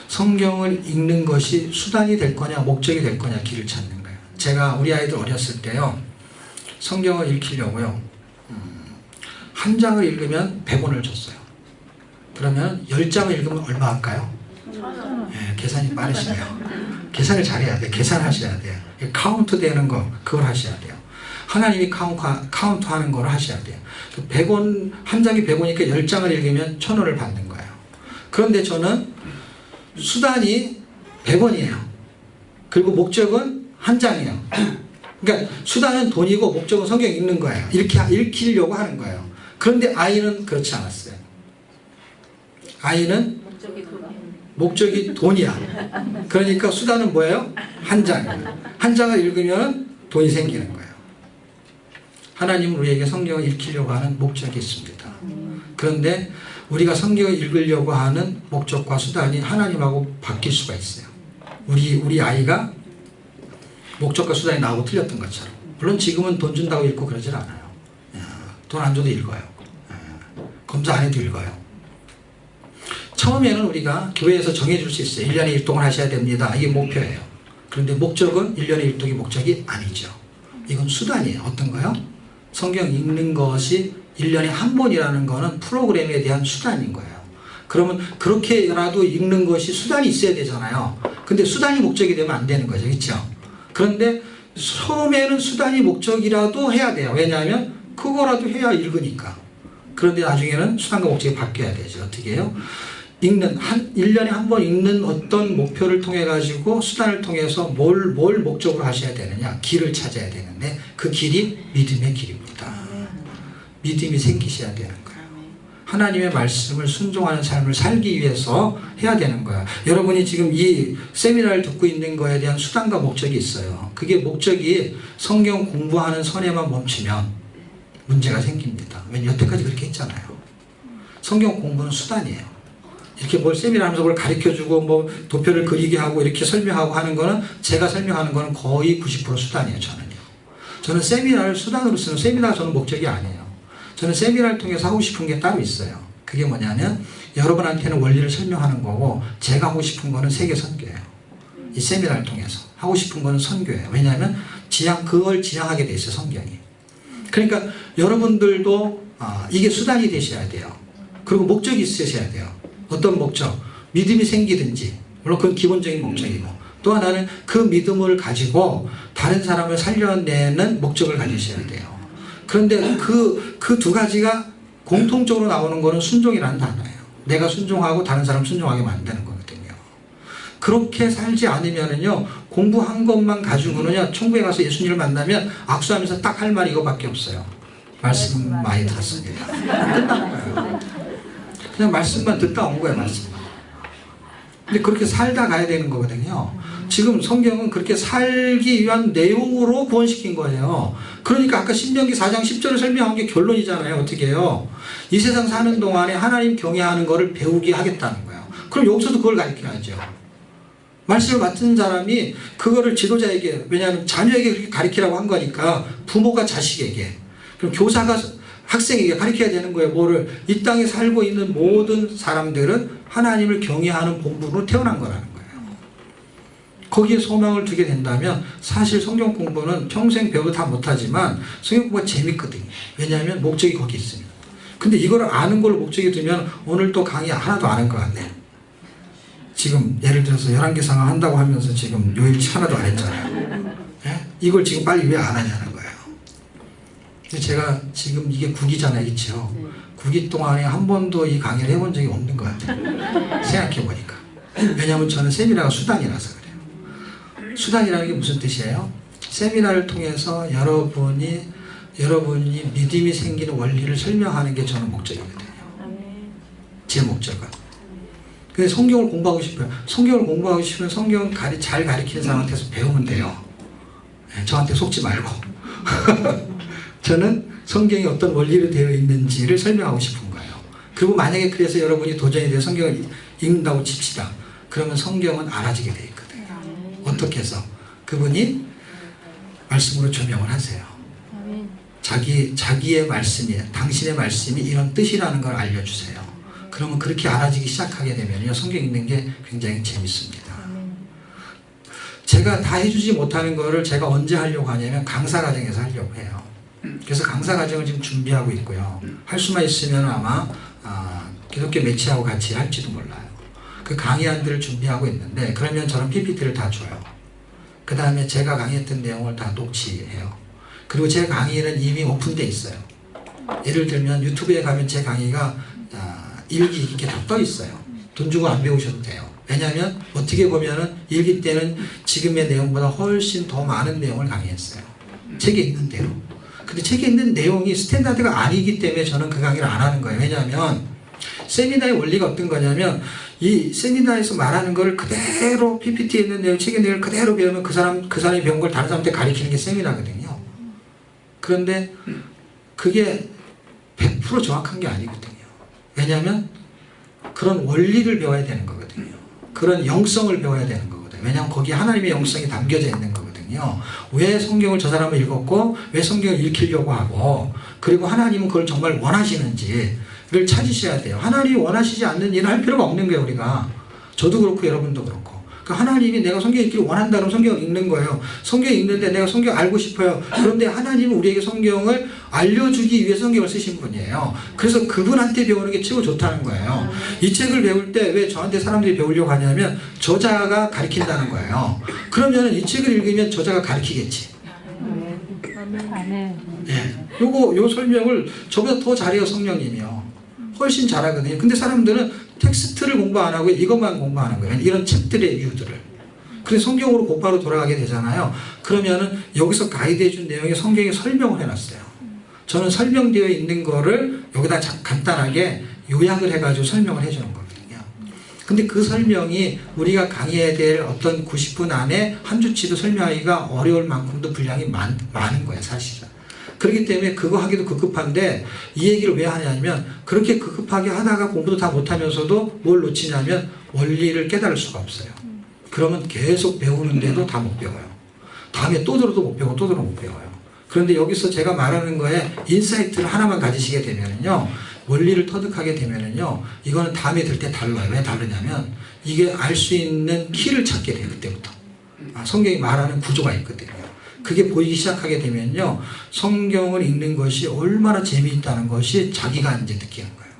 성경을 읽는 것이 수단이 될 거냐 목적이 될 거냐 길을 찾는 거예요. 제가 우리 아이들 어렸을 때요, 성경을 읽히려고요, 한 장을 읽으면 100원을 줬어요. 그러면 10장을 읽으면 얼마 할까요? 계산이 빠르시네요. 계산을 잘해야 돼요. 계산하셔야 돼요. 카운트 되는 거, 그걸 하셔야 돼요. 하나님이 카운트 하는 걸 하셔야 돼요. 100원, 한 장이 100원이니까 10장을 읽으면 1000원을 받는 거예요. 그런데 저는 수단이 100원이에요. 그리고 목적은 한 장이에요. 그러니까 수단은 돈이고 목적은 성경 읽는 거예요. 이렇게 읽히려고 하는 거예요. 그런데 아이는 그렇지 않았어요. 아이는 목적이 돈이야. 그러니까 수단은 뭐예요? 한 장이에요. 한 장을 읽으면 돈이 생기는 거예요. 하나님은 우리에게 성경을 읽히려고 하는 목적이 있습니다. 그런데 우리가 성경을 읽으려고 하는 목적과 수단이 하나님하고 바뀔 수가 있어요. 우리 아이가 목적과 수단이 나하고 틀렸던 것처럼. 물론 지금은 돈 준다고 읽고 그러질 않아요. 돈 안 줘도 읽어요. 검사 안 해도 읽어요. 처음에는 우리가 교회에서 정해줄 수 있어요. 1년에 1동을 하셔야 됩니다. 이게 목표예요. 그런데 목적은 1년에 1동이 목적이 아니죠. 이건 수단이에요. 어떤 거요? 성경 읽는 것이 1년에 한 번이라는 거는 프로그램에 대한 수단인 거예요. 그러면 그렇게라도 읽는 것이 수단이 있어야 되잖아요. 근데 수단이 목적이 되면 안 되는 거죠. 그렇죠? 그런데 처음에는 수단이 목적이라도 해야 돼요. 왜냐하면 그거라도 해야 읽으니까. 그런데 나중에는 수단과 목적이 바뀌어야 되죠. 어떻게 해요? 1년에 한 번 읽는 어떤 목표를 통해 가지고 수단을 통해서 뭘 목적으로 하셔야 되느냐, 길을 찾아야 되는데 그 길이 믿음의 길입니다. 믿음이 생기셔야 되는 거예요. 하나님의 말씀을 순종하는 삶을 살기 위해서 해야 되는 거예요. 여러분이 지금 이 세미나를 듣고 있는 거에 대한 수단과 목적이 있어요. 그게 목적이 성경 공부하는 선에만 멈추면 문제가 생깁니다. 왜냐면 여태까지 그렇게 했잖아요. 성경 공부는 수단이에요. 이렇게 뭘 세미나 하면서 뭘 가르쳐주고 뭐 도표를 그리게 하고 이렇게 설명하고 하는 거는 제가 설명하는 거는 거의 90% 수단이에요. 저는 세미나를 수단으로 쓰는, 세미나가 저는 목적이 아니에요. 저는 세미나를 통해서 하고 싶은 게 따로 있어요. 그게 뭐냐면 여러분한테는 원리를 설명하는 거고 제가 하고 싶은 거는 세계 선교예요. 이 세미나를 통해서 하고 싶은 거는 선교예요. 왜냐하면 그걸 지향하게 돼 있어요. 성경이. 그러니까 여러분들도 이게 수단이 되셔야 돼요. 그리고 목적이 있으셔야 돼요. 어떤 목적? 믿음이 생기든지, 물론 그건 기본적인 목적이고, 또 하나는 그 믿음을 가지고 다른 사람을 살려내는 목적을 가지셔야 돼요. 그런데 그 두 가지가 공통적으로 나오는 거는 순종이라는 단어예요. 내가 순종하고 다른 사람 순종하게 만드는 거거든요. 그렇게 살지 않으면은요, 공부한 것만 가지고는요, 천국에 가서 예수님을 만나면 악수하면서 딱 할 말이 이거밖에 없어요. 말씀 많이 들었습니다. 끝난 거예요. 그냥 말씀만 듣다 온 거예요, 말씀만. 근데 그렇게 살다 가야 되는 거거든요. 지금 성경은 그렇게 살기 위한 내용으로 구원시킨 거예요. 그러니까 아까 신명기 4장 10절을 설명한 게 결론이잖아요. 어떻게 해요? 이 세상 사는 동안에 하나님 경외하는 거를 배우게 하겠다는 거예요. 그럼 여기서도 그걸 가르쳐야죠. 말씀을 맡은 사람이 그거를 지도자에게, 왜냐하면 자녀에게 그렇게 가르치라고 한 거니까 부모가 자식에게, 그럼 교사가 학생에게 가르쳐야 되는 거예요. 뭐를? 이 땅에 살고 있는 모든 사람들은 하나님을 경외하는 본분으로 태어난 거라는 거예요. 거기에 소망을 두게 된다면 사실 성경 공부는 평생 배워도 다 못하지만 성경 공부가 재밌거든요. 왜냐하면 목적이 거기 있습니다. 근데 이거를 아는 걸 목적이 두면 오늘 또 강의 하나도 안 한 것 같네요. 지금 예를 들어서 11개 상황 한다고 하면서 지금 요일치 하나도 안 했잖아요. 예? 이걸 지금 빨리 왜 안 하냐는 거예요. 근데 제가 지금 이게 9기잖아요. 그렇죠? 9기 동안에 한 번도 이 강의를 해본 적이 없는 것 같아요. 생각해보니까. 왜냐하면 저는 세미나가 수단이라서 그래요. 수단이라는 게 무슨 뜻이에요? 세미나를 통해서 여러분이 믿음이 생기는 원리를 설명하는 게 저는 목적이거든요. 제 목적은. 그래서 성경을 공부하고 싶어요. 성경을 공부하고 싶으면 성경 잘 가르치는 사람한테서 배우면 돼요. 저한테 속지 말고. 저는 성경이 어떤 원리로 되어 있는지를 설명하고 싶은 거예요. 그리고 만약에 그래서 여러분이 도전이 돼서 성경을 읽는다고 칩시다. 그러면 성경은 알아지게 돼 있거든요. 어떻게 해서? 그분이 말씀으로 조명을 하세요. 자기의 말씀이, 당신의 말씀이 이런 뜻이라는 걸 알려주세요. 그러면 그렇게 알아지기 시작하게 되면요, 성경 읽는 게 굉장히 재밌습니다. 제가 다 해주지 못하는 거를 제가 언제 하려고 하냐면 강사 과정에서 하려고 해요. 그래서 강사 과정을 지금 준비하고 있고요. 할 수만 있으면 아마 기독교 매체하고 같이 할지도 몰라요. 그 강의안들을 준비하고 있는데, 그러면 저는 PPT를 다 줘요. 그 다음에 제가 강의했던 내용을 다 녹취해요. 그리고 제 강의는 이미 오픈되어 있어요. 예를 들면 유튜브에 가면 제 강의가 일기 이렇게 다 떠 있어요. 돈 주고 안 배우셔도 돼요. 왜냐하면 어떻게 보면은 일기 때는 지금의 내용보다 훨씬 더 많은 내용을 강의했어요. 책에 있는 대로. 근데 책에 있는 내용이 스탠다드가 아니기 때문에 저는 그 강의를 안 하는 거예요. 왜냐하면 세미나의 원리가 어떤 거냐면, 이 세미나에서 말하는 걸 그대로 PPT에 있는 내용, 책에 있는 내용을 그대로 배우면 그 사람이 배운 걸 다른 사람한테 가르치는 게 세미나거든요. 그런데 그게 100% 정확한 게 아니거든요. 왜냐하면 그런 원리를 배워야 되는 거거든요. 그런 영성을 배워야 되는 거거든요. 왜냐하면 거기에 하나님의 영성이 담겨져 있는 거거든요. 왜 성경을 저 사람은 읽었고, 왜 성경을 읽히려고 하고, 그리고 하나님은 그걸 정말 원하시는지를 찾으셔야 돼요. 하나님이 원하시지 않는 일을 할 필요가 없는 거예요, 우리가. 저도 그렇고 여러분도 그렇고. 그러니까 하나님이 내가 성경 읽기를 원한다 그러면 성경을 읽는 거예요. 성경 읽는데 내가 성경 알고 싶어요. 그런데 하나님은 우리에게 성경을 알려주기 위해 성경을 쓰신 분이에요. 그래서 그분한테 배우는 게 최고 좋다는 거예요. 이 책을 배울 때 왜 저한테 사람들이 배우려고 하냐면 저자가 가르친다는 거예요. 그러면 이 책을 읽으면 저자가 가르치겠지. 예. 요 설명을 저보다 더 잘해요, 성령님이요. 훨씬 잘하거든요. 근데 사람들은 텍스트를 공부 안 하고 이것만 공부하는 거예요. 이런 책들의 이유들을. 그래서 성경으로 곧바로 돌아가게 되잖아요. 그러면은 여기서 가이드해 준 내용이 성경에 설명을 해놨어요. 저는 설명되어 있는 거를 여기다 간단하게 요약을 해가지고 설명을 해주는 거거든요. 근데 그 설명이 우리가 강의해야 될 어떤 90분 안에 한 주치도 설명하기가 어려울 만큼도 분량이 많은 거예요, 사실은. 그렇기 때문에 그거 하기도 급급한데 이 얘기를 왜 하냐면 그렇게 급급하게 하다가 공부도 다 못하면서도 뭘 놓치냐면 원리를 깨달을 수가 없어요. 그러면 계속 배우는데도 다 못 배워요. 다음에 또 들어도 못 배우고 또 들어도 못 배워요. 그런데 여기서 제가 말하는 거에 인사이트를 하나만 가지시게 되면은요, 원리를 터득하게 되면은요, 이거는 다음에 들 때 달라요. 왜 다르냐면 이게 알 수 있는 키를 찾게 돼요. 그때부터. 성경이 말하는 구조가 있거든요. 그게 보이기 시작하게 되면요, 성경을 읽는 것이 얼마나 재미있다는 것이 자기가 이제 느끼는 거예요.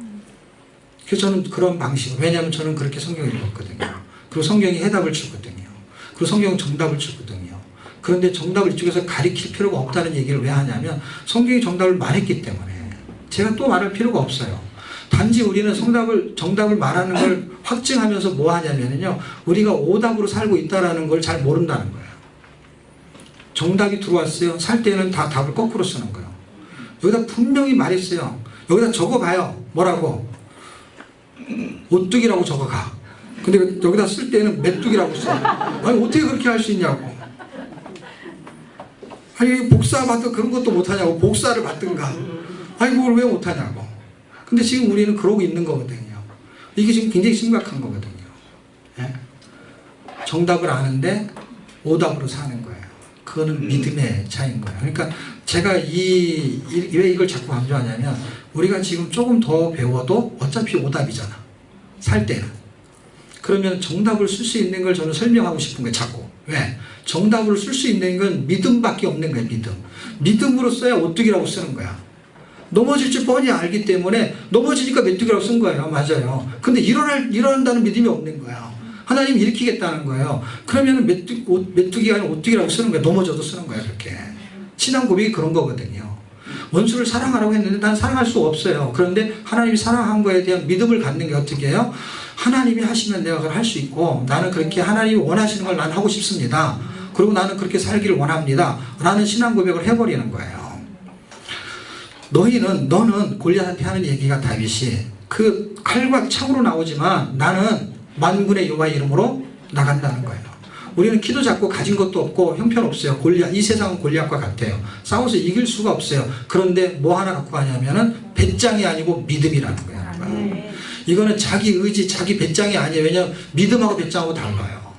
그래서 저는 그런 방식으로, 왜냐하면 저는 그렇게 성경을 읽었거든요. 그리고 성경이 해답을 주거든요. 그리고 성경은 정답을 주거든요. 그런데 정답을 이쪽에서 가리킬 필요가 없다는 얘기를 왜 하냐면 성경이 정답을 말했기 때문에 제가 또 말할 필요가 없어요. 단지 우리는 정답을 말하는 걸 확증하면서 뭐 하냐면요, 우리가 오답으로 살고 있다는 걸 잘 모른다는 거예요. 정답이 들어왔어요. 살 때는 다 답을 거꾸로 쓰는 거예요. 여기다 분명히 말했어요. 여기다 적어봐요. 뭐라고? 오뚜기라고 적어가. 근데 여기다 쓸 때는 메뚜기라고 써요. 아니 어떻게 그렇게 할 수 있냐고. 아니 복사 받든 그런 것도 못하냐고. 복사를 받든가. 아니 그걸 왜 못하냐고. 근데 지금 우리는 그러고 있는 거거든요. 이게 지금 굉장히 심각한 거거든요. 예? 정답을 아는데 오답으로 사는 거예요. 그거는 믿음의 차이인 거예요. 그러니까 제가 왜 이걸 자꾸 강조하냐면 우리가 지금 조금 더 배워도 어차피 오답이잖아. 살 때는. 그러면 정답을 쓸 수 있는 걸 저는 설명하고 싶은 거예요. 자꾸. 왜? 정답을 쓸 수 있는 건 믿음밖에 없는 거예요. 믿음. 믿음으로 써야 오뚜기라고 쓰는 거야. 넘어질 줄 뻔히 알기 때문에 넘어지니까 메뚜기라고 쓴 거예요. 맞아요. 근데 일어난다는 믿음이 없는 거예요. 하나님 일으키겠다는 거예요. 그러면 메뚜기가 아니라 오뚜기라고 쓰는 거예요. 넘어져도 쓰는 거예요. 그렇게. 신앙 고백이 그런 거거든요. 원수를 사랑하라고 했는데 난 사랑할 수 없어요. 그런데 하나님이 사랑한 거에 대한 믿음을 갖는 게 어떻게 해요? 하나님이 하시면 내가 그걸 할 수 있고 나는 그렇게 하나님이 원하시는 걸 난 하고 싶습니다. 그리고 나는 그렇게 살기를 원합니다. 라는 신앙 고백을 해버리는 거예요. 너는 골리앗한테 하는 얘기가 다윗이 그 칼과 창으로 나오지만 나는 만군의 여호와의 이름으로 나간다는 거예요. 우리는 키도 작고 가진 것도 없고 형편없어요. 이 세상은 골리앗과 같아요. 싸워서 이길 수가 없어요. 그런데 뭐 하나 갖고 가냐면은 배짱이 아니고 믿음이라는 거예요. 이거는 자기 의지, 자기 배짱이 아니에요. 왜냐하면 믿음하고 배짱하고 달라요.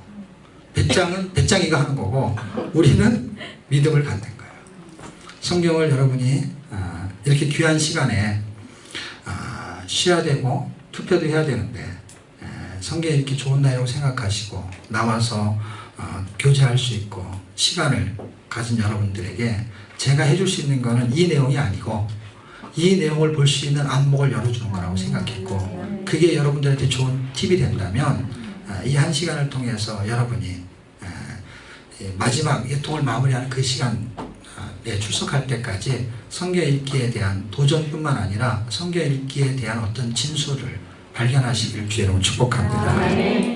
배짱은 배짱이가 하는 거고 우리는 믿음을 갖는 거예요. 성경을 여러분이 이렇게 귀한 시간에 쉬어야 되고 투표도 해야 되는데 성경이 이렇게 좋은 날이라고 생각하시고 나와서 교제할 수 있고 시간을 가진 여러분들에게 제가 해줄 수 있는 거는 이 내용이 아니고 이 내용을 볼 수 있는 안목을 열어주는 거라고 생각했고 그게 여러분들한테 좋은 팁이 된다면 이 한 시간을 통해서 여러분이 마지막 예통을 마무리하는 그 시간에 출석할 때까지 성경 읽기에 대한 도전뿐만 아니라 성경 읽기에 대한 어떤 진수를 발견하시길 주의 이름으로 축복합니다.